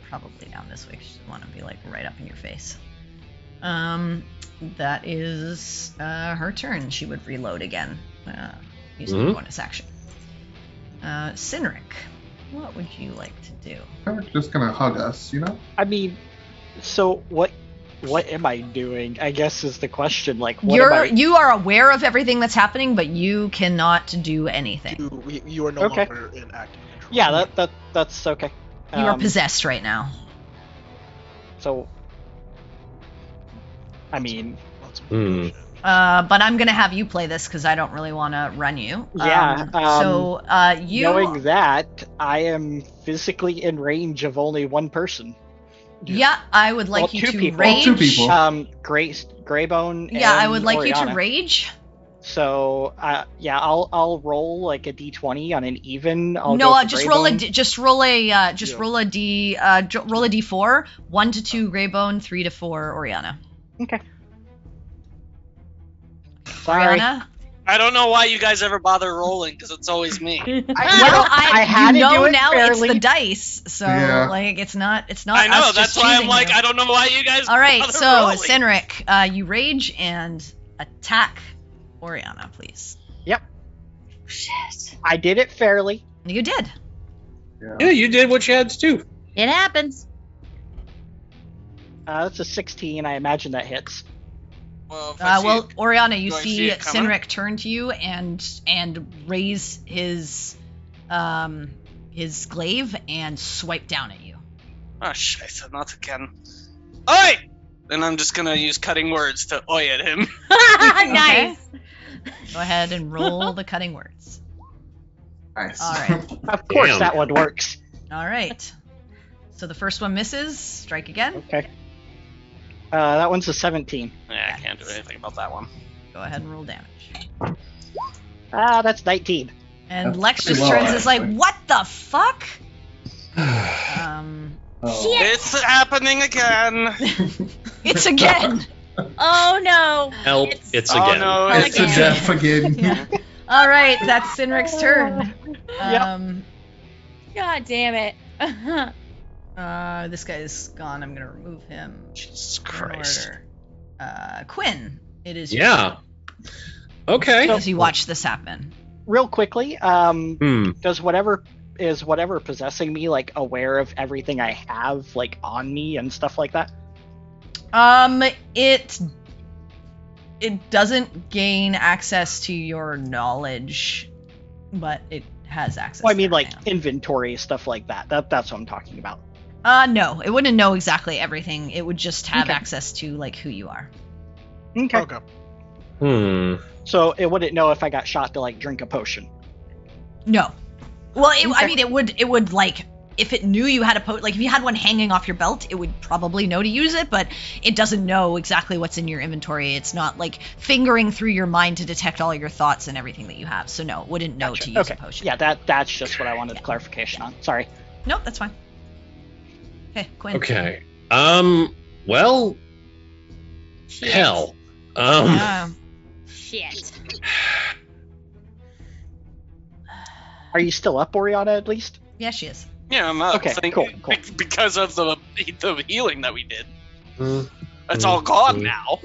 Probably down this way. She doesn't want to be like right up in your face. That is her turn. She would reload again using the bonus action. Cynric, what would you like to do? They're just gonna hug us, you know? I mean, so what am I doing? I guess is the question. Like, what am I... You are aware of everything that's happening, but you cannot do anything. You are no Okay. longer in active control. Yeah, that's okay. You are possessed right now. So, I mean, Lots of Hmm. bullshit. But I'm gonna have you play this because I don't really want to run you. Yeah, So you. knowing that, I am physically in range of only one person. Yeah, I would like Well, you two to people. rage. Well, two people. Greybone. Yeah, I and would like you to Oriana. rage. So, yeah, I'll roll like a d20 on an even. I'll No, go for just roll a Greybone. roll a d4. 1 to 2 Greybone, 3 to 4 Oriana. Okay. Sorry. Oriana. I don't know why you guys ever bother rolling, because it's always me. I had to you know do it now fairly. it's the dice, so Yeah. like it's not. I know, us that's just why I'm choosing like, you. I don't know why you guys All right, bother so rolling. Cynric, you rage and attack Oriana, please. Yep. Shit. I did it fairly. You did. Yeah, you did what you had to do. It happens. That's a 16. I imagine that hits. Well, if I see Well, it- Oriana, you do I see see it coming? Cynric turn to you and raise his glaive and swipe down at you. oh, shit, not again. Oi! Then I'm just gonna use cutting words to oi at him. Nice. Go ahead and roll the cutting words. Nice. All right. Of course, Damn. that one works. All right. So the first one misses. Strike again. Okay. That one's a 17. Yeah, I can't do anything about that one. Go ahead and roll damage. That's 19. And That's Lex pretty just low, turns and is like, actually. "What the fuck?" Oh. It's happening again. It's again. Oh no. Help, it's Oh again. no, It's a Again. death again. Yeah. All right, that's Cynric's turn. God damn it. This guy's gone. I'm gonna remove him. Jesus in Christ. order. Quinn, it is Yeah. Okay. as you watch this happen. Real quickly, Hmm. does whatever possessing me like aware of everything I have like on me and stuff like that? It doesn't gain access to your knowledge, but it has access. Well, I mean to like everything. inventory stuff like that. That's what I'm talking about. No, it wouldn't know exactly everything. It would just have Okay. access to like who you are. Okay. Okay. Hmm. So it wouldn't know if I got shot to like drink a potion. No. Well, I Okay. mean, it would like if it knew you had like if you had one hanging off your belt, it would probably know to use it, but it doesn't know exactly what's in your inventory. It's not like fingering through your mind to detect all your thoughts and everything that you have. So no, it wouldn't know Gotcha. to use Okay. a potion. Yeah, that's just what I wanted clarification on. Sorry. Nope, that's fine. Okay, Quinn. Okay. Well, hell. Shit. Are you still up, Oriana, at least? Yeah, she is. Yeah, I'm up. Okay, cool. Because of the healing that we did. Hmm. It's all gone now.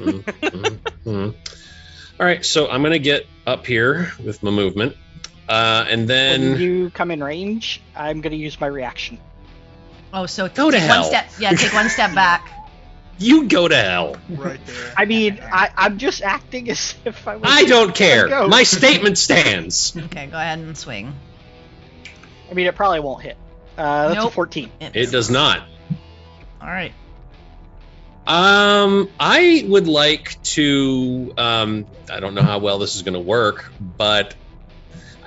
All right, so I'm gonna get up here with my movement, and When then you come in range, I'm going to use my reaction. Oh, so Go to take hell. one step. Yeah, take one step back. you go to hell. Right there. I mean, I'm just acting as if I was. I don't care. Go. My statement stands. Okay, go ahead and swing. I mean, it probably won't hit. That's a Nope. 14. It does not. All right. I would like to. I don't know how well this is going to work, but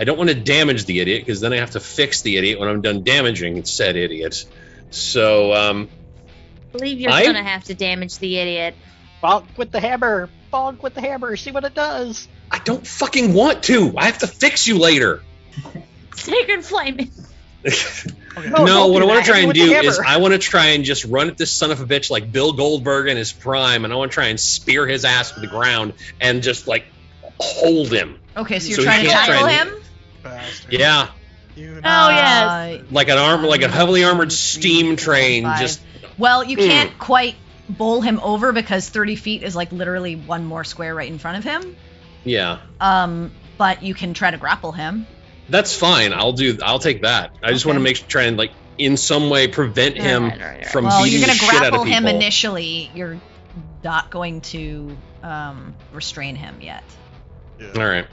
I don't want to damage the idiot because then I have to fix the idiot when I'm done damaging said idiot. So, I believe you're going to have to damage the idiot. Bonk with the hammer. Bonk with the hammer. See what it does. I don't fucking want to. I have to fix you later. Sacred flame. No, what I want to try and do is I want to try and just run at this son of a bitch like Bill Goldberg in his prime, and I want to try and spear his ass to the ground and just like hold him. Okay, so you're trying to tackle him? Bastard. Yeah. Yes. Like a heavily armored steam train. Well, you can't quite bowl him over because 30 feet is like literally one more square right in front of him. Yeah. But you can try to grapple him. That's fine. I'll take that. I just want to try and like in some way prevent him from beating the shit out of people. Well, you're going to grapple him initially. You're not going to restrain him yet. Yeah. All right.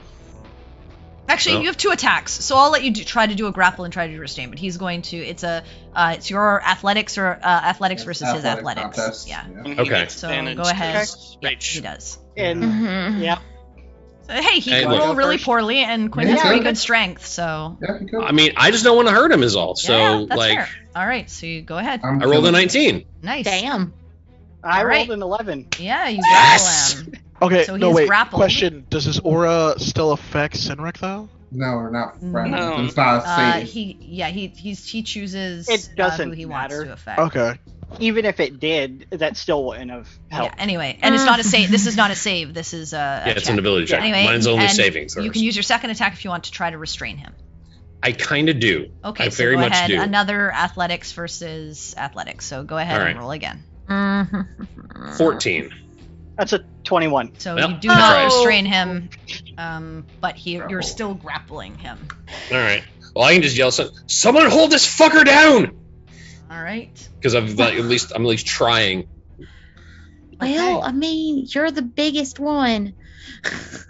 Actually, you have 2 attacks, so I'll let you try to do a grapple and try to do restrain. But he's going to. It's your athletics or athletics versus his athletics. Contest. Yeah. Okay. So go ahead. Yeah, he does. And yeah. So, hey, he can roll really poorly, and Quinn has pretty good strength. So. I mean, I just don't want to hurt him is all. So that's like. Fair. All right, so you go ahead. I rolled a 19. Nice. Damn. I rolled an 11. Yeah, you grapple him. Okay, So no, he's wait. grappled. Question: does his aura still affect Sinric though? No, we're not friends. No. It's not a save. He chooses It doesn't who he matter. wants to affect. Okay. Even if it did, that still wouldn't have helped. Yeah, anyway, and it's not a save. This is not a save. This is a It's check. an ability check. Anyway, Mine's only and saving throws. You can use your second attack if you want to try to restrain him. I kind of do. Okay, I so very go much ahead. do. Another athletics versus athletics. So go ahead All and right. roll again. 14. That's a 21. So Well, you do I not tried. restrain him, but you're still grappling him. All right. Well, I can just yell, "Someone hold this fucker down!" All right. Because I'm at least trying. Well, I mean, you're the biggest one.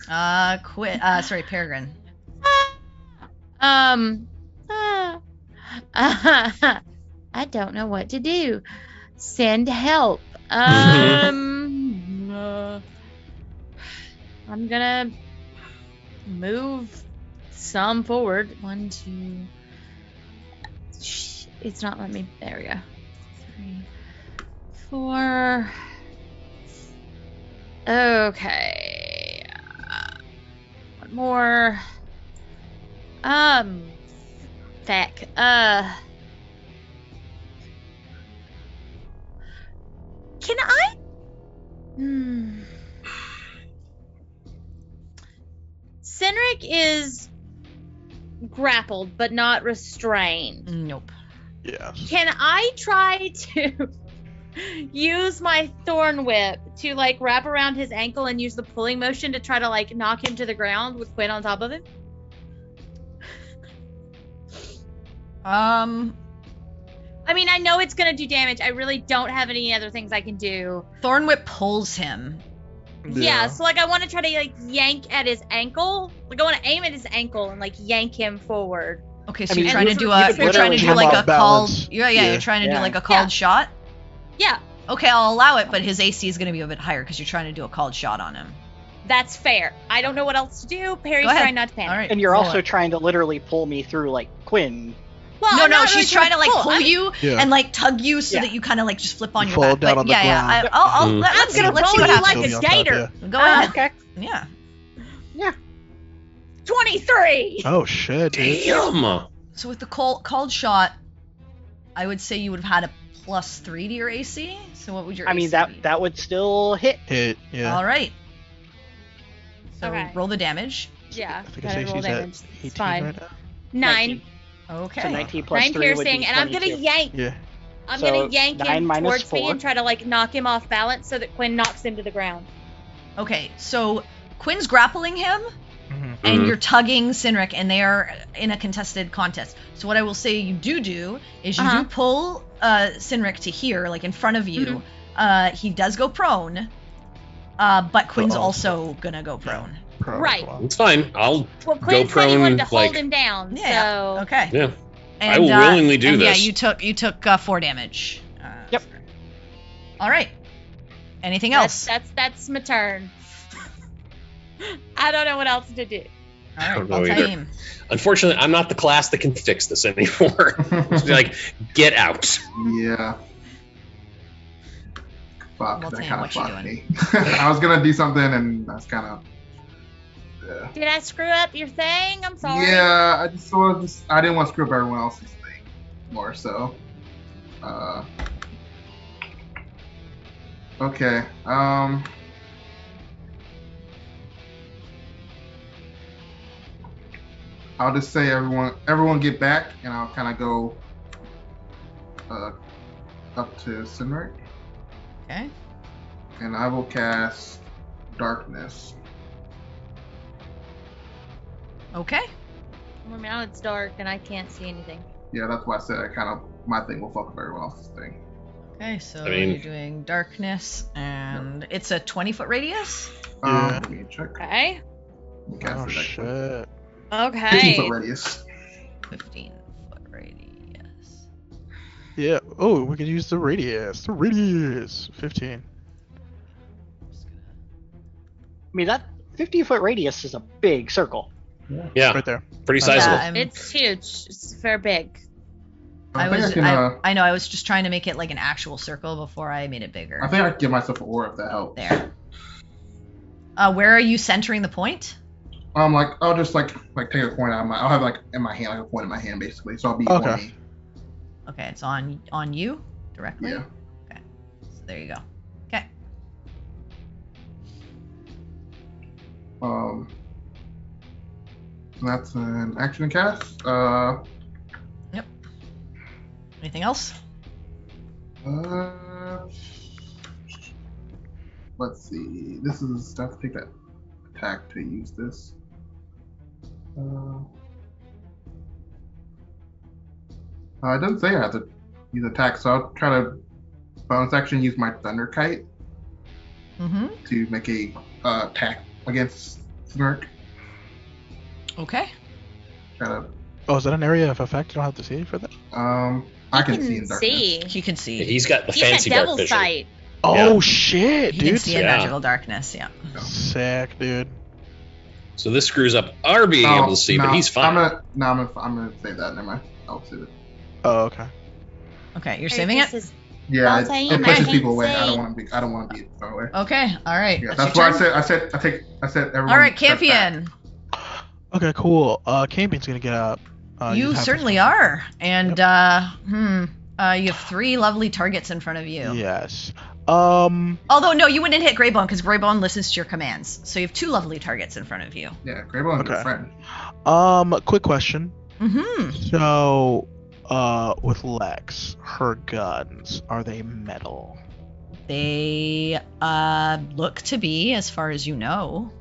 Peregrine. I don't know what to do. Send help. I'm gonna move some forward. 1, 2. It's not letting me. There we go. 3, 4. Okay. One more. Feck. Can I? Cynric is grappled but not restrained. Nope. Yeah. Can I try to use my thorn whip to like wrap around his ankle and use the pulling motion to try to like knock him to the ground with Quinn on top of him? I mean, I know it's gonna do damage. I really don't have any other things I can do. Thornwhip pulls him. Yeah, so like I want to try to like yank at his ankle. Like I want to aim at his ankle and like yank him forward. Okay, so I mean, you're trying to do literally like a off balance. called. You're trying to do like a called shot. Yeah, Okay, I'll allow it, but his AC is going to be a bit higher because you're trying to do a called shot on him. that's fair. I don't know what else to do. Perry's Go ahead. trying not to panic. All right. And you're roll also it. trying to literally pull me through like Quinn. Well, No, I'm not really she's trying to like pull I'm- you Yeah. and like tug you so Yeah. that you kind of like just flip on your Fall back. down But on the yeah, ground. I'll Mm. let's see gonna what roll you happens. like Kill a me on top, gator. yeah. Go ahead. Okay. Yeah. 23. Oh shit, dude. Damn. So with the called shot, I would say you would have had a +3 to your AC. So what would your I mean, AC be? that would still hit. Hit. Yeah. All right. So Okay. roll the damage. Yeah, I think gotta his roll AC's at damage. 18 It's fine. right now. 9. Okay. So 19 plus 9 3 would be piercing, and I'm gonna 22. yank. Yeah. I'm So, gonna yank 9 him minus towards me 4. and try to like knock him off balance so that Quinn knocks him to the ground. Okay. So Quinn's grappling him, Mm-hmm. and Mhm. you're tugging Cynric, and they are in a contested contest. So what I will say you do is you do pull Cynric to here, like in front of you. He does go prone, but Quinn's also gonna go prone. Right. It's fine. I'll Well, Quinn said he prone, wanted to hold like- him down. Yeah. So Okay. yeah. And, I will willingly do and this. Yeah, you took 4 damage. Yep. All right. Anything else? that's my turn. I don't know what else to do. All right, don't know I'll either. time. Unfortunately, I'm not the class that can fix this anymore. Just be like, get out. Yeah. Fuck, Well, that Tam, kind of what you fucked doing? me. I was gonna do something, and that's kind of. Yeah. Did I screw up your thing? I'm sorry. Yeah, I just sort of I didn't want to screw up everyone else's thing more so. Okay. I'll just say everyone get back, and I'll kind of go up to Sinric, Okay. and I will cast Darkness. Okay. Well, now it's dark and I can't see anything. Yeah, that's why I said my thing will fuck up everyone else's thing. Okay, so I mean- you're doing darkness, and it's a 20-foot radius? Yeah. Let me check. Okay. Let me cast Oh it actually. shit. 15-foot Okay. radius. 15-foot radius. Yeah. Oh, we can use the radius. The radius. 15. I mean, that 50-foot radius is a big circle. Yeah, Right there. pretty Yeah, sizable. I'm- It's huge. It's very big. I I think was. I can. I know. I was just trying to make it like an actual circle before I made it bigger. I think I can give myself an aura if that helps. There. Where are you centering the point? Like I'll just like take a coin out of I'll have like in my hand, like a coin in my hand basically. So I'll be Okay. 20. Okay, it's on you directly. Yeah. Okay. So there you go. Okay. That's an action cast. Anything else? Let's see. This is stuff. Take that attack to use this. It doesn't say I have to use attack, so I'll try to bonus action use my thunder kite Mm-hmm. to make a attack against Snark. Okay. Try to. Oh, is that an area of effect? You don't have to see for that? I can see in darkness. see. You can see. He's got the He's got fancy dark devil's vision. sight. Oh Yeah. shit, You can dude. see in Yeah. magical darkness. Yeah. Sick, dude. So this screws up our being able to see, but he's fine. I'm gonna say that. Never mind. I'll save it. Oh, okay. Okay, you're saving it. Yeah, I'll it, tell you, it I pushes can't people away. say- I don't want to be far away. Okay. All right. Yeah, That's that's your why turn. I said everyone. All right, step back. Campion. Okay, cool. Campion's gonna get up. You certainly are, and you have 3 lovely targets in front of you. Yes. Although no, you wouldn't hit Greybone because Greybone listens to your commands. So you have 2 lovely targets in front of you. Yeah, Graybone, Okay. good friend. Quick question. Mm-hmm. So, with Lex, her guns, are they metal? They look to be, as far as you know.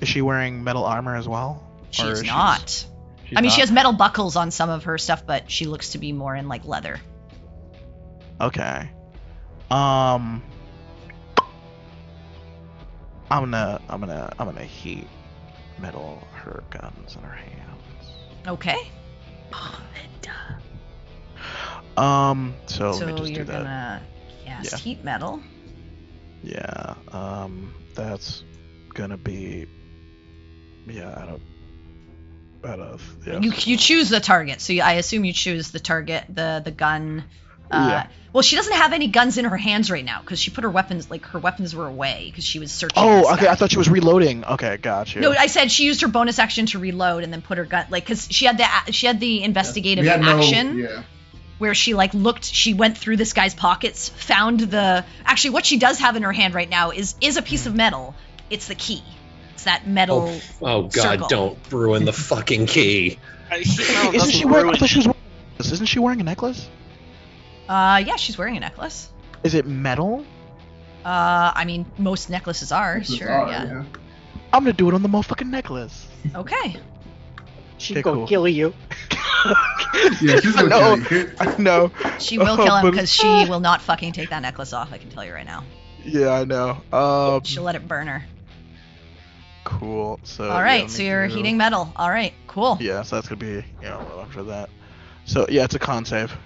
Is she wearing metal armor as well? She Or is she's- not. she's I mean, she not? has metal buckles on some of her stuff, but she looks to be more in like leather. Okay. I'm gonna heat metal her guns in her hands. Okay. So let So me just you're do that. gonna cast Yeah. heat metal. Yeah. That's gonna be. Yeah. Out of. Yeah. You choose the target. So I assume you choose the target, the gun. Yeah. Well, she doesn't have any guns in her hands right now because she put her weapons were away because she was searching. Oh, this okay. guy. I thought she was reloading. Okay, got you. No, I said she used her bonus action to reload and then put her gun because she had the investigative We had action yeah. where she she went through this guy's pockets, found actually what she does have in her hand right now is a piece of metal. It's the key. It's that metal. Oh God! circle. Don't ruin the fucking key. Isn't she wearing? I thought she was wearing. Isn't she wearing a necklace? Yeah, she's wearing a necklace. Is it metal? I mean, most necklaces are. This is Sure, odd, yeah. I'm gonna do it on the motherfucking necklace. Okay. She's Okay, gonna cool. kill you. Yeah, she's gonna No. kill you. I know. She will kill him But- because she will not fucking take that necklace off. I can tell you right now. Yeah, I know. She'll let it burn her. Cool. So. All right, let so me you're do- heating metal. All right, cool. Yeah, so that's gonna be after that. So yeah, it's a con save.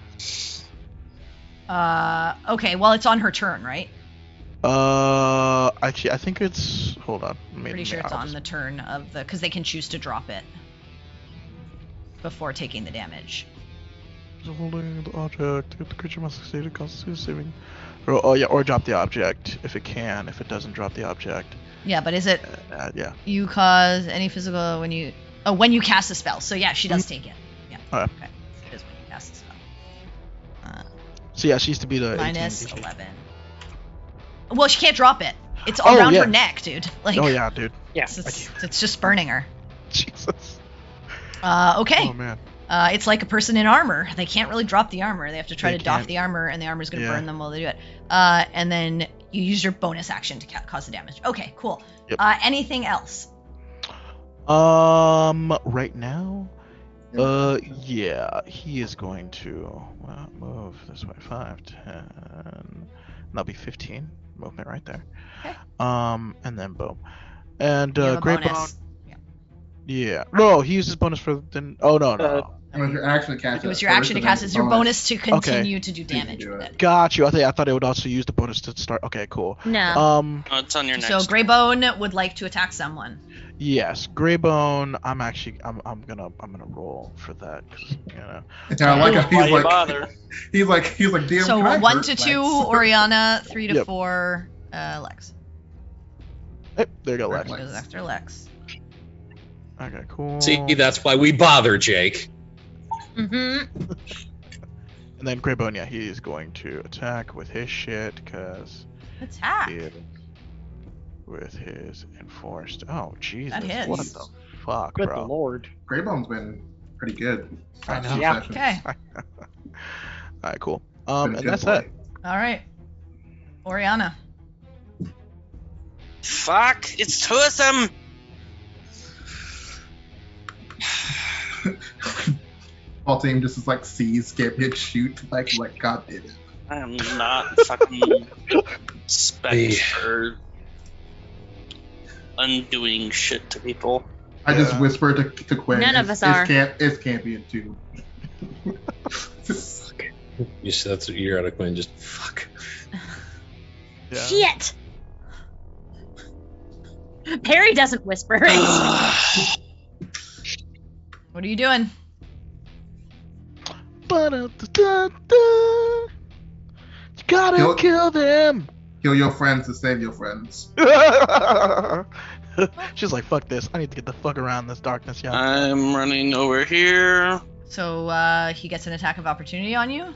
Okay, well, it's on her turn, right? Actually, I think it's. Hold on. Pretty sure it's on the turn of the, because they can choose to drop it before taking the damage. Holding the object, the creature must succeed a Constitution saving. Or drop the object if it can. If it doesn't drop the object. Yeah, but is it? Yeah. You cause any physical when you cast a spell. So yeah, she does take it. Yeah. Okay. It is when you cast a spell. So yeah, she used to be the minus 18. 11. Well, she can't drop it. It's around her neck, dude. Like. Oh yeah, dude. Yeah. It's just burning her. Jesus. Okay. Oh man. It's like a person in armor. They can't really drop the armor. They have to try to doff the armor, and the armor is going to burn them while they do it. And then you use your bonus action to cause the damage. Okay, cool. Yep. Anything else? Right now, yeah, he is going to move this way. 5, 10, and that'll be 15 movement right there. Okay. And then boom, and Great Bone. Yeah. No, he uses bonus for then. Oh no. It was your action to cast it. It was your action to cast. It's your bonus to continue to do damage with it. Got you. I thought it would also use the bonus to start. Okay, cool. No. It's on your next. So Greybone would like to attack someone. Yes, Greybone. I'm gonna roll for that. Yeah, I like how he's like damn. So 1 to 2, Oriana. 3 to 4, Lex. Hey, there you go, Lex. Goes after Lex. Okay, cool. See, that's why we bother, Jake. Mm-hmm. And then Greybone, yeah, he's going to attack with his shit, because... Attack? With his enforced... Oh, Jesus. That hits. What the fuck, Good bro? lord. Greybone's been pretty good. I know. Yeah. Okay. Alright, cool. And that's it. All right. Oriana. Fuck! It's two of them. All team just is like sees, get hit, shoot, like God did it. I am not fucking spec for undoing shit to people. I just whispered to Quinn. None of us are. It's Campion too. You said that's what you're out of Quinn. Just fuck. Yeah. Shit. Perry doesn't whisper. What are you doing? You gotta kill them. Kill your friends to save your friends. She's like, fuck this. I need to get the fuck around this darkness, yeah. I'm running over here. So he gets an attack of opportunity on you?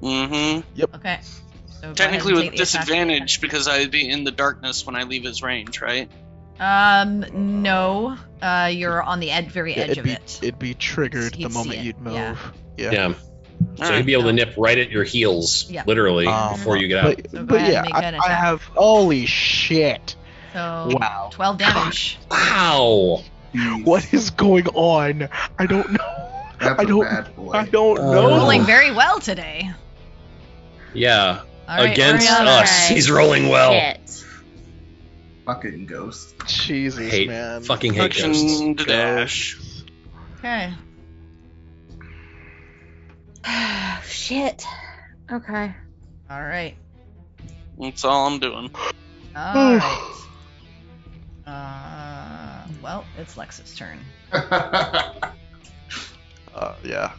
Mm-hmm. Yep. Okay. So technically with disadvantage because I'd be in the darkness when I leave his range, right? No. You're on the very edge of it. It'd be triggered the moment you'd move. Yeah. So he'd be able to nip right at your heels, literally, before you get out. So but yeah, I have... Holy shit. So, wow. 12 damage. Wow. What is going on? I don't know. That's a bad boy. I don't know. Rolling very well today. Yeah. Right, against Oriana. us, he's rolling well. Shit. Fucking ghost. Jesus, man. Fucking hate ghosts. To dash. Okay. Shit. Okay. All right. That's all I'm doing. All right. Well, it's Lex's turn. Yeah.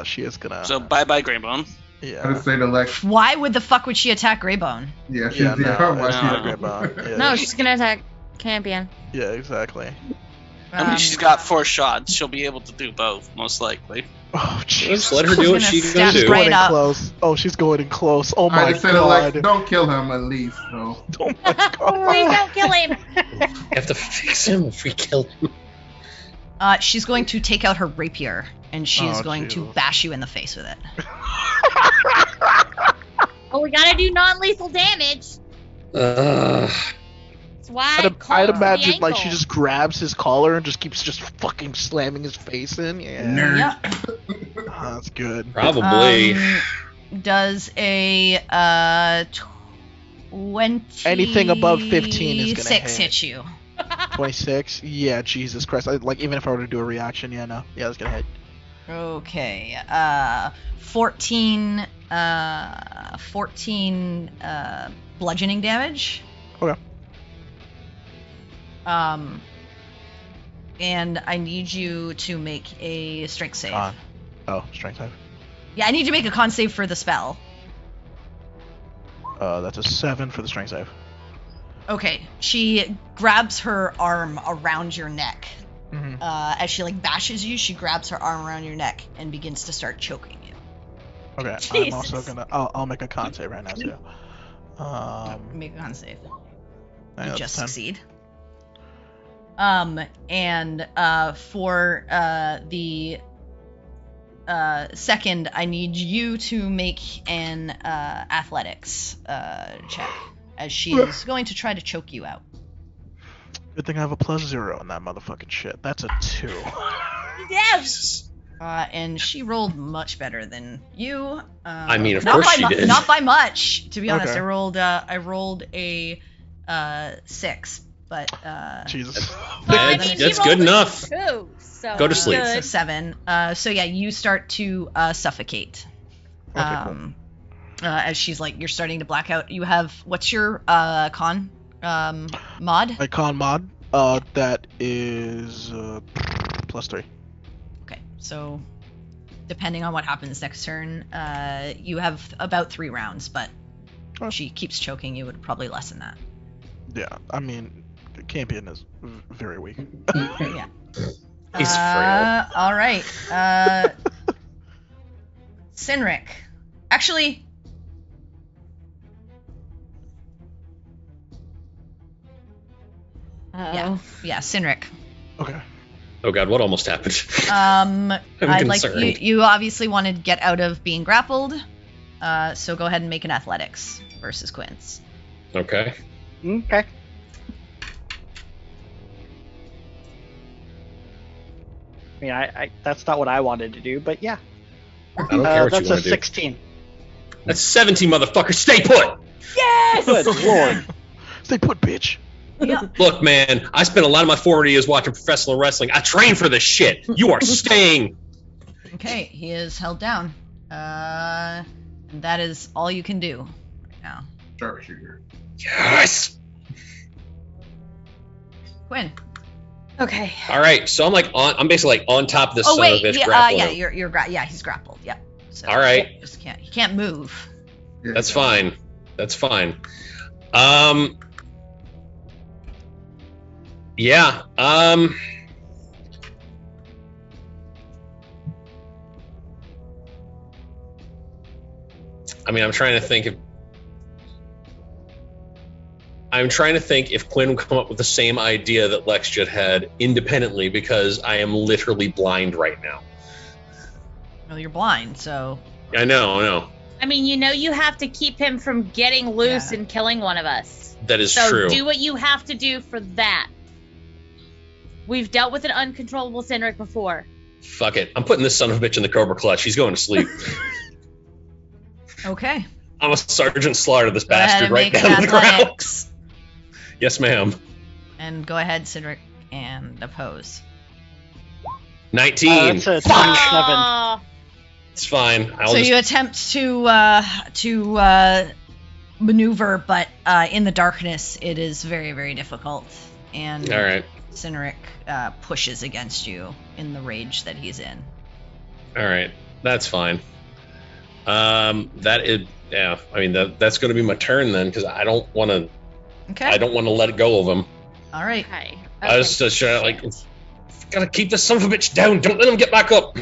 She is gonna. So bye-bye, Greybone. Yeah. I would say to Lex. Why would the fuck would she attack Greybone? Yeah, she's Greybone. No, she's gonna attack Campion. Yeah, exactly. I mean, she's got 4 shots. She'll be able to do both, most likely. Oh, Jesus. Let her do what she can do. Right up. Close. Oh, she's going in close. Oh my I just said to Lex, don't kill him at least. No. Oh my god. Please don't kill him. You have to fix him if we kill him. She's going to take out her rapier, and she's going to bash you in the face with it. Oh, we gotta do non-lethal damage. That's why I'd imagine like she just grabs his collar and just keeps just fucking slamming his face in. Yeah. Nerd. Yep. That's good. Probably. Does a 20 anything above 15 is gonna hit you. 26? Yeah, Jesus Christ. Like, even if I were to do a reaction, no. Yeah, that's gonna hit. Okay. 14 bludgeoning damage. Okay. And I need you to make a strength save. Strength save. Yeah, I need you to make a con save for the spell. That's a 7 for the strength save. Okay, she grabs her arm around your neck. Mm-hmm. As she like bashes you, she grabs her arm around your neck and begins to start choking you. Okay, I'm Jesus. also gonna. I'll make a con save right now too. Make a con save. I You got just 10. succeed. And for the second, I need you to make an athletics check, as she is going to try to choke you out. Good thing I have a +0 on that motherfucking shit. That's a 2. Yes. And she rolled much better than you. I mean, of not course by she did. Not by much, to be honest. Okay. I rolled a 6, but Jesus. That's good enough. 2, so Go to sleep. so good. 7. So yeah, you start to suffocate. Okay, cool. As she's like, you're starting to black out. You have, what's your con mod? My con mod, that is +3. Okay, so depending on what happens next turn, you have about 3 rounds, but Oh. she keeps choking you, would probably less than that. Yeah, I mean, Campion is very weak. Yeah. He's frail. All right. Sinric. Actually, Oh. yeah, Sinric. Okay. Oh god, what almost happened? I'd like concerned. you obviously want to get out of being grappled, so go ahead and make an athletics versus Quince. Okay. Okay. I mean, I that's not what I wanted to do, but yeah. I don't care what That's you a want to do. 16. That's 17, motherfucker. Stay put! Yes. Good lord. Stay put, bitch. Yeah. Look, man, I spent a lot of my forward years watching professional wrestling. I trained for this shit. You are staying. Okay, he is held down. And that is all you can do right now. Sharpshooter. Yes! Quinn. Okay. All right, so I'm basically like on top of this Oh son wait, of a bitch yeah, grappling. yeah, he's grappled. Yep. So All right. he can't move. Yeah, That's fine. That's fine. Yeah. I mean, I'm trying to think if Quinn would come up with the same idea that Lex just had independently, because I am literally blind right now. Well, you're blind, so I know. I mean, you have to keep him from getting loose Yeah. and killing one of us. That is So true. do what you have to do for that. We've dealt with an uncontrollable Cynric before. Fuck it. I'm putting this son of a bitch in the Cobra Clutch. He's going to sleep. okay. I'm a Sergeant Slaughter this Go ahead bastard and right make down an on the ground. athletics. Yes, ma'am. And go ahead, Cedric, and oppose. 19. That's a 27. Aw. It's fine. I'll So just... you attempt to maneuver, but in the darkness, it is very, very difficult. And All right. Cynric pushes against you in the rage that he's in. All right. That's fine. That is... Yeah, I mean, that's going to be my turn then, because I don't want to... Okay. I don't want to let go of him. All right. Okay. I was just like, gotta keep this son of a bitch down. Don't let him get back up.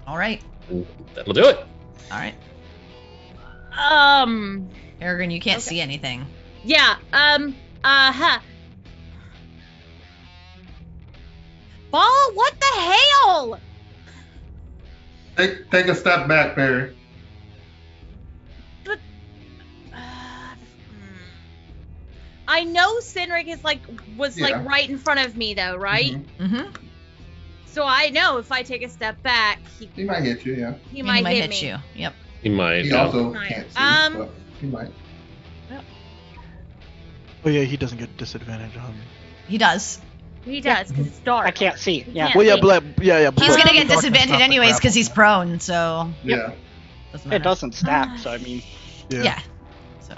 All right. That'll do it. All right. Aragon, you can't Okay. see anything. Yeah. Ball, what the hell? Take a step back, Barry. I know Cynric is was Yeah. right in front of me though, right? Mhm. Mm-hmm. So I know if I take a step back, He might hit you, yeah. he might hit me. you. Yep. He might. He also Might. can't see, but he might. Oh yeah, he doesn't get disadvantage on. He does. He does because it's dark. I can't see. He Yeah. can't Well, yeah, see. but yeah. He's but gonna get darkness disadvantage not the anyways because he's grapple. prone. So Yeah. Doesn't It matter. doesn't stack, so I mean, Yeah. So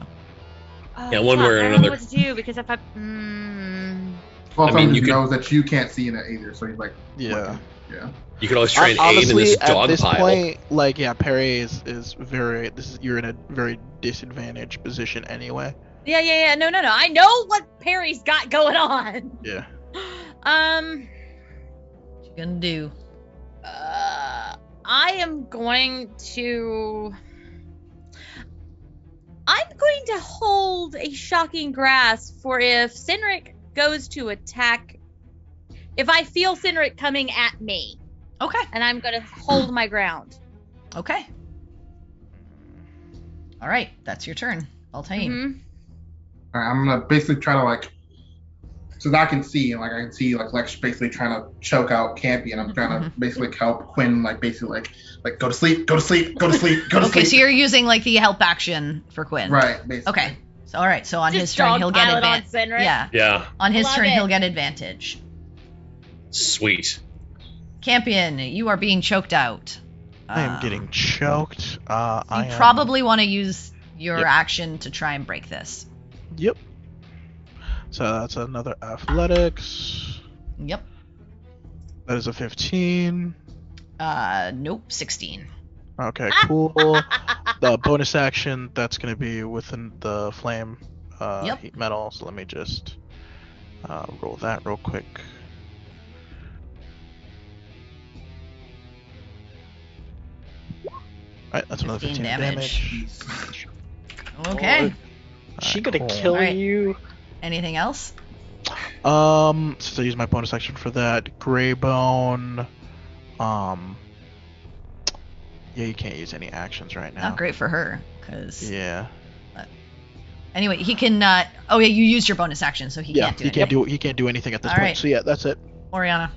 Yeah, one way or I don't know another. what to do because if I. Well, I mean, someone you just could- knows that you can't see in it either, so he's like, Yeah. looking. Yeah. You could always try and aid in Honestly, this at dog this pile. point, like, yeah, Perry is very. You're in a very disadvantaged position anyway. Yeah. No. I know what Perry's got going on. Yeah. what you gonna do? I am going to. I'm going to hold a shocking grasp for if Cynric goes to attack. If I feel Cynric coming at me, Okay. and I'm going to hold my ground. Okay. All right, that's your turn. Altaim. Mhm. All right, I'm gonna basically try to like, so that I can see, and like I can see like Lex basically trying to choke out Campy, and I'm trying to basically help Quinn, like basically like go to sleep, go to sleep, go to sleep, go to Okay, sleep. so you're using like the help action for Quinn. Right, basically. Okay. So all right. So on Just his turn he'll get dogpile it on advantage. Cynric. Yeah. Yeah, On his Love turn it. he'll get advantage. sweet. Campion, you are being choked out. I am getting choked. I You am- probably want to use your Yep. action to try and break this. Yep. So that's another athletics. Yep. That is a 15. Nope. 16. Okay, cool. The bonus action, that's going to be within the flame Yep. heat metal. So let me just roll that real quick. Alright, that's another 15 15 damage. damage. Okay. she Alright, gonna cool. kill Alright. you. Anything else? Since I use my bonus action for that, Grey Bone. Yeah, you can't use any actions right now. Not great for her, because Yeah. anyway, he can. Oh yeah, you used your bonus action, so he Yeah, can't do he anything. can't do he can't do anything at this All point. right. So yeah, that's it. Oriana.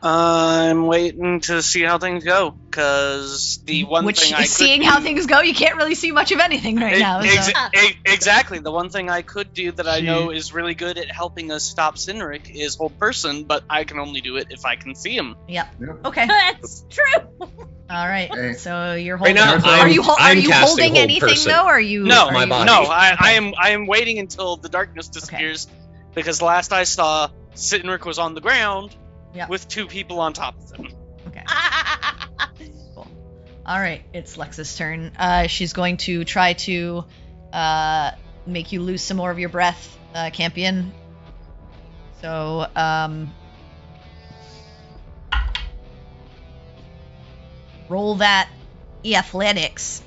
I'm waiting to see how things go, because the one Which thing I seeing could how do- things go, you can't really see much of anything right now. So. Exactly. The one thing I could do that I know is really good at helping us stop Cynric is hold person, but I can only do it if I can see him. Yep. Yep. Okay. That's true. All right. Hey. So you're Right holding. now, are you I'm are you casting holding hold anything person. though? Or are you? No, are my you- body. no, I am waiting until the darkness disappears, because last I saw, Cynric was on the ground Yep. with two people on top of him. Okay. Cool. All right. It's Lex's turn. She's going to try to make you lose some more of your breath, Campion. So roll that athletics.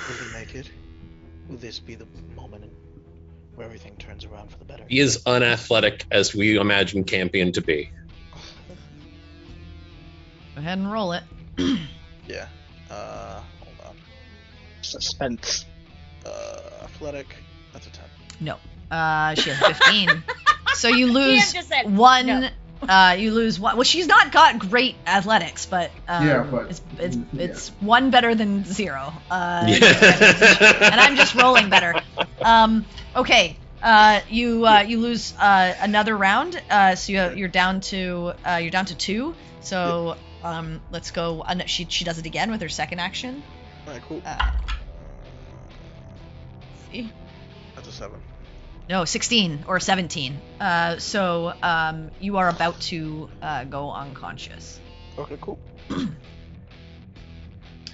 Will we make it? Will this be the moment where everything turns around for the better? He is unathletic as we imagine Campion to be. Go ahead and roll it. Yeah. Hold on. Suspense. Athletic. That's a 10. No. She has 15. So you lose Ian just said one. no. You lose one. Well, she's not got great athletics, but Yeah, but- it's one better than zero. Yeah. And I'm just rolling better. Okay. You lose another round. So you're down to 2. So let's go. She does it again with her second action. Alright, cool. See? That's a 7. No, 16 or 17. So you are about to go unconscious. Okay, cool.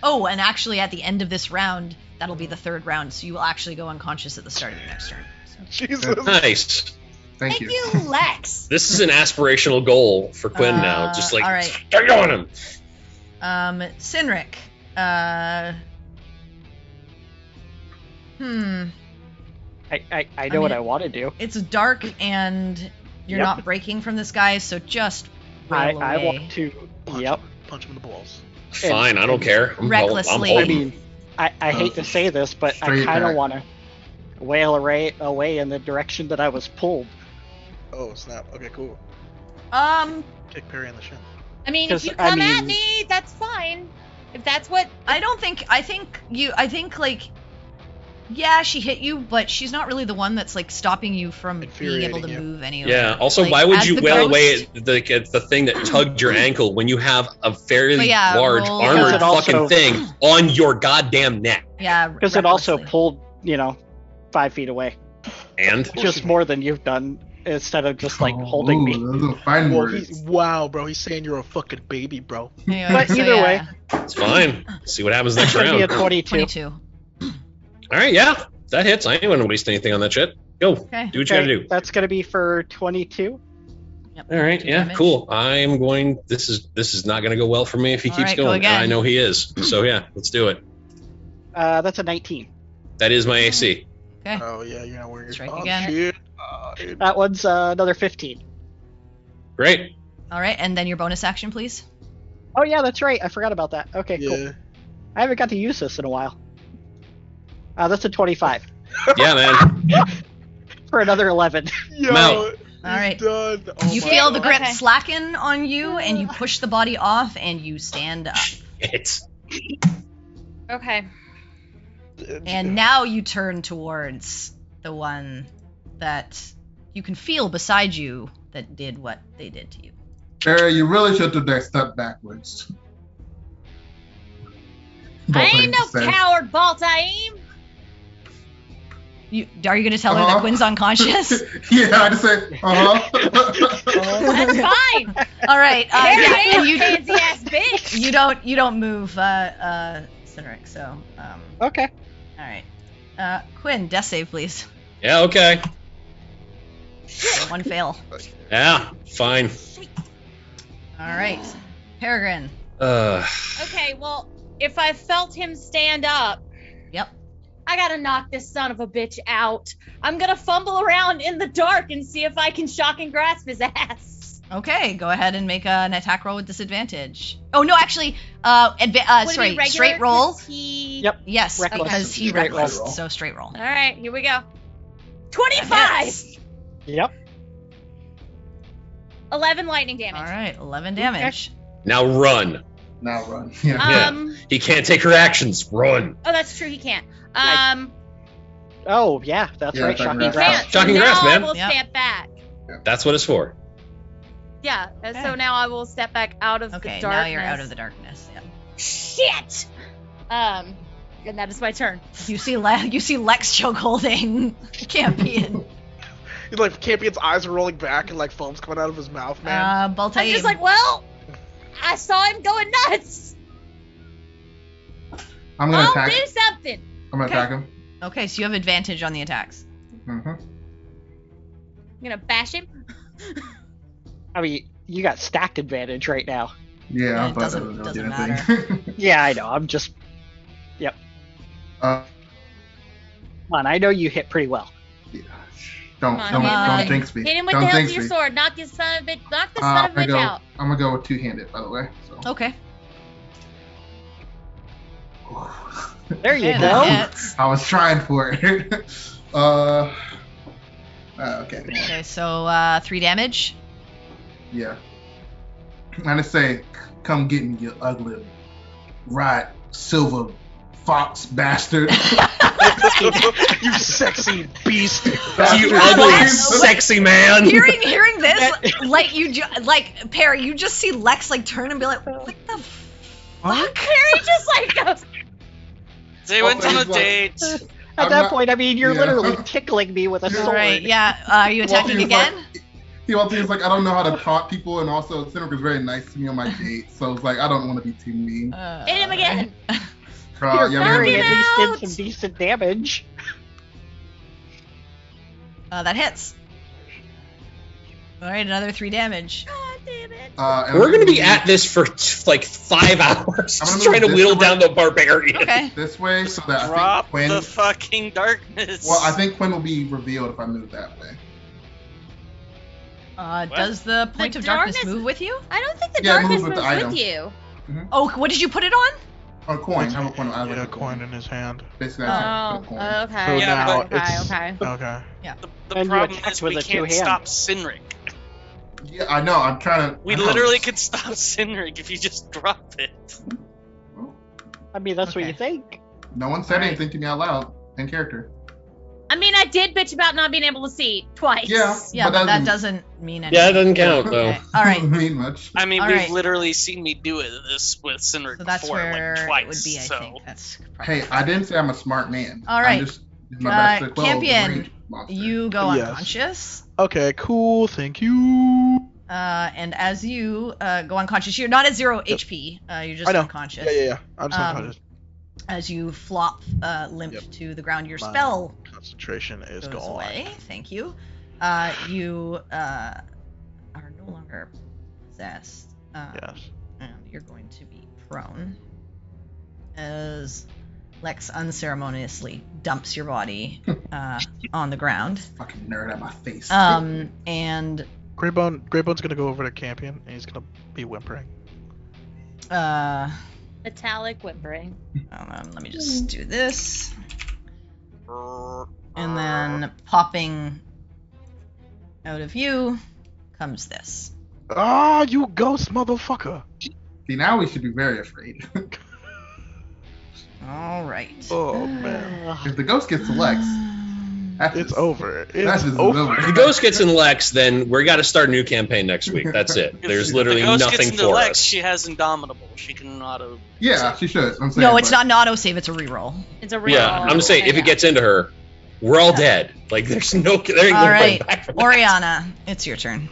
Oh, and actually at the end of this round, that'll be the third round, so you will actually go unconscious at the start of your next turn. So. Jesus. Nice. Thank you. Lex. This is an aspirational goal for Quinn now. Just like, all right. start on him. Cynric. I know what I want to do. It's dark and you're Yep. not breaking from this guy, so just rail I away. want to. Yep. Punch him in the balls. Fine, I don't care. I'm Recklessly. I holding. mean, I hate to say this, but I Straight kind of back. want to wail away in the direction that I was pulled. Oh, snap. Okay, cool. Kick Perry in the shin. I mean, if 'Cause, you I come at mean- me, that's fine. If that's what. I think like Yeah, she hit you, but she's not really the one that's like stopping you from being able to Infuriating you. move any. Yeah. Also, Like, why would as you the wail ghost- away at the thing that tugged your ankle when you have a fairly But yeah, large roll, armored Because it also- fucking thing on your goddamn neck? Yeah, Because it also recklessly. pulled, 5 feet away. And Just more than you've done instead of just holding me. Those are fine Well, words. wow, bro, he's saying you're a fucking baby, bro. Anyway, But so either yeah, way. it's fine. See what happens next It's gonna be a round. 22. 22. All right, yeah, that hits. I ain't gonna waste anything on that shit. Go, Okay. do what you gotta do. That's gonna be for 22. Yep. All right, 2 yeah, damage. cool. I'm going. This is not gonna go well for me if he All keeps right, go going. And again. I know he is. So yeah, let's do it. That's a 19. That is my AC. Okay. Oh yeah, you're not wearing your Strike oh, again. shit. That one's another 15. Great. All right, and then your bonus action, please. Oh yeah, that's right. I forgot about that. Okay, Yeah. cool. I haven't got to use this in a while. That's a 25 Yeah, man. for another 11. Yo, I'm out. he's All right. done. Oh You my feel the God. grip Okay. slacken on you, and you push the body off, and you stand up. It's Okay. And now you turn towards the one that you can feel beside you that did what they did to you. Barry, you really should have that step backwards. I ain't Baltaim no says. coward, Baltaim. Are you going to tell her that Uh-huh. Quinn's unconscious? Yeah, I just say, That's fine. All right. Barry Yeah, ain't and a you fancy ass bitch. you don't move, Cynric. So Okay. all right. Quinn, death save, please. yeah, okay. One fail. Yeah, fine. All right. Peregrine. Okay, well, if I felt him stand up, Yep. I gotta knock this son of a bitch out. I'm gonna fumble around in the dark and see if I can shock and grasp his ass. Okay, go ahead and make an attack roll with disadvantage. Oh no, actually, Would it be sorry, regular? straight roll. 'Cause he- Yep. Yes, Reckless. because he Straight reckless, roll. so straight roll. All right, here we go. 25. Yep. 11 lightning damage. All right, 11 damage. Now run. now run. Yeah. Yeah. He can't take her actions. Run. Oh, that's true. He can't. Oh yeah, that's Yeah, right. shocking Shocking grasp. grasp. Can't. Shocking so grasp, now man. I will Yep. step back. That's what it's for. Yeah. Okay. So now I will step back out of Okay, the darkness. now you're out of the darkness. Yeah. Shit. And that is my turn. You see Lex choke holding Campion. He's like Campion's eyes are rolling back and like foam's coming out of his mouth, man. Baltaim. I'm just like, well, I saw him going nuts. I'm gonna I'll attack. do something. I'm gonna Okay. attack him. Okay, so you have advantage on the attacks. Mm-hmm. I'm gonna bash him. I mean, you got stacked advantage right now. Yeah, I It thought doesn't- that would do doesn't anything. Yeah, I know. I'm just. uh, Come on, I know you hit pretty well. don't Come on, don't hit him don't with jinx me. Hit him with Don't the hilt jinx of your me. sword. Knock this son of a bitch. Knock this I'm son of a gonna bitch go. out. I'm gonna go with two-handed, by the way. So. Okay. There you Okay, go. that hits. I was trying for it. Okay. Okay, so 3 damage. Yeah. And I say, come get me, you ugly, rat, silver, fox bastard. You sexy beast. You Bastard. ugly, What? sexy man. Hearing this, like like Perry, you just see Lex like turn and be like, "What the fuck?" Perry just like goes. They went on a he's like- date. At I'm that not- point, I mean, you're yeah. literally tickling me with a All sword. right, yeah. Are you attacking Well, he was again? like- He also was like, I don't know how to taunt people, and also Cynric was very nice to me on my date, so it's like, I don't want to be too mean. Hit him again. You're Yeah, Perry maybe- at least out. did some decent damage. That hits. All right, another 3 damage. God damn it. and We're I'm gonna be move at this for like 5 hours, I'm just gonna trying to move whittle this down the barbarian. Okay. this way so that I Drop think Quinn. the fucking darkness. Well, I think Quinn will be revealed if I move that way. Does the point of darkness move with you? I don't think the Yeah, darkness move with moves the item. with you. Oh, what did you put it on? A coin. I have a coin. I He have had a coin in his hand. Basically, I just put a coin. okay. So Yeah, now but- it's okay. okay. the And you problem attack is with we a can't two-hand. stop Sinric. Yeah, I know. I'm trying to. We I know. literally could stop Sinric if you just drop it. I mean, that's what Okay. you think. No one said Alright. anything to me out loud. in character. I mean, I did bitch about not being able to see twice. Yeah, but that doesn't mean anything. Yeah, it doesn't count though. Okay. All right. Doesn't mean much. I mean, All we've right. literally seen me do this with Cynric So that's before, where like twice. it would be, I so. think. That's probably Hey, I didn't say I'm a smart man. All right. I'm just doing my best to quell the Campion, range monster. you go Yes. unconscious. Okay, cool. Thank you. And as you go unconscious, you're not at 0 HP. You're just I know. unconscious. Yeah. I'm just unconscious. As you flop limp Yep. to the ground, your My spell concentration is goes gone. away. Thank you. You are no longer possessed. Yes. And you're going to be prone as Lex unceremoniously dumps your body on the ground. Fucking nerd at my face. And Greybone's gonna go over to Campion and he's gonna be whimpering. Metallic whimpering. Let me just do this. And then popping out of you comes this. Ah, you ghost motherfucker! See, now we should be very afraid. All right. Oh man, If the ghost gets to Lex, that's it's just- over. That's It's just over. If the ghost gets in Lex, then we got to start a new campaign next week. That's it. There's literally if the ghost nothing gets into for Lex, us. she has Indomitable. She can auto. Yeah, she should. I'm saying, No, it's but- not an autosave, it's a reroll. It's a real. Yeah, I'm saying if it gets into her, we're all dead. Like there's no, there ain't All no right, going back from that. Oriana, it's your turn.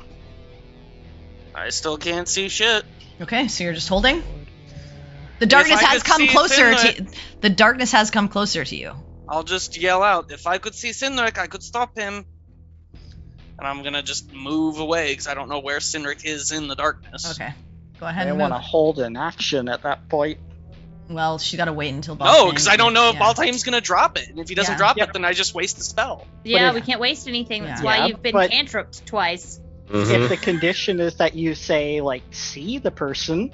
I still can't see shit. Okay, so you're just holding? The darkness I has could come see closer Finrod- to the darkness has come closer to you. I'll just yell out. If I could see Cynric, I could stop him. And I'm gonna just move away because I don't know where Cynric is in the darkness. Okay. Go ahead I and want move. to hold an action at that point. Well, she got to wait until No, because I don't know if yeah. Baltaim's gonna drop it. And if he doesn't Yeah. drop Yeah. it, then I just waste the spell. Yeah, But we can't waste anything. That's Yeah. why Yeah, you've been but- cantripped twice. Mhm. If the condition is that you say like see the person,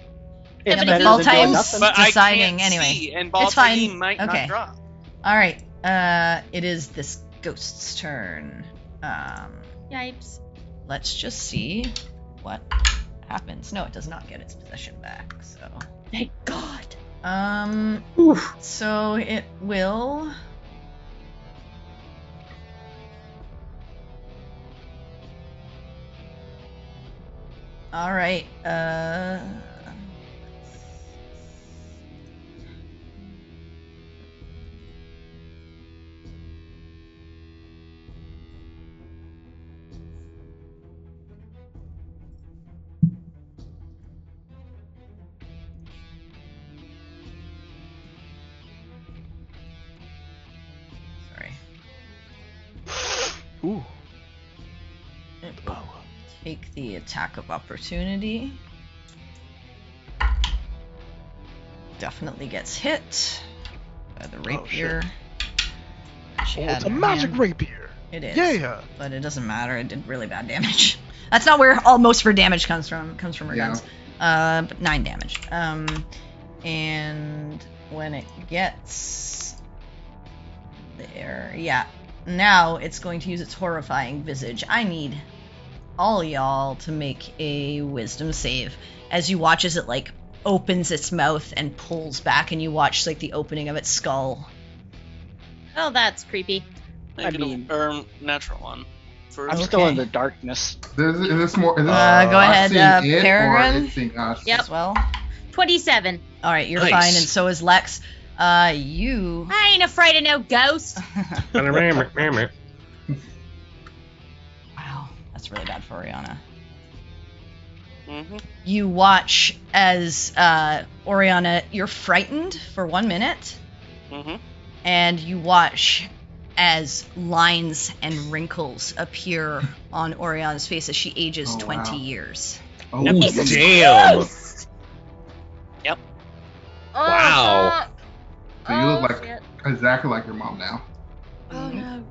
Yeah, it's but better if than doing Baltaim's- nothing. But deciding I can't anyway. see, and It's fine. Baltaim might Okay. not drop. All right. It is this ghost's turn. Yipes. Let's just see what happens. No, it does not get its possession back. So, Thank God. so it will. All right. Sorry. Ooh. It will take the attack of opportunity. Definitely gets hit by the rapier. She Oh, had it's a in her magic hand. rapier. It is. Yeah. But it doesn't matter. It did really bad damage. That's not where all most of her damage comes from. Comes from her Yeah. guns. But 9 damage. And when it gets there, yeah. Now it's going to use its horrifying visage. I need all y'all to make a wisdom save as you watch as it like opens its mouth and pulls back, and you watch like the opening of its skull. Oh, that's creepy. Natural one. For I'm Okay. still in the darkness. Is this more? Is this Go us ahead, seeing it, or Peregrine. it seeing us? Yep. As well. 27. All right, you're Nice. fine, and so is Lex. You. I ain't afraid of no ghost. Wow, that's really bad for Oriana. hmm You watch as Oriana, you're frightened for 1 minute, hmm and you watch as lines and wrinkles appear on Oriana's face as she ages Oh, 20 wow. years. Oh, Damn. Oh, Wow. fuck. So you look Oh, like shit. exactly like your mom now. Oh no.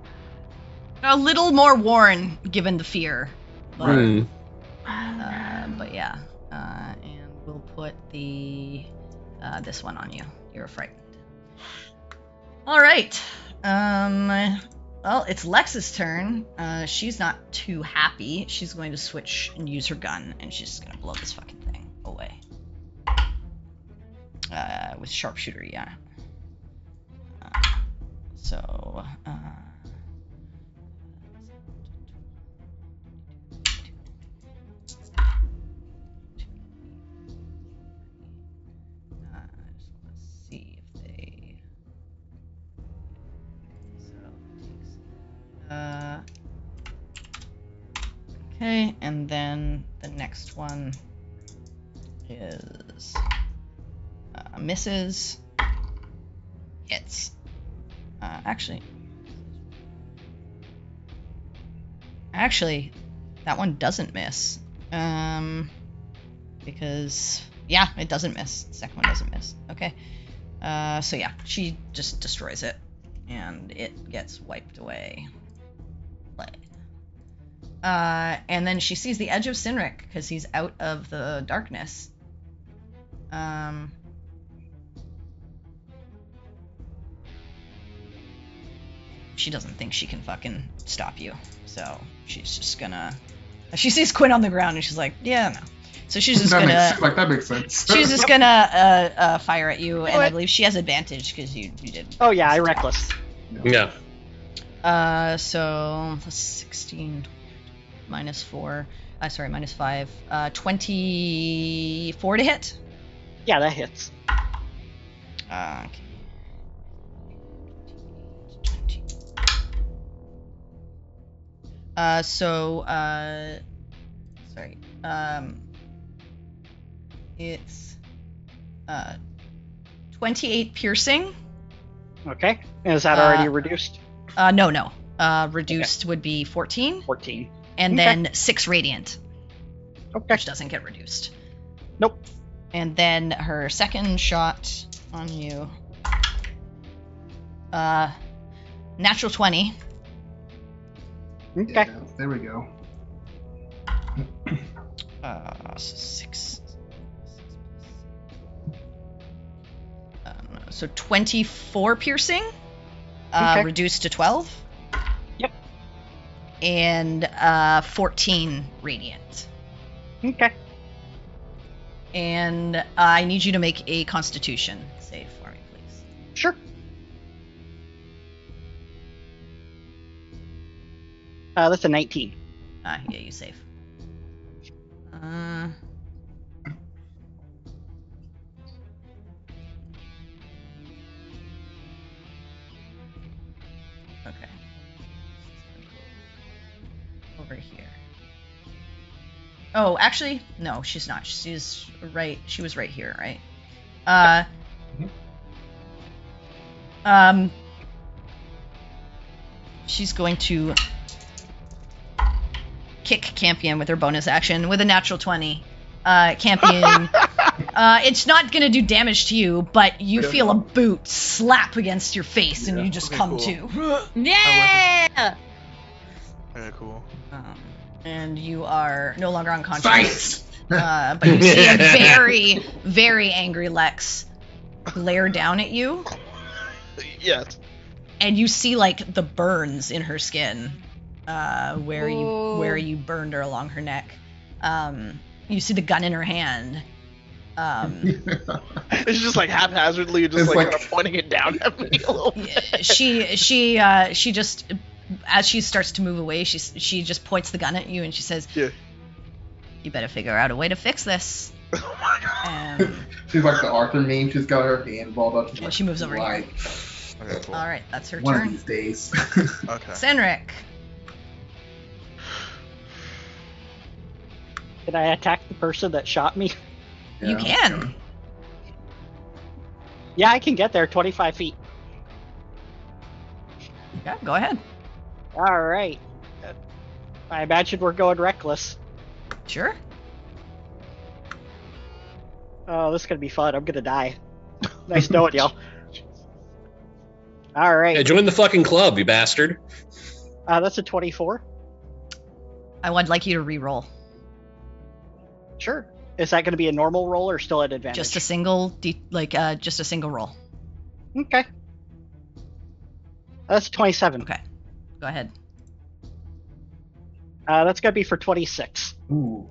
A little more worn, given the fear. But, Hmm. but yeah. And we'll put the this one on you. You're frightened. All right. Well, it's Lex's turn. She's not too happy. She's going to switch and use her gun, and she's just gonna blow this fucking thing away. With sharpshooter, yeah. So just want to see if they. Okay, and then the next one is misses, hits. Actually, that one doesn't miss. Because yeah, it doesn't miss. The second one doesn't miss. Okay. So yeah, she just destroys it, and it gets wiped away. And then she sees the edge of Sinric because he's out of the darkness. She doesn't think she can fucking stop you, so she's just gonna. She sees Quinn on the ground and she's like, "Yeah, no." So she's just that makes sense. She's just gonna fire at you, and I believe she has advantage because you did. Oh yeah, I reckless. Yeah. So plus 16 minus 4. Sorry, minus 5. 24 to hit. Yeah, that hits. Okay. Sorry. It's 28 piercing. Okay. Is that already reduced? No. Reduced would be 14. 14. And then 6 radiant. Okay. Which doesn't get reduced. Nope. And then her second shot on you. Natural 20. Okay. Yeah, there we go. 6. So 24 piercing. Reduced to 12. Yep. And 14 radiant. Okay. And I need you to make a Constitution save for me, please. Sure. That's a 19. Yeah, you save. Okay. Over here. Oh, actually, no, she's not. She's right. She was right here, right? She's going to kick Campion with her bonus action with a natural 20. Campion, it's not going to do damage to you, but you feel a boot slap against your face, and you just come to. Yeah! Very cool. And you are no longer unconscious. Fight! But you see a very, very angry Lex glare down at you. Yes. And you see like the burns in her skin, where you burned her along her neck. You see the gun in her hand. It's just like haphazardly, just like kind of pointing it down at me a little bit. She just, as she starts to move away, she just points the gun at you and she says, "Yeah, you better figure out a way to fix this." Oh my god. She's like the Arthur meme. She's got her hand balled up. And she moves over here. Okay, cool. All right, that's her One turn. of these days. Okay. Senric. Can I attack the person that shot me? You can. Yeah, I can get there 25 feet. Yeah, go ahead. All right. I imagine we're going reckless. Sure. Oh, this is going to be fun. I'm going to die. Nice knowing y'all. All right. Yeah, join the fucking club, you bastard. That's a 24. I would like you to re-roll. Sure. Is that going to be a normal roll or still at advantage? Just a single, just a single roll. Okay. That's 27. Okay. Go ahead. That's going to be for 26. Ooh.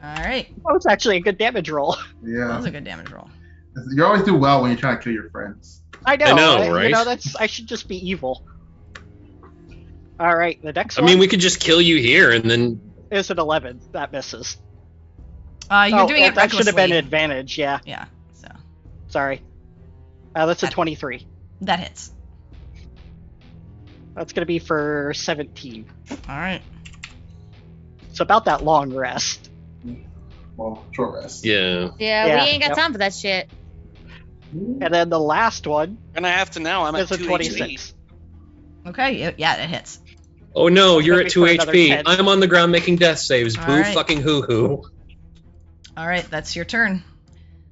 All right. That was actually a good damage roll. That Yeah. was a good damage roll. You always do well when you're trying to kill your friends. I know. I know, right? You know, I should just be evil. All right, the next I one mean, we could just kill you here and then. is an 11. That misses. You're doing it that should have been recklessly. advantage. Yeah. Yeah. So Sorry. That's a 23. that hits. That's gonna be for 17. All right. It's about that long rest. Well, short rest. Yeah. Yeah, Yeah, we ain't got yep. time for that shit. And then the last one And I have to now. I'm at is a 2 26. Okay. Yeah, it hits. Oh no, you're Maybe at 2 for another HP. 10. I'm on the ground making death saves. All Boo right. fucking hoo hoo. All right, that's your turn.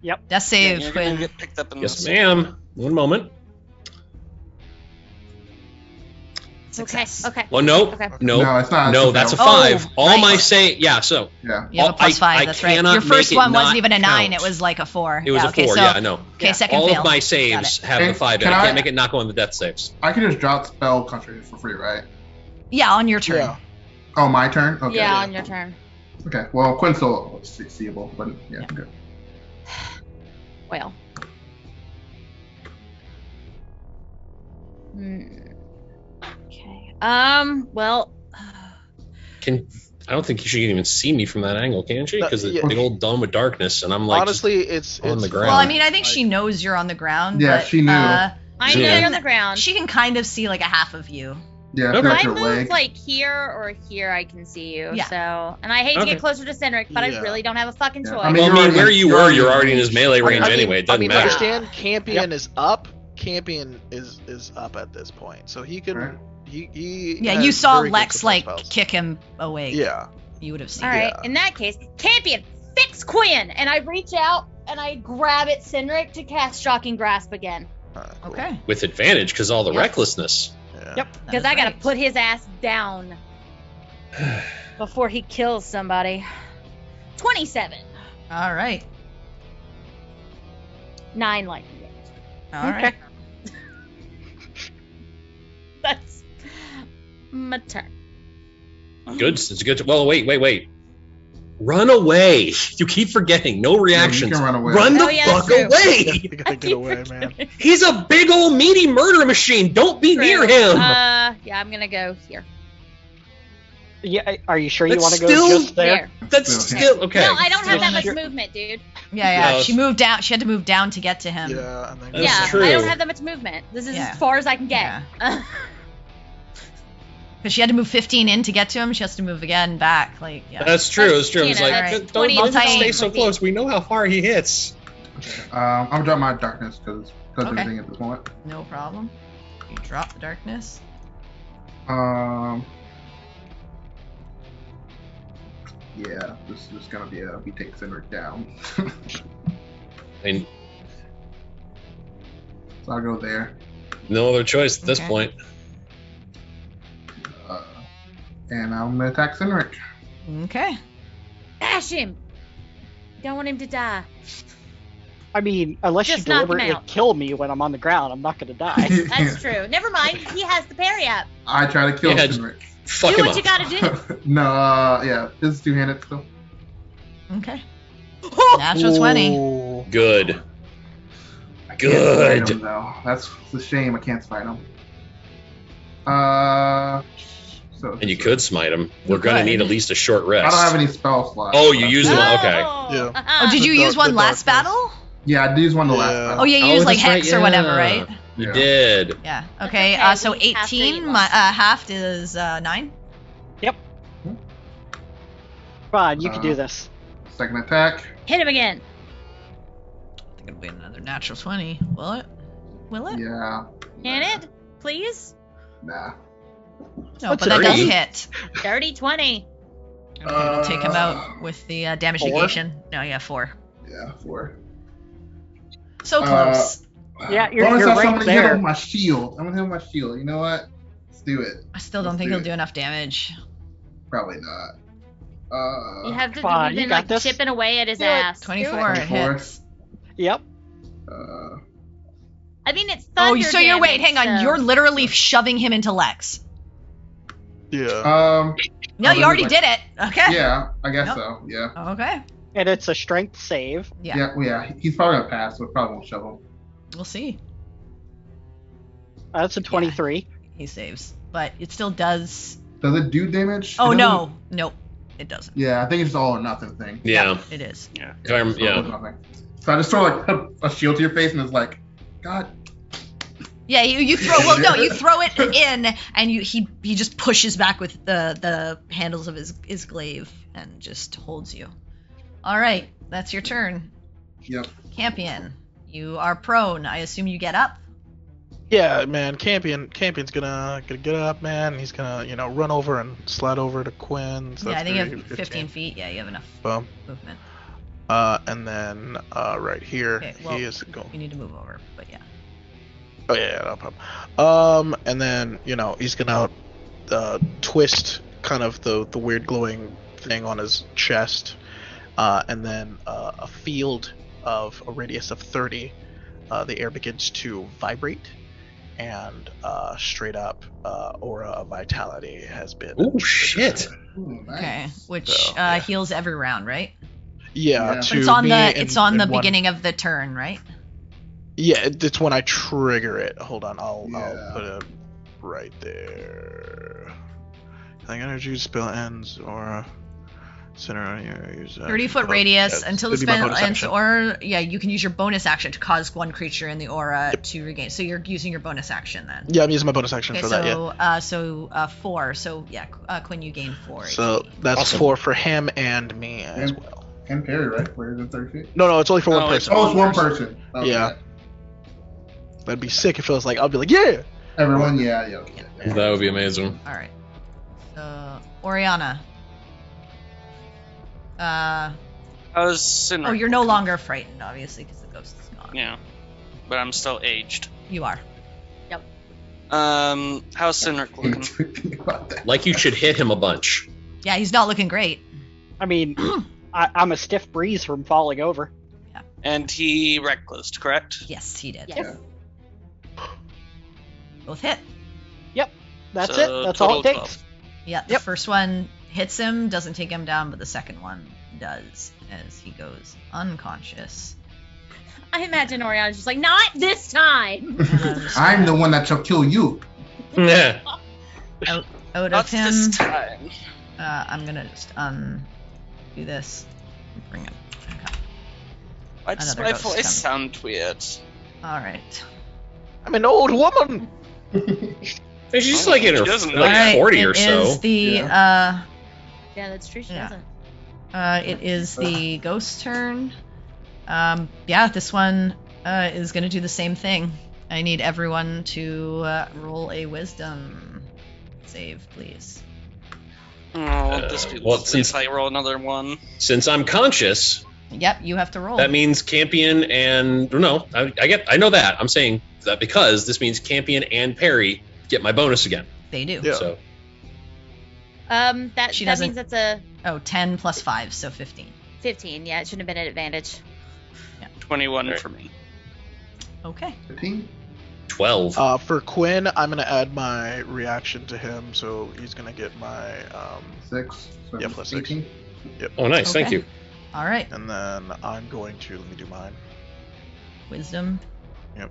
Yep. Death save, You're gonna Quinn. get picked up in Yes, this. ma'am. One moment. Success. Okay. Well, no, Okay. no, No, it's not. no. It's That's a fail. 5. All right. my say, yeah. So Yeah. You have a All- plus 5. I That's right. cannot Your first make it one wasn't not even a 9. count. It was like a 4. it was yeah, a okay, 4. So, Yeah, I know. Okay, second All fail. of my Got saves it. have the Hey, 5 in it. can I I- can't make it not go on the death saves. I can just drop spell concentration for free, right? Yeah, on your turn. Yeah. Oh, my turn. Okay. Yeah, on your turn. Okay. Well, Quinn's still seeable, but yeah, good. Well. Okay. Well. I don't think she can even see me from that angle, can she? Because Yeah. the big old dome of darkness, and I'm like, Honestly, it's on the ground. Well, I mean, I think she knows you're on the ground. Yeah, but, she knew. I know Yeah. you're on the ground. She can kind of see like a half of you. Yeah, Okay. if If that's I your move leg. like here or here, I can see you. Yeah. So, and I hate to Okay. get closer to Cindric, but Yeah. I really don't have a fucking Yeah. choice. I mean, well, I you're mean, already- where you you're were, already you're in already in his melee range I mean, anyway. It doesn't matter. understand Campion Yep. is up. Campion is up at this point, so he can. Right. He Yeah, has you saw very good Lex support like spells. kick him away. Yeah. You would have seen. All right. Yeah. In that case, Campion, fix Quinn, and I reach out and I grab at Cindric to cast Shocking Grasp again, Alright, cool. Okay. With advantage, because all the Yeah. recklessness. Yeah. Yep. that because is I gotta right. put his ass down before he kills somebody. 27, All right. 9 lightning damage. All right. That's my turn. Good. It's a good. Well, wait. Run away! You keep forgetting. No reactions. can run away. Run the Oh, yeah, that's fuck true. away! You gotta get away, man. He's a big old meaty murder machine. Don't be near True. him. Yeah, I'm gonna go here. Yeah, are you sure you That's want to go still- just there? There. That's Okay. still okay. No, I don't have that much Sure. movement, dude. Yeah. Yeah. She moved down. She had to move down to get to him. Yeah, and then That's yeah, true. I don't have that much movement. This is Yeah. as far as I can get. Because she had to move 15 in to get to him. She has to move again back. Like, yeah. That's true. That's true. You It's know, like that's don't 20 stay so 20. close. We know how far he hits. I'm gonna drop my darkness because does Okay. everything at this moment. No problem. You drop the darkness. Yeah, this is gonna be we take Cindric down. And So I'll go there. no other choice at this Okay. point. And I'm gonna attack Cindric. Okay. Bash him. Don't want him to die. I mean, unless Just you knock him deliberately out. kill me when I'm on the ground, I'm not going to die. That's true. Never mind. He has the parry up. I try to kill Yeah, Cindric. Fuck Do him what you up. gotta do. No, yeah, this is two-handed still. Okay. Natural 20. Ooh. Good. I can't Good. fight him, though. That's a shame. I can't fight him. So And you could smite him. We're You gonna could. need at least a short I rest. don't have any spell slots. Oh, you use them. Okay. Oh, Yeah. Oh, did you The use dark- one the last darkness. battle? Yeah, I did use one the last Yeah. battle. Oh, yeah, you used like that's right, Hex or whatever, yeah. right? You Yeah. did. Yeah. That's Okay. okay, So we have to 18, eat my once. halved is 9. Come on, you can do this. Second attack. Hit him again. I think it'll be another natural 20. Will it? Will it? Yeah. Can it? Please? Nah. No, What's but that it does be? hit. Dirty 20. Okay, we'll take him out with the damage 4? negation. No, yeah, 4. Yeah, 4. So close. Yeah, you're Bonus action, I'm right gonna hit him there. with my shield. I'm gonna hit him with my shield. You know what? Let's do it. I still don't let's think do he'll it. do enough damage. Probably not. You have to Come on, you've you been got like this. chipping away at his Do it. ass. 24, it 24. hits. Yep. I mean, it's Oh, thunder so you're wait, hang on. damage, so- You're literally shoving him into Lex. Yeah. No, Oh, you then already like- did it. Okay. yeah, I guess Nope. so. Yeah. Okay. And it's a strength save. Yeah. Yeah. Well, yeah. He's probably gonna pass, so it probably won't shove him. We'll see. That's a 23. He saves, but it still does. Does it do damage? Oh It no, nope, it doesn't. Yeah, I think it's all or nothing thing. Yeah. It is. If I rem- So it's yeah. nothing. So I just throw like a shield to your face and it's like, God. Yeah, you throw. Well, no, you throw it in, and he just pushes back with the handles of his glaive and just holds you. All right, that's your turn. Yep. Campion, you are prone. I assume you get up. Yeah, man. Campion's gonna get up, man. He's gonna run over and slide over to Quinn. So Yeah, that's I think you gonna have be 15 feet. Yeah, you have enough Boom. movement. And then right here, Okay, well, he is going. you need to move over, but yeah. Oh yeah, no problem. And then he's gonna twist kind of the weird glowing thing on his chest, and then a field of a radius of 30, the air begins to vibrate, and straight up aura of vitality has been. Oh shit! Ooh, nice. Okay, which So, yeah. heals every round, right? Yeah, Yeah. But to it's on me the and- it's on the and one- beginning of the turn, right? Yeah, it's when I trigger it. Hold on, I'll Yeah. put it right there. Like energy spell ends or center use 30-foot radius until the it'd be my spell bonus ends, action. or you can use your bonus action to cause one creature in the aura to regain. So you're using your bonus action then. Yeah, I'm using my bonus action Okay, for that. Yeah. 4. So yeah, Quinn, you gain 4. So HP. that's Awesome. 4 for him and me as And- well. And parry, right? Where is it 30 feet? No, it's only for one No, it's person. Oh, it's one person. Okay. Yeah. That'd be sick if it was like I'll be like, yeah. Everyone, yeah. Okay. That would be amazing. All right. So Oriana. How's Sinner? Oh, you're no longer frightened, obviously, because the ghost is gone. Yeah, but I'm still aged. You are. How's Sinner looking? Think about that. Like you should hit him a bunch. Yeah, he's not looking great. I mean, I'm a stiff breeze from falling over. And he reckless, correct? Yes, he did. Yes. Both hit. That's So, it. That's all total it takes. 12. Yeah, the first one hits him, doesn't take him down, but the second one does as he goes unconscious. I imagine Oriana's just like, not this time. And I'm the one that shall kill you. Yeah. out of Not him. this time. I'm gonna just do this. Bring him. Okay. Why does Another my ghost voice coming. sound weird? All right. I'm an old woman. She's like in her She doesn't like know. All right, 40 it or so. is the Yeah. Yeah, that's true. She Yeah. doesn't. it is the ghost turn. Yeah, this one is gonna do the same thing. I need everyone to roll a wisdom save, please. Oh, won't this be well, lovely since- if I roll another one? Since I'm conscious, Yep, you have to roll. that means Campion and no, I know that. I'm saying that because this means Campion and Perry get my bonus again. They do. Yeah. So That She that doesn't- means that's a 10 plus 5, so 15. 15. Yeah, it shouldn't have been an advantage. 21 Right. for me. Okay. 15? 12. For Quinn, I'm gonna add my reaction to him, so he's gonna get my 6. So Yeah, plus 6. 18. Oh, nice. Thank okay. you. All right. and then I'm going to let me do mine. Wisdom. Yep.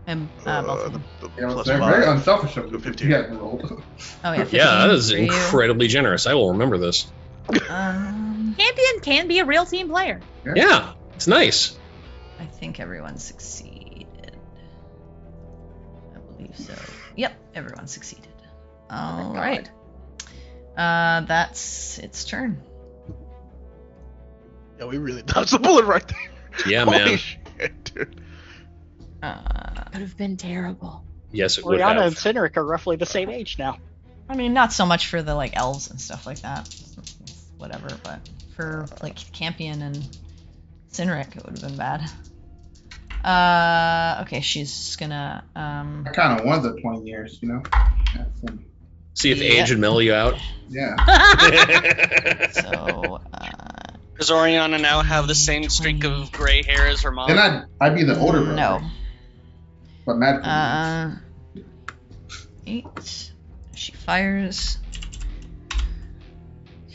And both of them. the Yeah, plus they're very 5. unselfish of you. 15. You hadn't rolled. Oh, yeah, 15 Yeah, that is for you. incredibly generous. I will remember this. Campion can be a real team player. Yeah, it's nice. I think everyone succeeded. I believe so. Yep, everyone succeeded. All right. That's its turn. Yeah, we really dodged the bullet right there. Yeah, Holy man. shit, dude. Could have been terrible. Yes, it would Oriana and have. Cynric are roughly the same age now. I mean, not so much for the like elves and stuff like that. Whatever, but for like Campion and Cynric, it would have been bad. Okay, she's gonna I kind of wanted the 20 years, you know? That's, See if Yeah. age would mellow you out. yeah. so Does Oriana now have the same streak of gray hair as her mom? Then I'd be the older brother. no. But magically. 8. She fires.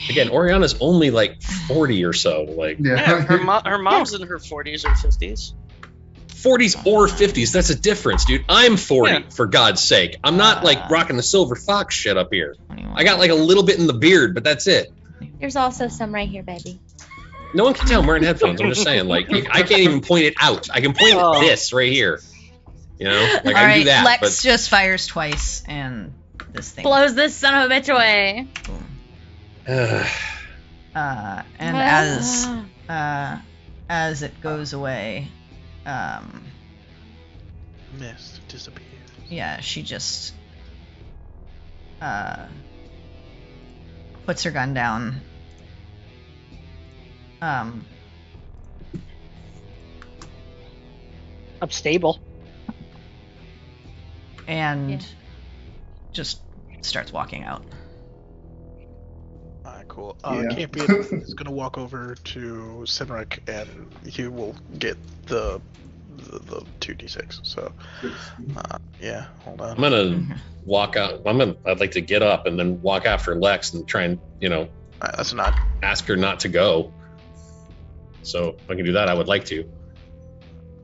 Again, Oriana's only like 40 or so. Like, yeah. Yeah, her mom's in her 40s or 50s. 40s or 50s. That's a difference, dude. I'm 40, for God's sake. I'm not like rocking the silver fox shit up here. 21. I got like a little bit in the beard, but that's it. There's also some right here, baby. No one can tell I'm wearing headphones. I'm just saying, like, I can't even point it out. I can point at this right here. You know, like All I right, can do that. Lex But just fires twice, and this thing Blows this son of a bitch away. and as it goes away, Mist disappears. yeah, she just puts her gun down. I'm stable. And just starts walking out. Alright, cool. Yeah. Campion is gonna walk over to Sinric and he will get the 2d6. So, yeah, hold on. I'm gonna walk out. I'd like to get up and then walk after Lex and try and, Alright, that's not. ask her not to go. So if I can do that, I would like to.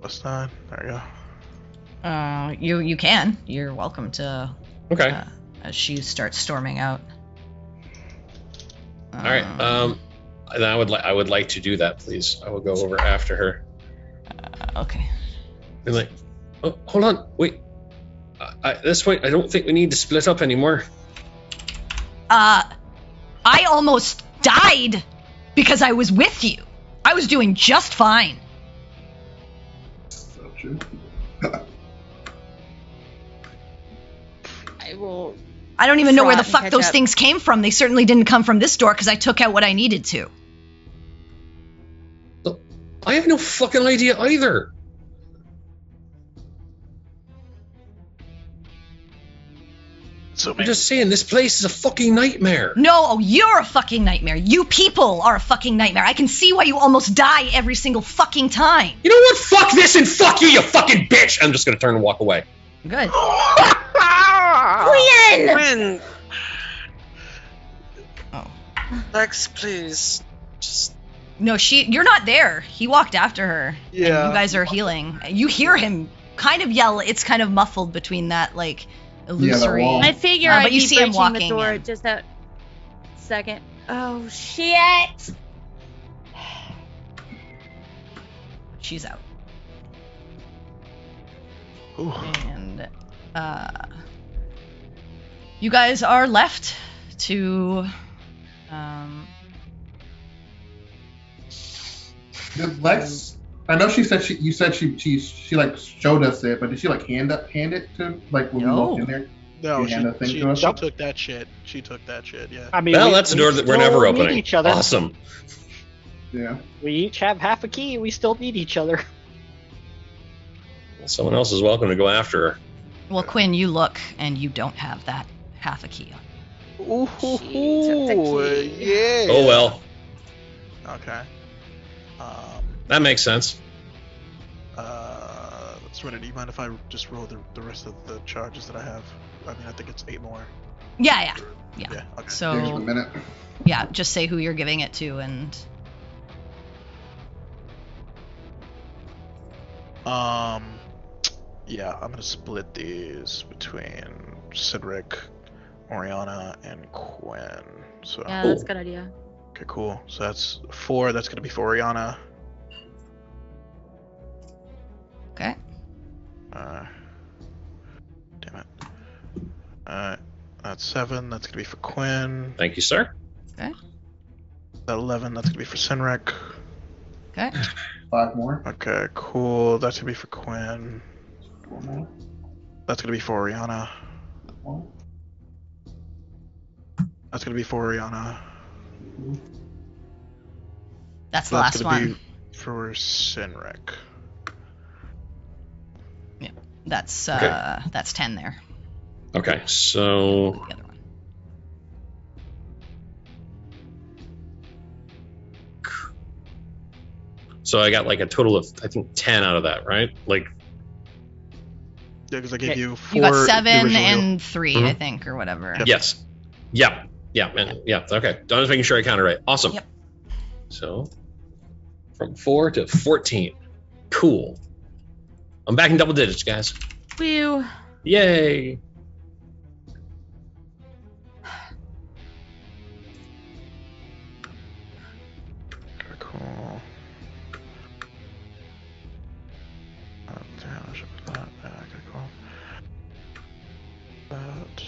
That's not. There you go. You can. You're welcome to. Okay. As she starts storming out. All right. And I would like to do that, please. I will go over after her. Okay. And like, oh, hold on, wait. At this point, I don't think we need to split up anymore. I almost died because I was with you. I was doing just fine. So true. I will. I don't even know where the Trot and fuck catch those up. things came from. They certainly didn't come from this door because I took out what I needed to. Look, I have no fucking idea either. So I'm just saying, this place is a fucking nightmare. No, you're a fucking nightmare. You people are a fucking nightmare. I can see why you almost die every single fucking time. You know what? Fuck this and fuck you, you fucking bitch. I'm just gonna turn and walk away. Good. Quinn! Quinn, Oh. Lex, please. Just No, you're not there. He walked after her. Yeah. And you guys are healing. You hear him kind of yell. It's kind of muffled between that, like, illusory. wall. I figure but I'd you be see him breaching the walking door in. just that second. Oh, shit! She's out. Ooh. And you guys are left to Did Lex? I know she said you said she like showed us it, but did she like hand it to like when we No. walked in there? No, You hand the thing she to us? took that shit. She took that shit, yeah. I mean, Well, we- that's a we door that we're still never need opening. Each other. Awesome. Yeah. We each have half a key. We still need each other. Someone else is welcome to go after her. well, Quinn, you look and you don't have that half a key. Ooh, She took the key. yeah. Oh well, Okay. that makes sense. Serena, do you mind if I just roll the rest of the charges that I have? I mean, I think it's 8 more. Yeah. Yeah. Okay. Here's a So minute. yeah, just say who you're giving it to and Yeah, I'm gonna split these between Cedric, Oriana, and Quinn. So Yeah, that's a good idea. okay, cool. So that's 4. That's gonna be for Oriana. okay. Damn it. Alright, that's 7. That's gonna be for Quinn. Thank you, sir. Okay. That 11. That's gonna be for Sinric. Okay. 5 more. Okay, cool. That's gonna be for Quinn. 4 more. That's gonna be for Oriana. 1. That's gonna be for Oriana. That's the That's last gonna one. be for Sinric. That's Okay. that's 10 there. Okay, so The other one. I got like a total of I think 10 out of that, right? Like Yeah, because I gave Okay. you 4. You got the 7 original- and 3, I Mhm. think, or whatever. Yep. yes, yeah, okay. I'm just making sure I counted right. Awesome. Yep. So from 4 to 14, cool. I'm back in double digits, guys. Whew. Yay! Okay, cool. Damn, I should put that back. Okay, cool. That.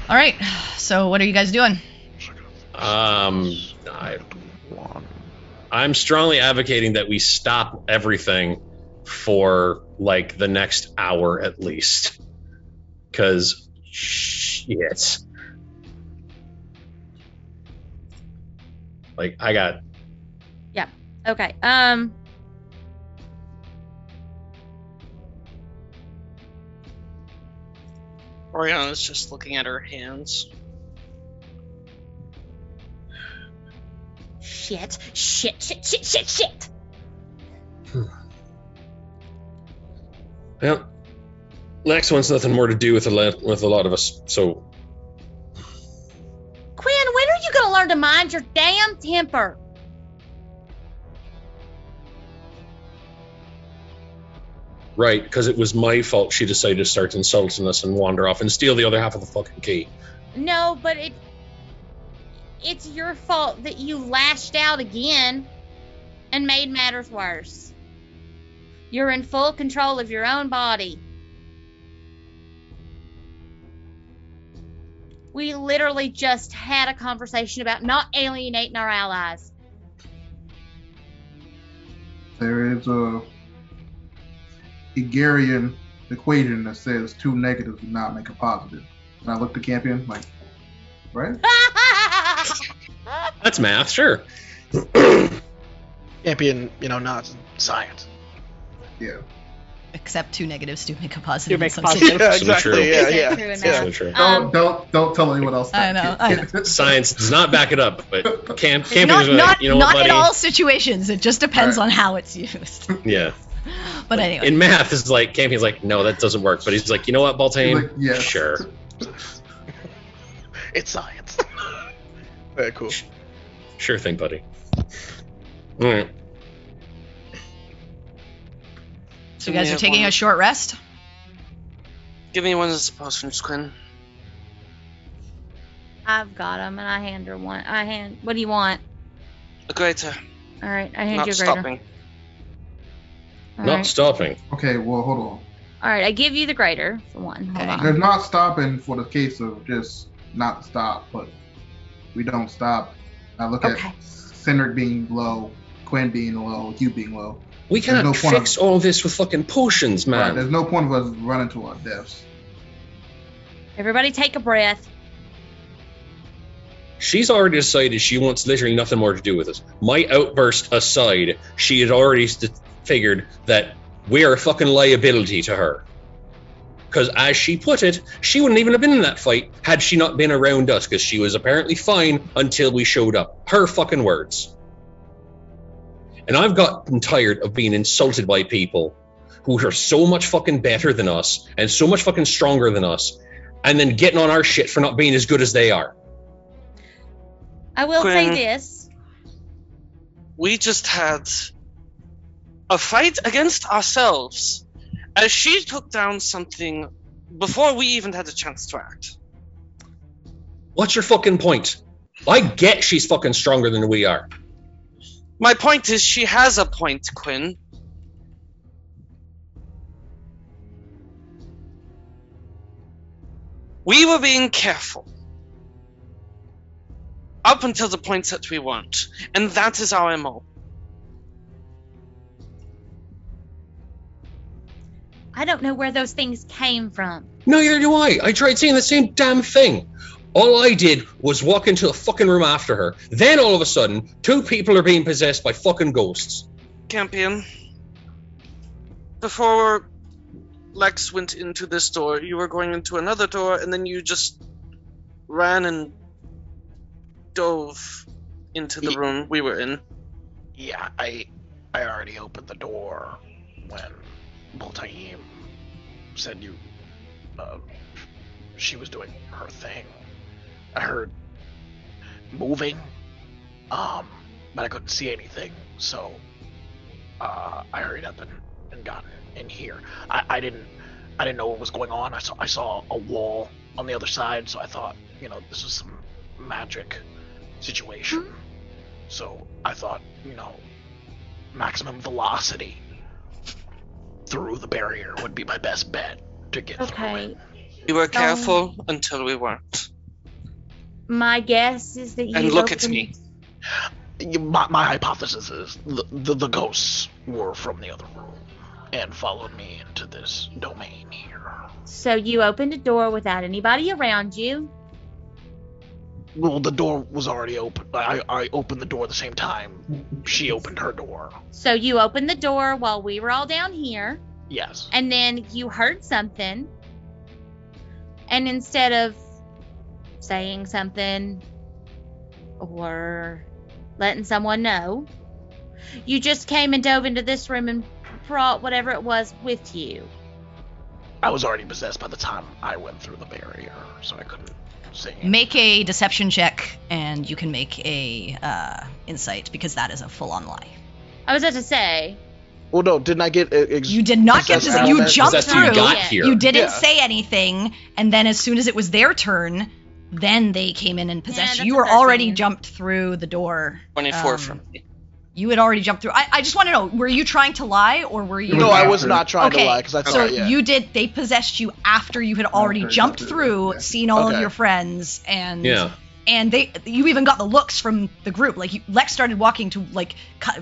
All right. So what are you guys doing? I'm strongly advocating that we stop everything for like the next hour at least, because shit. Like I got. Yeah. Okay. Oriana's just looking at her hands. Shit. Well, Lex wants nothing more to do with a lot of us, so. Quinn, when are you gonna learn to mind your damn temper? Right, because it was my fault she decided to start insulting us and wander off and steal the other half of the fucking key. No, but it's your fault that you lashed out again and made matters worse. You're in full control of your own body. We literally just had a conversation about not alienating our allies. There is a Hegelian equation that says 2 negatives do not make a positive. And I looked at Campion like, right? That's math, sure. Champion, nods. Science. Yeah. Except 2 negatives do make a positive. Do make in some positive. situations. Yeah, exactly. True. Yeah. True enough. So true. Don't tell anyone else I that. know. Science does not back it up, but camping Not, is like, not, you know what, not buddy? in all situations. It just depends Right. on how it's used. Yeah. But anyway. In math, it's like Campion's like, no, that doesn't work. But he's like, you know what, Baltane? He's like, yes. Sure. It's science. Very cool. Sure thing, buddy. All right. So you guys Yeah, are taking one- a short rest? Give me one of the potions, Quinn. I've got them, and I hand her one. What do you want? A greater. All right, I hand Not you a greater. stopping. All Not right. stopping. Okay, well, hold on. All right, I give you the greater for one. Hold Okay. on. There's not stopping for the case of just not stop, but we don't stop. I look Okay. at Cindric being low, Quinn being low, you being low. We There's can't no point fix all this with fucking potions, Right, man. there's no point of us running to our deaths. Everybody take a breath. She's already decided she wants literally nothing more to do with us. My outburst aside, she had already figured that we're a fucking liability to her. Because as she put it, she wouldn't even have been in that fight had she not been around us, because she was apparently fine until we showed up. Her fucking words. And I've gotten tired of being insulted by people who are so much fucking better than us and so much fucking stronger than us, and then getting on our shit for not being as good as they are. I will say Quinn. this. We just had a fight against ourselves as she took down something before we even had a chance to act. What's your fucking point? I get she's fucking stronger than we are. My point is, she has a point, Quinn. We were being careful. Up until the point that we weren't. And that is our MO. I don't know where those things came from. Neither do I. I tried saying the same damn thing. All I did was walk into a fucking room after her. Then all of a sudden, 2 people are being possessed by fucking ghosts. Campion, before Lex went into this door, you were going into another door, and then you just ran and dove into the room we were in. Yeah, I already opened the door when Baltaim said she was doing her thing. I heard moving, but I couldn't see anything, so I hurried up and got in here. I didn't know what was going on. I saw a wall on the other side, so I thought, this was some magic situation. So I thought, maximum velocity through the barrier would be my best bet to get through it. We were careful until we weren't. My guess is that you And look at me. My hypothesis is the ghosts were from the other room and followed me into this domain here. So you opened a door without anybody around you? Well, the door was already open. I opened the door at the same time she opened her door. So you opened the door while we were all down here. Yes. And then you heard something. And instead of saying something or letting someone know, you just came and dove into this room and brought whatever it was with you. I was already possessed by the time I went through the barrier, so I couldn't say anything. Make a deception check, and you can make a insight, because that is a full-on lie. I was about to say. Well, no, didn't I get... You did not get... You jumped through. You got here. You didn't say anything, and then as soon as it was their turn, then they came in and possessed you. You were already jumped through the door. 24 from me. You had already jumped through. I just want to know, were you trying to lie, or were you... No, I was not trying to lie, because I thought, so you did... They possessed you after you had already jumped through, seen all of your friends, and... Yeah. And you even got the looks from the group. Like, Lex started walking to,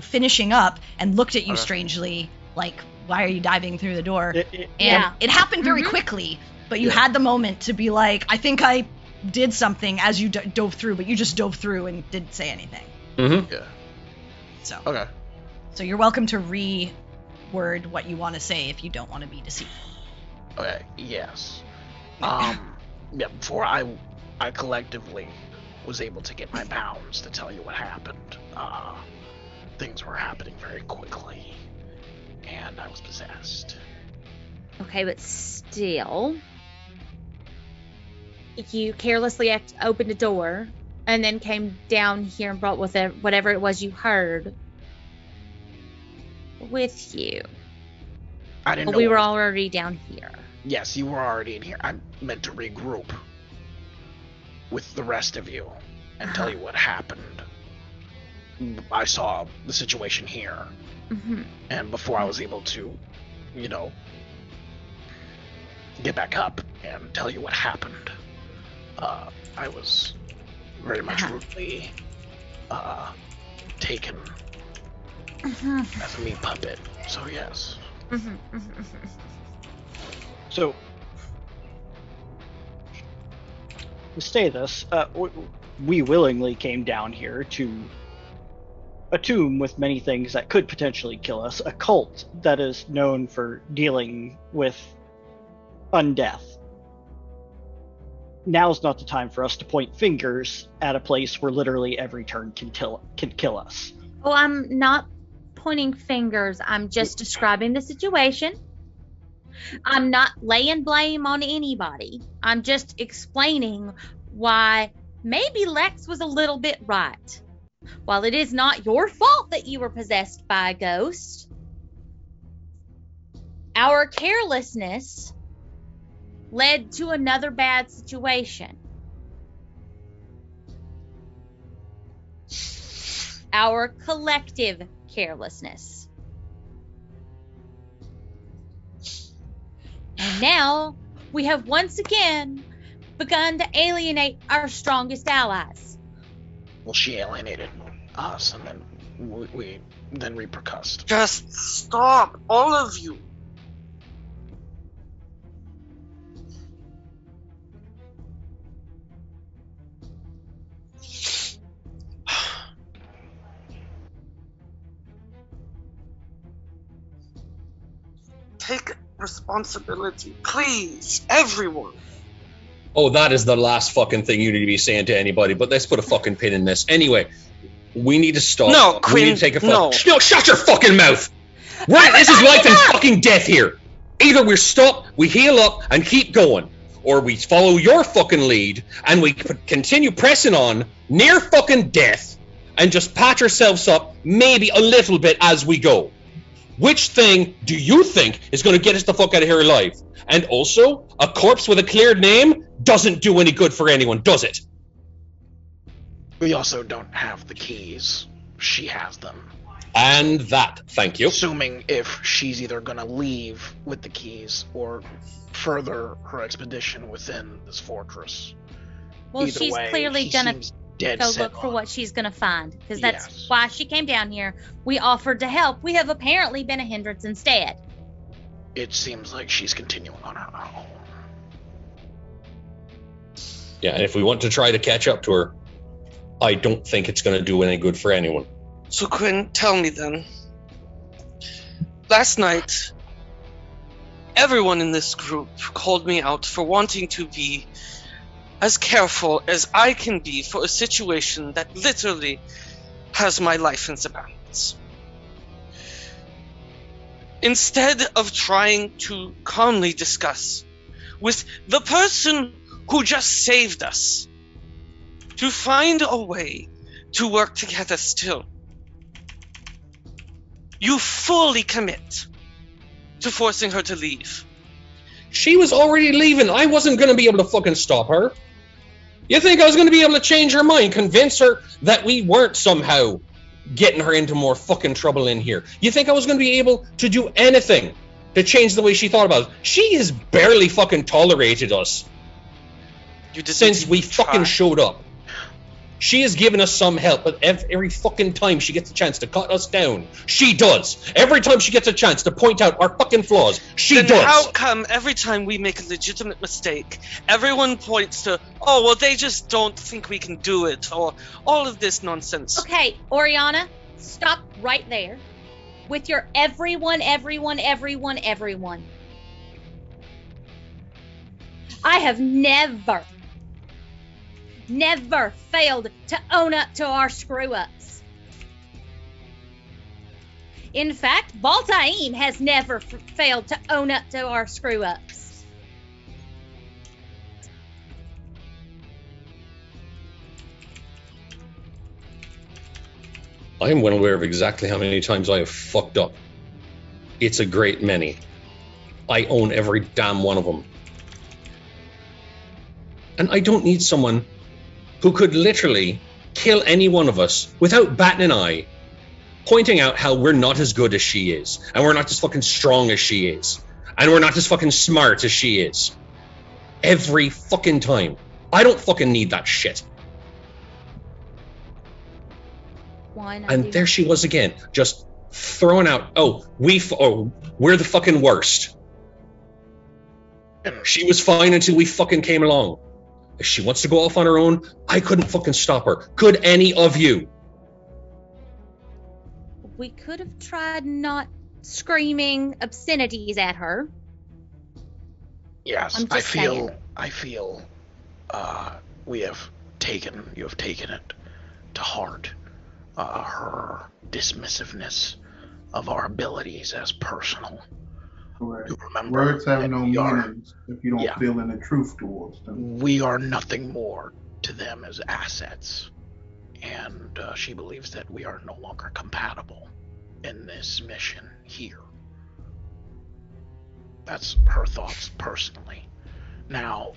finishing up, and looked at you strangely, like, why are you diving through the door? It happened very quickly, but you had the moment to be like, I think I did something as you dove through, but you just dove through and didn't say anything. Mm-hmm. Yeah. So. Okay. So you're welcome to re-word what you want to say if you don't want to be deceitful. Okay, yes. Before I collectively was able to get my bounds to tell you what happened, things were happening very quickly, and I was possessed. Okay, but still, you carelessly opened a door, and then came down here and brought with it whatever it was you heard with you. I didn't know. We were already down here. Yes, you were already in here. I meant to regroup with the rest of you and tell you what happened. I saw the situation here. Mm-hmm. And before I was able to, get back up and tell you what happened, I was very much rudely taken as a meat puppet. So yes. So, to say this, we willingly came down here to a tomb with many things that could potentially kill us, a cult that is known for dealing with undeath. Now's not the time for us to point fingers at a place where literally every turn can kill us. Oh, I'm not pointing fingers. I'm just describing the situation. I'm not laying blame on anybody. I'm just explaining why maybe Lex was a little bit right. While it is not your fault that you were possessed by a ghost, our carelessness led to another bad situation. Our collective carelessness. And now we have once again begun to alienate our strongest allies. Well, she alienated us, and then we repercussed. Just stop, all of you. Take responsibility, please, everyone. Oh, that is the last fucking thing you need to be saying to anybody, but let's put a fucking pin in this. Anyway, we need to stop. No, Quinn, we need to take a no. No, shut your fucking mouth! This is life and fucking death here. Either we stop, we heal up, and keep going, or we follow your fucking lead and we continue pressing on near fucking death and just patch ourselves up maybe a little bit as we go. Which thing do you think is going to get us the fuck out of here alive? And also, a corpse with a cleared name doesn't do any good for anyone, does it? We also don't have the keys. She has them. And that, thank you. Assuming if she's either going to leave with the keys or further her expedition within this fortress. Well, Either she's way, clearly she gonna seems dead go set look for on what it. she's gonna find, because that's Yes. why she came down here. We offered to help. We have apparently been a hindrance instead. It seems like she's continuing on her own. Yeah, and if we want to try to catch up to her, I don't think it's going to do any good for anyone. So Quinn, tell me then. Last night, everyone in this group called me out for wanting to be as careful as I can be for a situation that literally has my life in the balance. Instead of trying to calmly discuss with the person who just saved us, to find a way to work together still, you fully commit to forcing her to leave. She was already leaving. I wasn't going to be able to fucking stop her. You think I was going to be able to change her mind, convince her that we weren't somehow getting her into more fucking trouble in here? You think I was going to be able to do anything to change the way she thought about it? She has barely fucking tolerated us You didn't since we even fucking try. showed up. She has given us some help, but every fucking time she gets a chance to cut us down, she does. Every time she gets a chance to point out our fucking flaws, she Then does. how come every time we make a legitimate mistake, everyone points to, oh, well, they just don't think we can do it, or all of this nonsense? Okay, Oriana, stop right there with your everyone. I have never failed to own up to our screw-ups. In fact, Baltaim has never failed to own up to our screw-ups. I am well aware of exactly how many times I have fucked up. It's a great many. I own every damn one of them. And I don't need someone who could literally kill any one of us without batting an eye, pointing out how we're not as good as she is, and we're not as fucking strong as she is, and we're not as fucking smart as she is. Every fucking time. I don't fucking need that shit. And there she was again, just throwing out, we're the fucking worst. She was fine until we fucking came along. If she wants to go off on her own, I couldn't fucking stop her. Could any of you? We could have tried not screaming obscenities at her. Yes, I'm I just feel saying. you have taken it to heart. Her dismissiveness of our abilities as personal. Correct. You remember Words have that no we are- meaning if you don't Yeah. feel any truth towards them. We are nothing more to them as assets, and she believes that we are no longer compatible in this mission here. That's her thoughts personally. Now,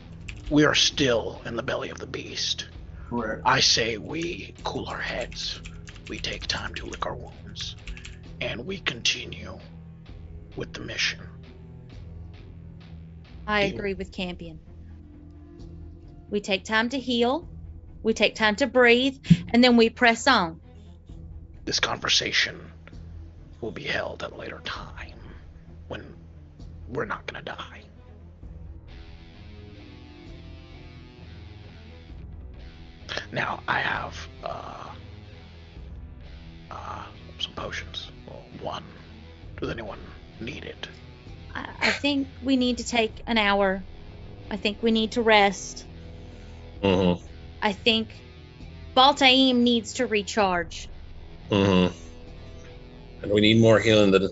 we are still in the belly of the beast. Correct. I say we cool our heads, we take time to lick our wounds, and we continue with the mission. I agree with Campion. We take time to heal, we take time to breathe, and then we press on. This conversation will be held at a later time when we're not gonna die. Now I have some potions. Well, one. Does anyone need it? I think we need to take an hour. I think we need to rest. Mm-hmm. I think Baltaim needs to recharge. Mm-hmm. And we need more healing than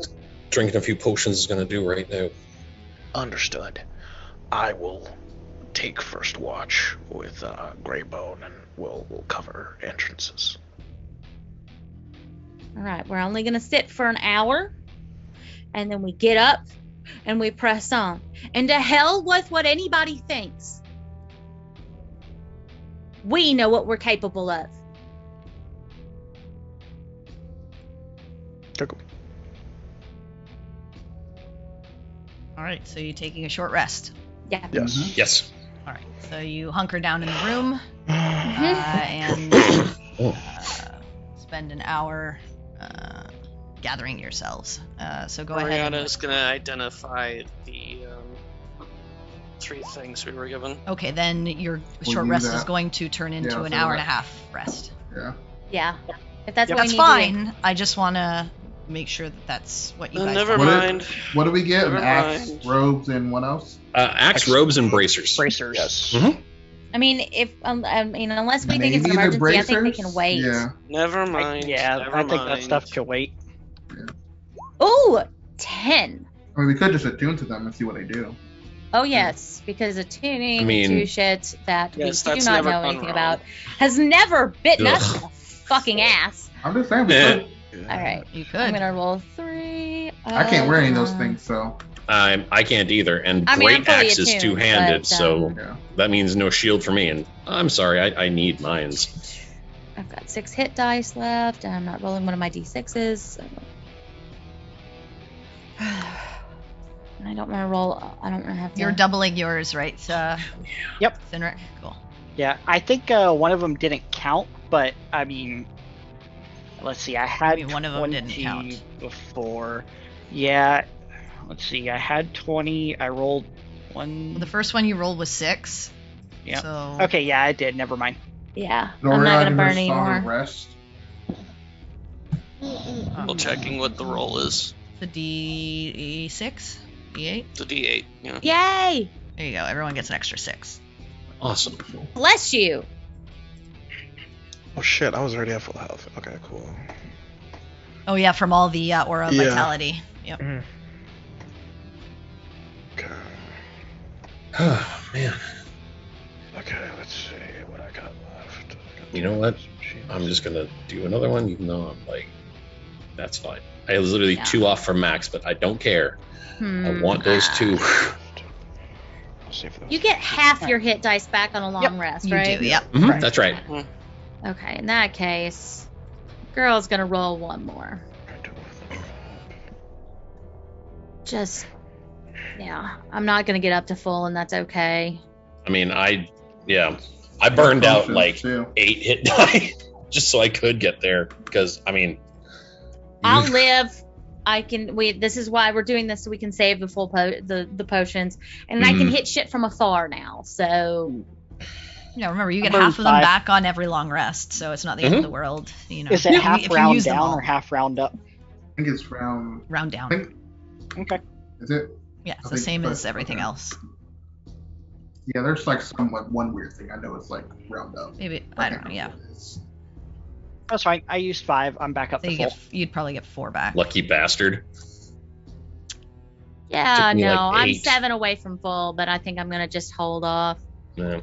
drinking a few potions is going to do right now. Understood. I will take first watch with Greybone, and we'll cover entrances. All right, we're only gonna sit for an hour, and then we get up and we press on. And to hell with what anybody thinks. We know what we're capable of. Okay. All right, so you're taking a short rest. Yeah. Yes. Yes. All right, so you hunker down in the room and spend an hour gathering yourselves. So go ahead. Oriana's gonna identify the 3 things we were given. Okay, then your We'll short use rest that. is going to turn into Yeah, an so hour and a that- half rest. Yeah. Yeah. If that's what That's we need to do. fine. I just want to make sure that that's what you guys Never want. mind. What do we get? An Never axe, mind. robes, and what else? Axe, robes, and bracers. Bracers. Yes. Mhm. I mean, unless we think it's an Maybe the emergency, I think we bracers? can wait. Yeah. Never mind. Yeah, never I think that mind. stuff could wait. Ooh, 10. I mean, we could just attune to them and see what they do. Oh yes, because attuning I mean- to shit that Yes, we do that's not never know gone anything wrong. about has never bitten us Ugh. in the fucking ass. I'm just saying, we Yeah. could. All right, You I'm could. gonna roll 3. I can't wear any of those things, so I can't either, and I mean, I'm great fully axe is attuned, two-handed, but, so yeah. that means no shield for me. And I'm sorry, I need mines. I've got 6 hit dice left, and I'm not rolling one of my d6s. So. And I don't want to roll. I don't want to have to. You're doubling yours, right? Yep. Finrick? Cool. Yeah, I think one of them didn't count, but I mean, let's see. I had Maybe one of them didn't 20 count. before. Yeah, let's see. I had 20. I rolled one. Well, the first one you rolled was 6. Yeah. So Okay, yeah, I did. Never mind. Yeah, Nor I'm not out gonna of burn her song of anymore. Rest. Double checking what the roll is. the D6, D8. The D8. Yeah. Yay! There you go. Everyone gets an extra 6. Awesome. Bless you. Oh shit, I was already at full health. Okay, cool. Oh yeah, from all the aura Yeah. vitality. Yep. Okay. Oh, man. Okay, let's see what I got left. You know what? I'm just gonna do another one, even though I'm like, that's fine. I was literally Yeah. 2 off from max, but I don't care. I want those 2. Let's see if those- You get half your hit dice back on a long Yep, rest, You right? do. Yep. Mhm, that's right. Okay, in that case, girl's gonna roll one more. Just, yeah, I'm not gonna get up to full, and that's okay. I mean, I burned out Potions, like too. 8 hit die just so I could get there because I mean, I'll live. I can. This is why we're doing this, so we can save the full the potions, and I can Mhm. hit shit from afar now. So Yeah, remember you get Number half of them 5. back on every long rest, so it's not the end of the world. You know, Is it If half you round use them down all. or half round up? I think it's round. round I down? think, Okay. is it? Yeah, I it's the think same so. as everything Okay. else. Yeah, there's like one weird thing. I know it's like round up. Maybe I don't know. Yeah, what it is. That's fine. I used 5. I'm back up so to you full. you'd probably get 4 back. lucky bastard. yeah, Took me, no, like, I'm 8. 7 away from full, but I think I'm gonna just hold off. Yeah.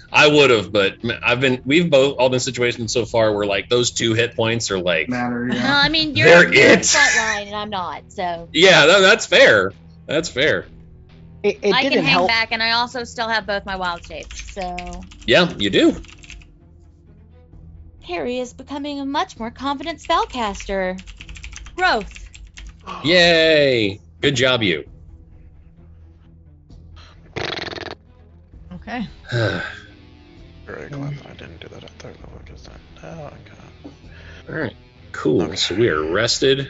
I would have, but we've both all been in situations so far where like those 2 hit points are like, Matter, Well, yeah. I mean, They're you're in it. front line, and I'm not, so yeah, that's fair. That's fair. It I can didn't hang help. back, and I also still have both my wild shapes. So Yeah, you do. Harry is becoming a much more confident spellcaster. Growth. Yay! Good job, you. Okay. Very glad that I didn't do that at 3rd level because then now I got All right, cool. So we are rested.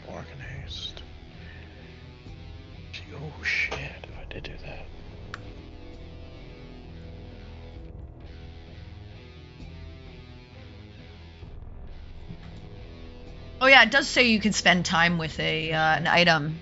Work and haste. Oh shit! I did do that. Oh yeah, it does say you can spend time with an item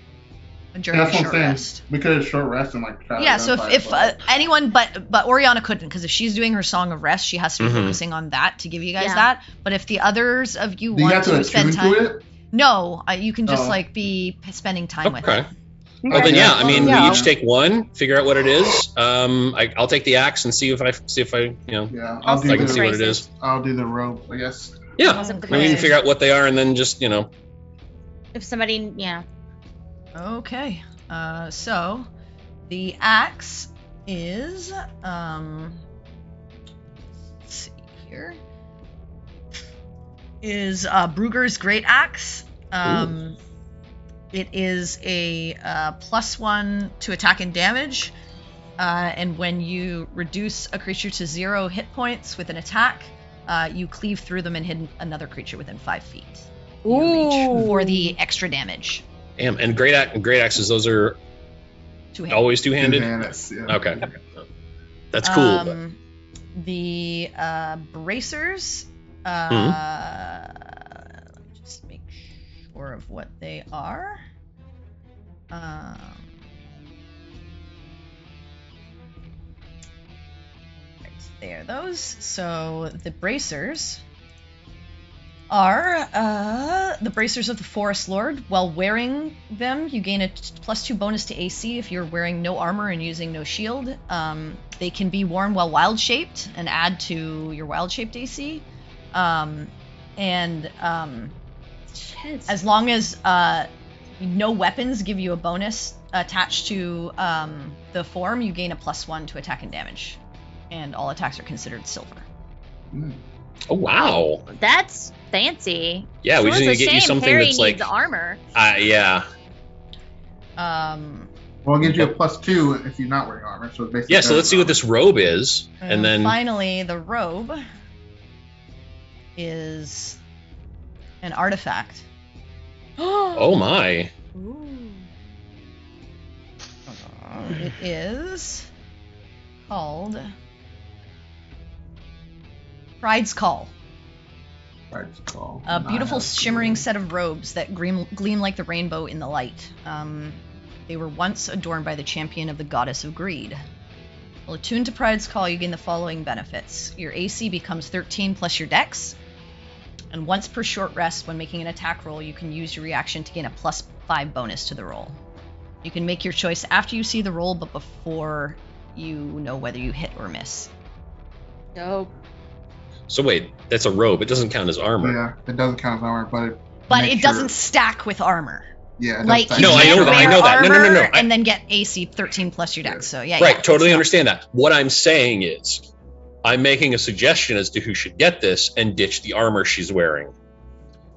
during That's a what I'm short saying. rest. We could have short rest and like try to Yeah, so identify if it, anyone but Oriana couldn't, because if she's doing her song of rest, she has to be Mhm. focusing on that to give you guys Yeah. that. But if the others of you do you want have to to attune spend time, to it? no, you can just Oh. like be spending time with Okay. it. Well, then yeah. I mean, Yeah. we each take one. Figure out what it is. I'll take the axe and see if I Yeah, I'll I'll do I can the see what it is. I'll do the robe, I guess. Yeah. I'll zip the Maybe we can braces. figure out what they are and then just If somebody, yeah. Okay. So the axe is let's see here. Is Brugger's Great Axe. It is a +1 to attack and damage. And when you reduce a creature to 0 hit points with an attack, you cleave through them and hit another creature within 5 feet. You reach for the extra damage. Damn. And great axes. Those are Two-handed. always two-handed. Yeah. Okay. That's cool. The bracers. Let me just make sure of what they are. Right there, those. So the bracers are the bracers of the Forest Lord. While wearing them, you gain a +2 bonus to AC if you're wearing no armor and using no shield. They can be worn while wild shaped and add to your wild shaped AC. As long as no weapons give you a bonus attached to the form, you gain a +1 to attack and damage. And all attacks are considered silver. Oh wow. That's fancy. Yeah, we just need to get you something Harry that's like needs armor. yeah. Well, it gives you a +2 if you're not wearing armor. So basically. Yeah, so let's see what this robe is, and then finally the robe is an artifact. oh my. It is called Pride's Call. Pride's Call. A beautiful shimmering set of robes that gleam like the rainbow in the light. They were once adorned by the champion of the goddess of greed. While attuned to Pride's Call, you gain the following benefits. Your AC becomes 13 plus your dex. And once per short rest, when making an attack roll, you can use your reaction to gain a +5 bonus to the roll. You can make your choice after you see the roll, but before you know whether you hit or miss. Dope. So wait, that's a robe. It doesn't count as armor. Yeah, it doesn't count as armor, but But it doesn't stack with armor. Yeah, it Like does you No, stack. I can't know that, I wear know that. No, armor no. and then get AC 13 plus your dex. So yeah, Right, yeah, totally it's understand that. What I'm saying is, I'm making a suggestion as to who should get this and ditch the armor she's wearing.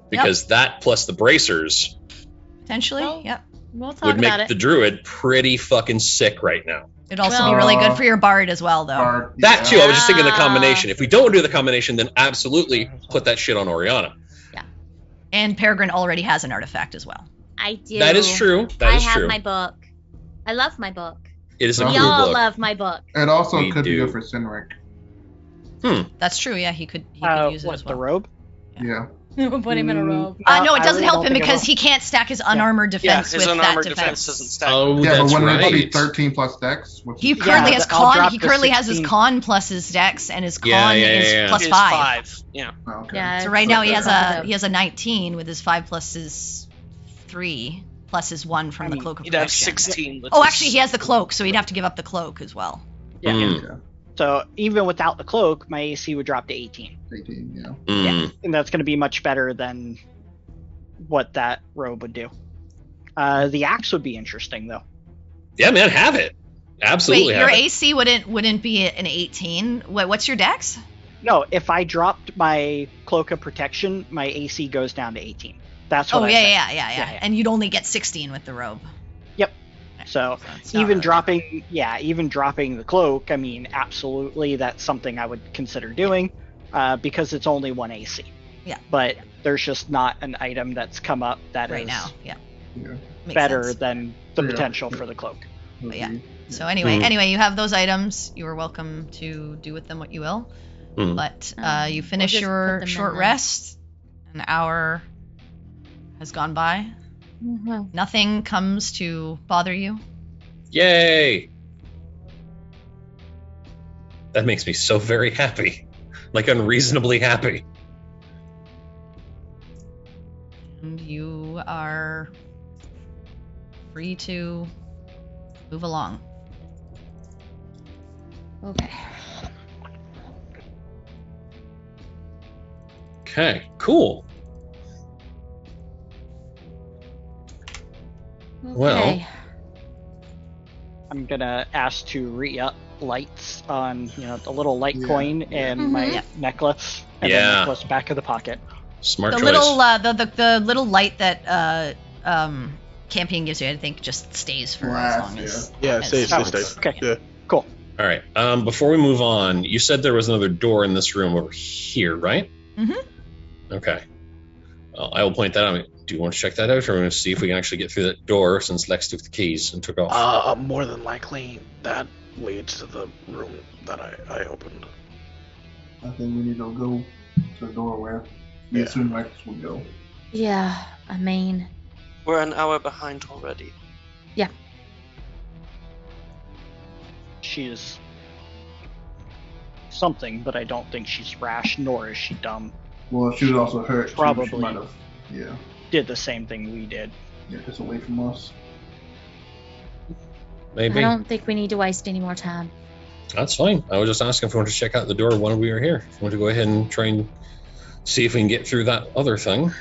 Because that plus the bracers potentially. Well, Yep. We'll talk would about make it. the druid pretty fucking sick right now. It'd also Well- be really good for your bard as well, though. Bard, That too, I was just thinking the Ah. combination. If we don't do the combination, then absolutely put that shit on Oriana. And Peregrine already has an artifact as well. I do. That is true. That I is have true. my book. I love my book. It is a We cool Y'all book. love my book. It also We could be do. good for Sinric. That's true. Yeah, he could use it as What, well. the robe? Yeah. Put him in a robe. No, it I doesn't really help don't him think it because will. he can't stack his unarmored Yeah, defense his with that unarmored defense. defense doesn't stack. Oh, Yeah, that's but when it's be right. 13 plus dex, which He is currently Yeah, has I'll con. drop He the currently has his 16. con plus his dex, and his con Yeah, yeah, is yeah. plus Is 5. Yeah. Oh, okay. Yeah. So right now he has Dope. a 19 with his 5 plus his 3 plus his 1 from I the mean, cloak of He'd have protection. 16. With Oh, his- actually, he has the cloak, so he'd have to give up the cloak as well. Yeah. Mm, So even without the cloak, my AC would drop to 18. 18, yeah. mm. And that's going to be much better than what that robe would do. The axe would be interesting, though. Yeah, man, have it. Absolutely Wait, have your it. AC wouldn't be an 18. What's your dex? No, if I dropped my cloak of protection, my AC goes down to 18. That's what Oh I yeah, said. yeah. And you'd only get 16 with the robe. Yep. So it's not even really- even dropping the cloak, I mean, absolutely, that's something I would consider doing, because it's only 1 AC. Yeah. But there's just not an item that's come up that right is now. Yeah. Yeah. Makes better sense. than the Yeah. potential for the cloak. But yeah. Agreed. So anyway, Hmm. you have those items. You are welcome to do with them what you will. Hmm. But you We'll finish just put your them in short the- rest. An hour has gone by. Mhm. Nothing comes to bother you. Yay! That makes me so very happy. Like unreasonably happy. And you are free to move along. Okay. Okay, cool. Well- Okay. I'm gonna ask to re-up lights on, the little light Yeah. coin and Mhm. my Yeah. necklace, and Yeah. the necklace back of the pocket. Smart The choice. little the little light that Campion gives you, I think, just stays for as long as. Yeah, as- stay. Okay. Yeah. Cool. All right. Before we move on, you said there was another door in this room over here, right? Mhm. Okay. Well, I will point that out. Do you want to check that out, or want to see if we can actually get through that door since Lex took the keys and took off? More than likely, that leads to the room that I opened. I think we need to go to the door where we Yeah. assume Lex would go. Yeah, I mean, We're an hour behind already. She's something, but I don't think she's rash, nor is she dumb. Well, she was also hurt. Probably. She might have. Yeah. Did the same thing we did. Yeah, just away from us. Maybe. I don't think we need to waste any more time. That's fine. I was just asking if we wanted to check out the door while we were here. If you want to go ahead and try and see if we can get through that other thing,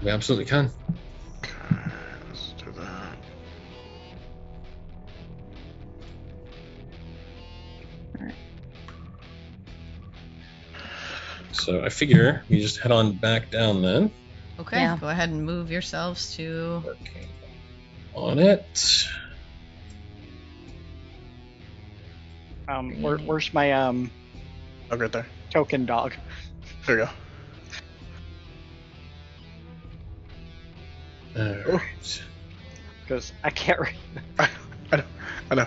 we absolutely can. Okay, let's do that. So I figure we just head on back down then. Okay, Yeah. go ahead and move yourselves to. Okay. On it. Where's my Oh, right there. token dog? There you go. All right. Because I can't. I know.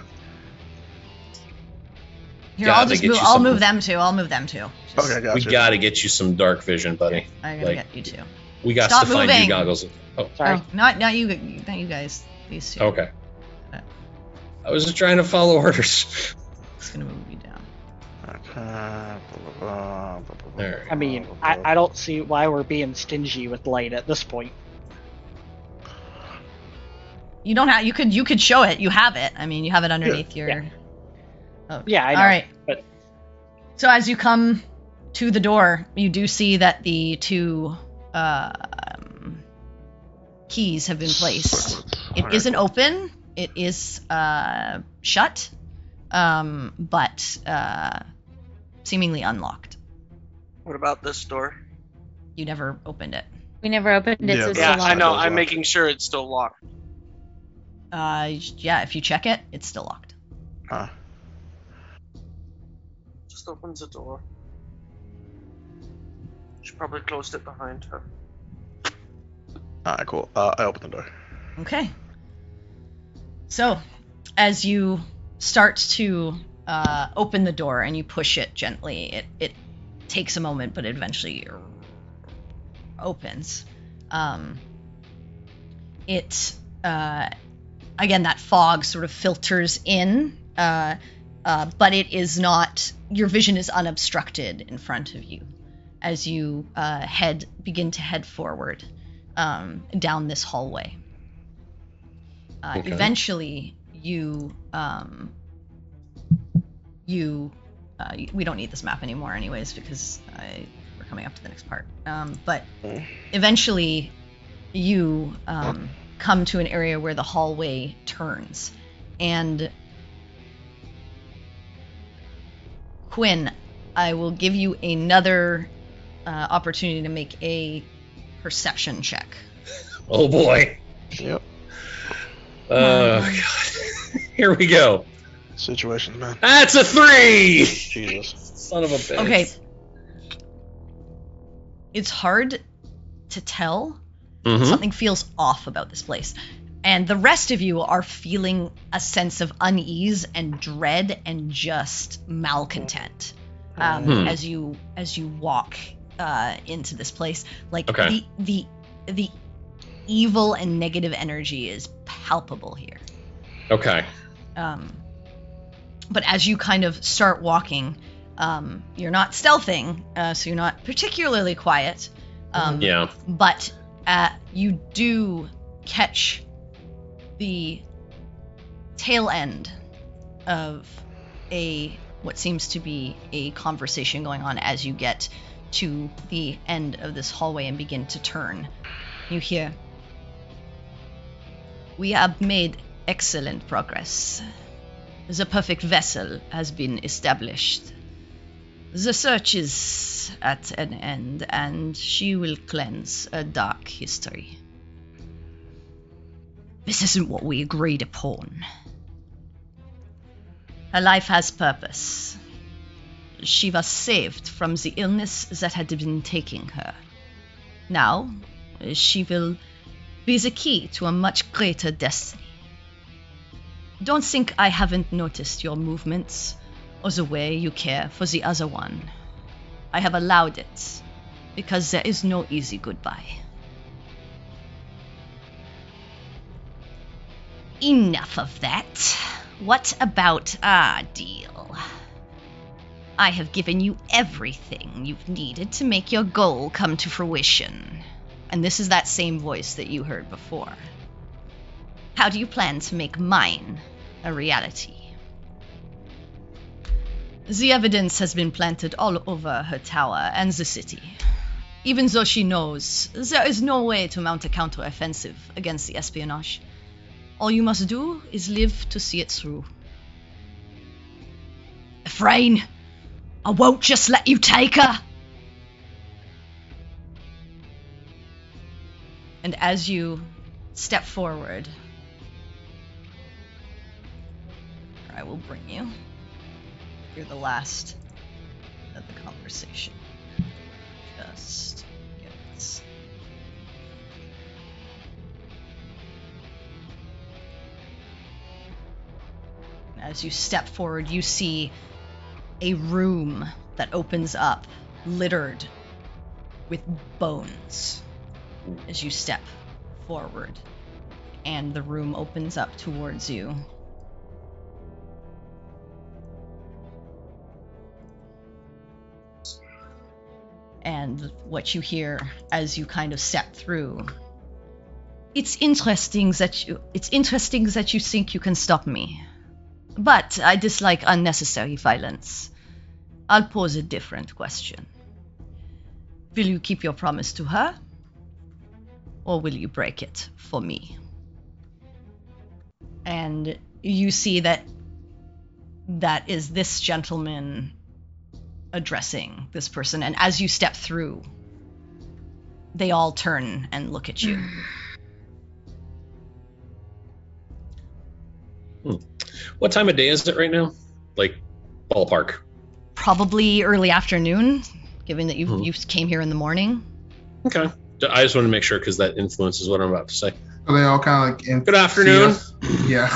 Here, Yeah, I'll they just get move. you I'll something. move them too. I'll move them too. Just- Okay, We gotcha. got to get you some dark vision, buddy. I gotta Like, get you two. we got Stop to find moving. you goggles. Oh, Sorry. Oh, not you guys. These two. okay. I was just trying to follow orders. It's gonna move you down. There. I mean, I don't see why we're being stingy with light at this point. You don't have. You could show it. You have it. I mean, you have it underneath your. Yeah. Oh. Yeah, I know. All right. But So as you come to the door, you do see that the two keys have been placed. It isn't open. It is shut, but seemingly unlocked. What about this door? You never opened it. We never opened it, Yeah, so it's Yeah, still I locked. know. Door's I'm locked. making sure it's still locked. Yeah, if you check it, it's still locked. Just opens the door. She probably closed it behind her. Alright, cool. I opened the door. Okay. So, as you start to open the door and you push it gently, it takes a moment, but it eventually opens. Again, that fog sort of filters in, but it is not. Your vision is unobstructed in front of you as you begin to head forward down this hallway. Okay. Eventually, we don't need this map anymore, anyways, because we're coming up to the next part. But eventually, you come to an area where the hallway turns, and Quinn, I will give you another opportunity to make a perception check. Oh boy. Yep. Oh god. Here we go. Situations, man. That's a 3. Jesus. Son of a bitch. Okay. It's hard to tell. Mhm. Something feels off about this place. And the rest of you are feeling a sense of unease and dread and just malcontent as you walk into this place. Like Okay. the evil and negative energy is palpable here. Okay. But as you kind of start walking, you're not stealthing, so you're not particularly quiet. Yeah. But you do catch the tail end of what seems to be a conversation going on as you get to the end of this hallway and begin to turn. You hear, "We have made excellent progress. The perfect vessel has been established. The search is at an end, and she will cleanse a dark history. This isn't what we agreed upon. Her life has purpose. She was saved from the illness that had been taking her. Now, she will be the key to a much greater destiny. Don't think I haven't noticed your movements or the way you care for the other one. I have allowed it, because there is no easy goodbye." Enough of that. What about our deal? I have given you everything you've needed to make your goal come to fruition. And this is that same voice that you heard before. How do you plan to make mine a reality? The evidence has been planted all over her tower and the city. Even though she knows there is no way to mount a counter-offensive against the espionage, all you must do is live to see it through. Ephraim, I won't just let you take her. And as you step forward, I will bring you. You're the last of the conversation. Just get this. As you step forward, you see a room that opens up, littered with bones. As you step forward, and the room opens up towards you. And what you hear as you kind of step through, it's interesting that you think you can stop me. But I dislike unnecessary violence. I'll pose a different question. Will you keep your promise to her? Or will you break it for me? And you see that is this gentleman addressing this person. And as you step through, they all turn and look at you. What time of day is it right now? Like, ballpark. Probably early afternoon, given that you came here in the morning. Okay. I just want to make sure because that influences what I'm about to say. So they all kind of like Good afternoon. Yeah.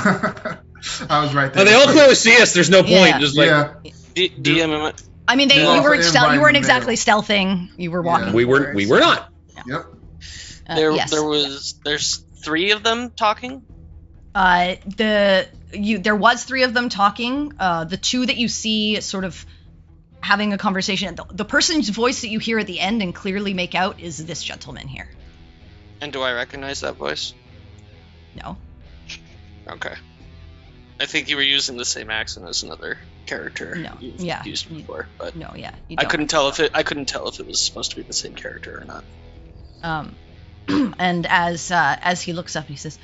I was right there. Oh, they all clearly see us. There's no point. Yeah. Just like DM. I mean, Yeah. you weren't Also you weren't inviting exactly stealthing. You were walking. Yeah. we forward, were not. Yep. Yes. There's 3 of them talking. There was 3 of them talking. The 2 that you see sort of having a conversation, the person's voice that you hear at the end and clearly make out is this gentleman here. And do I recognize that voice? No. Okay. I think you were using the same accent as another character No. you've Yeah. used before, but No, yeah. You I don't. couldn't tell if it was supposed to be the same character or not. And as he looks up, he says,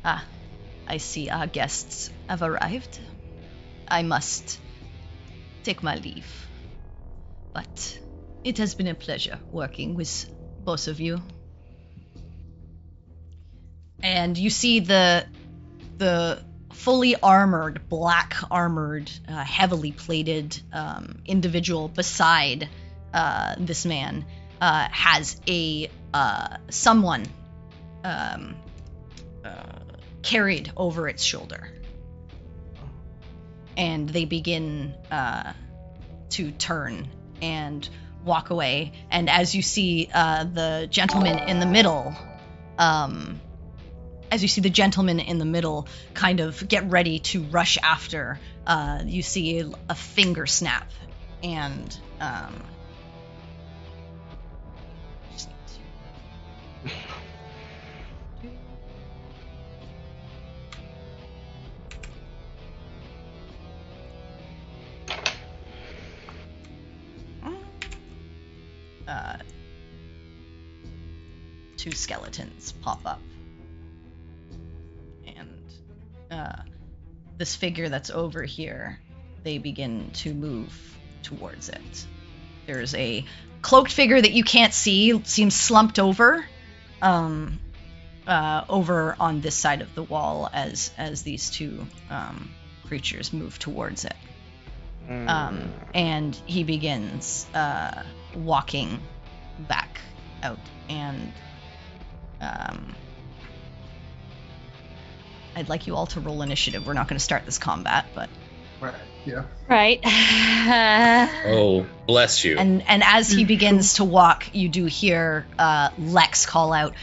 I see our guests have arrived. I must take my leave. But it has been a pleasure working with both of you. And you see the fully armored, black armored, heavily plated individual beside this man has a someone carried over its shoulder. And they begin to turn and walk away. And as you see the gentleman in the middle, kind of get ready to rush after, you see a finger snap, and two skeletons pop up. And this figure that's over here, they begin to move towards it. There's a cloaked figure that you can't see, seems slumped over on this side of the wall as these two creatures move towards it. And he begins walking back out, and I'd like you all to roll initiative. We're not going to start this combat, but Right. Yeah. Right. Oh, bless you. and as he begins to walk, you do hear Lex call out,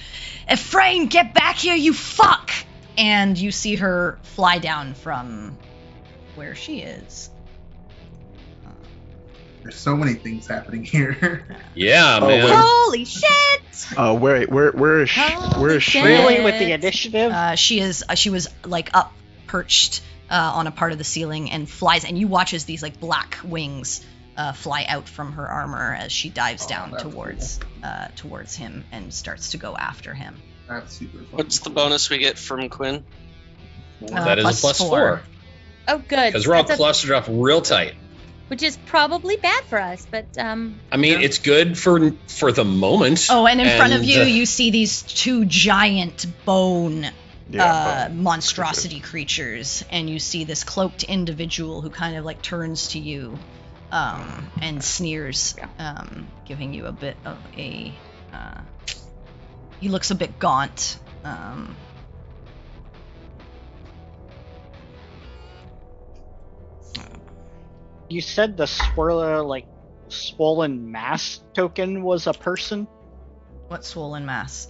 "Ephraim, get back here, you fuck!" And you see her fly down from where she is. There's so many things happening here. Yeah, man. Holy shit! Where is she? Where is she? Really, with the initiative? She was like up perched on a part of the ceiling and flies, and you watch as these like black wings fly out from her armor as she dives down towards him and starts to go after him. That's super fun. What's the bonus we get from Quinn? That is a plus 4. Oh, good. Because we're all That's clustered up real tight. which is probably bad for us, but I mean, it's good for the moment. Oh, and in front of you, you see these two giant bone monstrosity creatures, and you see this cloaked individual who kind of like turns to you and sneers, giving you a bit of a... he looks a bit gaunt. You said the swirler, like, swollen mass token was a person? What swollen mass?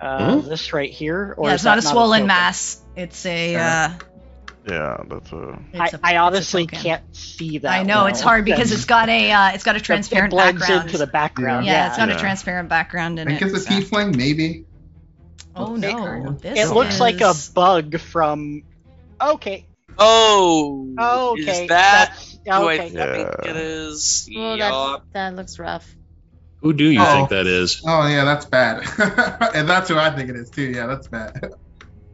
This right here? Or Yeah, is it's not a that swollen token? mass. It's a... Yeah, that's a. I honestly token. can't see that. I know, it's hard because it's got a transparent it blends background. into the background. Yeah, it's got a Yeah. transparent background in I it. guess a so- tiefling, maybe. Oh Okay, no, kind of. this It looks like a is- bug from... Okay. Oh, Okay. is that who I okay. think it is? well, Yup. that looks rough. Who do you Oh. think that is? Oh yeah, that's bad. And that's who I think it is too. Yeah, that's bad.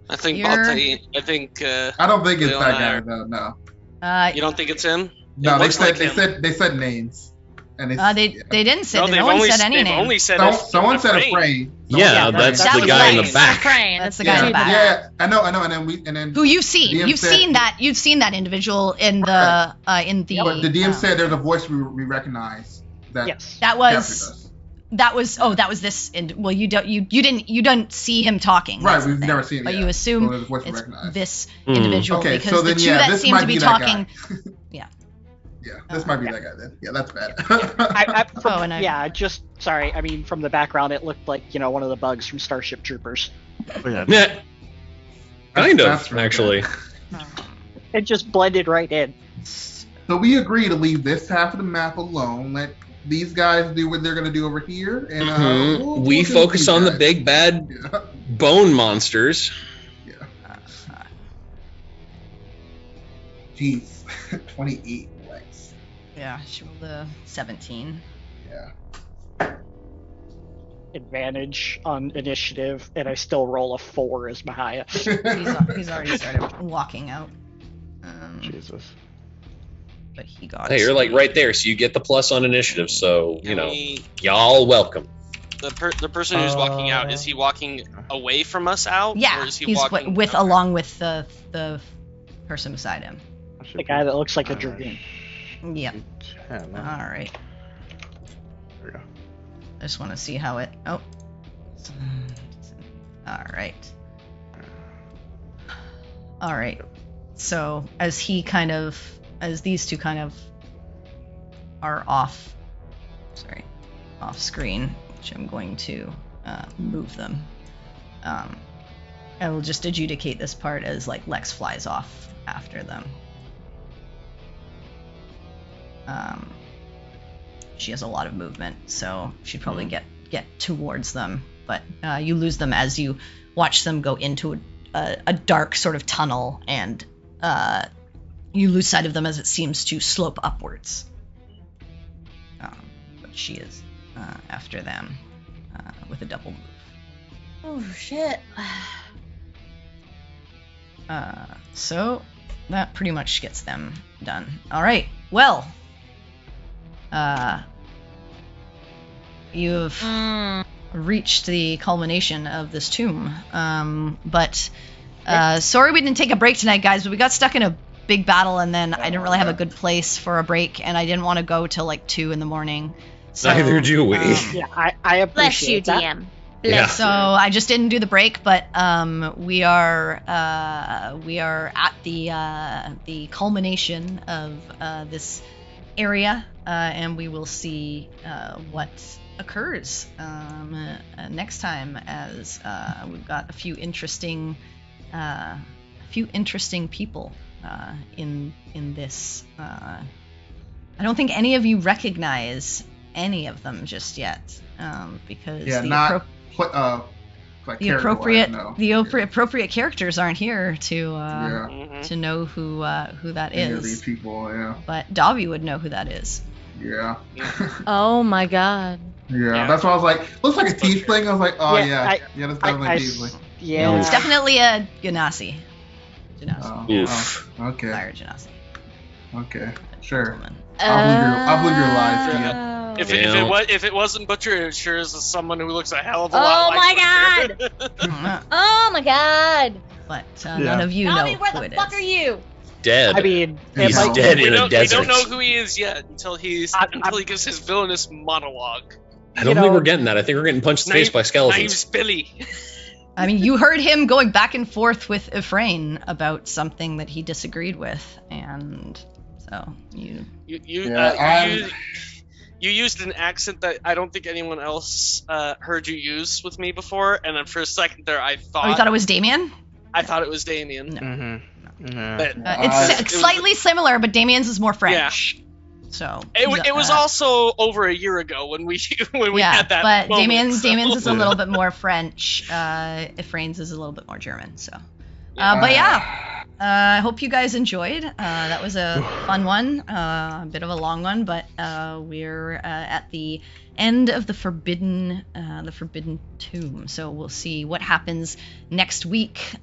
I think You're- Balti. I think. I don't think it's Leon that guy. or- No, no. You don't think it's him? No, It they looks said like they said names, and it's, they didn't say. No, No they've one only said any they've name. only said someone said Ephraim. afraid. Yeah, Yeah, that's that the was guy in the Lane. back. That's the guy in the Yeah, back. yeah, I know, and then Who you've seen? DM You've said- seen that. You've seen that individual in the in the. But the DM said there's a voice we recognize that Yes. that captured was us. that was this. Well, you didn't see him talking. Right, that's the we've thing. never seen him But yet. you assume So there's a voice we it's recognize. this Mhm. individual Okay, because so the then two yeah, that this seem might to be that talking. guy. Yeah. Yeah, this might be that guy then. Yeah, that's bad. Sorry, I mean, from the background, it looked like, one of the bugs from Starship Troopers. Oh, yeah. Yeah, kind That's of, really actually. It just blended right in. So we agree to leave this half of the map alone. Let these guys do what they're gonna do over here, and Mhm. we'll We do focus these on the guys. big bad Yeah. bone monsters. Jeez, 28 legs. Yeah, she rolled a 17. Yeah. Advantage on initiative, and I still roll a 4 as Mahaya. He's already started walking out. Jesus. But he got. Hey, you're like right there, so you get the plus on initiative. So y'all welcome. The person who's walking out, is he walking away from us out? Yeah, Or is he he's walking with along with the person beside him. The guy that looks like a dragoon. Yep. 10. All right. There we go. I just want to see how it. Oh. All right. All right. So as these two kind of are off screen, which I'm going to move them. I will just adjudicate this part as like Lex flies off after them. She has a lot of movement, so she'd probably get towards them, but you lose them as you watch them go into a dark sort of tunnel, and you lose sight of them as it seems to slope upwards. But she is after them with a double move. Oh shit. So that pretty much gets them done. All right. Well, you've reached the culmination of this tomb. But sorry we didn't take a break tonight, guys. But we got stuck in a big battle, and then I didn't really have a good place for a break, and I didn't want to go till like 2 a.m. So, Neither do we. Yeah, I appreciate Bless you, that. DM. Yeah. So I just didn't do the break, but we are at the culmination of this area, and we will see what occurs next time, as we've got a few interesting people in this. I don't think any of you recognize any of them just yet, because like the appropriate characters aren't here to know who that Any is. of these people, yeah. But Dobby would know who that is. Yeah. Oh my god. Yeah, that's why I was like, looks like a tiefling. I was like, oh Yeah, yeah, that's definitely a tiefling. Yeah. It's definitely a Genasi. Oof. Okay. Fire Genasi. Okay. Sure. Woman. I'll believe your lies, Tia. If it wasn't Butcher, it sure is someone who looks a hell of a lot Oh like my Butcher. Oh my god. But none of you know Dobby, where who the it fuck is. are you? Dead. I mean, He's it might, dead we in a don't desert. know who he is yet until he gives his villainous monologue. I don't think we're getting that. I think we're getting punched in the face by Name's skeletons. Billy. I mean, you heard him going back and forth with Ephraim about something that he disagreed with, and so you used an accent that I don't think anyone else heard you use with me before, and then for a second there, I thought. Oh, you thought it was Damien? I thought it was Damien. No. Mm-hmm. Yeah. But It's slightly similar, but Damien's is more French. So it was also over a year ago when we had that. But moment, Damien's is a little bit more French. Ephraim's is a little bit more German. So, but yeah, I hope you guys enjoyed. That was a fun one, a bit of a long one, but we're at the end of the forbidden tomb. So we'll see what happens next week.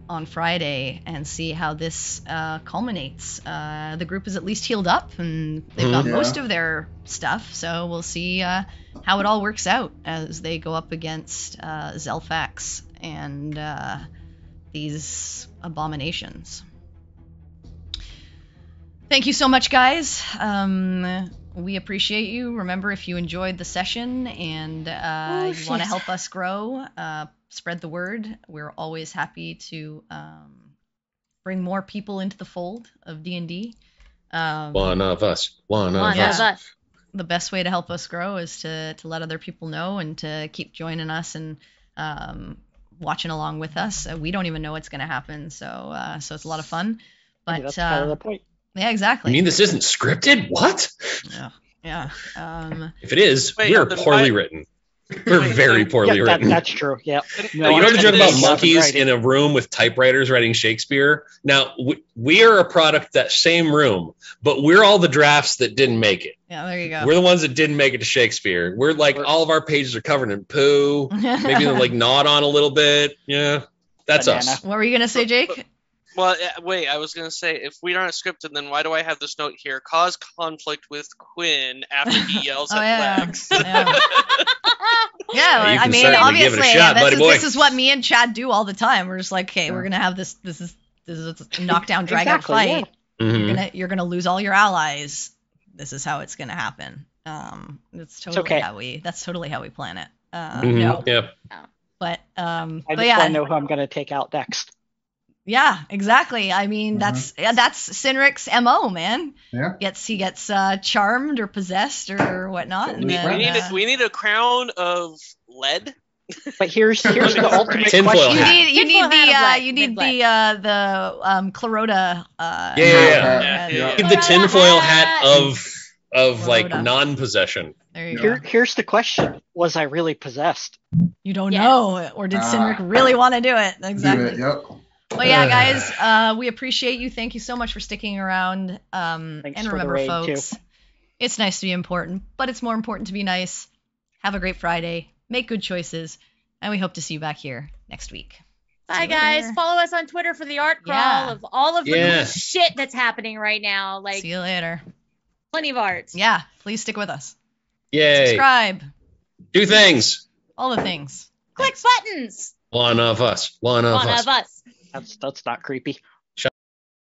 On Friday, and see how this culminates. The group is at least healed up, and they've got most of their stuff, so we'll see how it all works out as they go up against Zelfax and these abominations. Thank you so much, guys. We appreciate you. Remember, if you enjoyed the session and you want to help us grow, spread the word. We're always happy to bring more people into the fold of D&D. One of us. One of us. The best way to help us grow is to let other people know and to keep joining us and watching along with us. We don't even know what's going to happen, so it's a lot of fun. But that's kind of the point. Yeah, exactly. You mean this isn't scripted? What? Yeah. If it is, we're poorly written. We're very poorly written. That's true. Yeah. No, you know the joke about monkeys in a room with typewriters writing Shakespeare? Now, we are a product of that same room, but we're all the drafts that didn't make it. Yeah, there you go. We're the ones that didn't make it to Shakespeare. We're like, all of our pages are covered in poo, maybe like gnawed on a little bit. Yeah, that's us. What were you going to say, Jake? Well, wait, I was going to say, if we aren't scripted, then why do I have this note here? Cause conflict with Quinn after he yells at Lex. Yeah, I mean, obviously, this is what me and Chad do all the time. We're just like, okay, we're going to have this is a knockdown, drag-out fight. Yeah. Mm-hmm. You're gonna lose all your allies. This is how it's going to happen. That's totally how we plan it. No. Yep. But I just want to know who I'm going to take out next. Yeah, exactly. I mean, that's Cynric's MO, man. Yeah. He gets charmed or possessed or whatnot. We need a crown of lead. But here's the ultimate tinfoil question. You need the Clarota. Yeah. Give the tinfoil hat of like non-possession. There you go. Here's the question: was I really possessed? You don't know, or did Cynric really want to do it? Exactly. Yep. Well, yeah, guys, we appreciate you. Thank you so much for sticking around. Thanks and for remember, the raid, folks, too. It's nice to be important, but it's more important to be nice. Have a great Friday. make good choices, and we hope to see you back here next week. Bye, guys. Follow us on Twitter for the art crawl of all of the cool shit that's happening right now. Like, see you later. Plenty of art. Yeah, please stick with us. Yay. Subscribe. Do things. All the things. Click buttons. One of us. One of us. One of us. That's not creepy.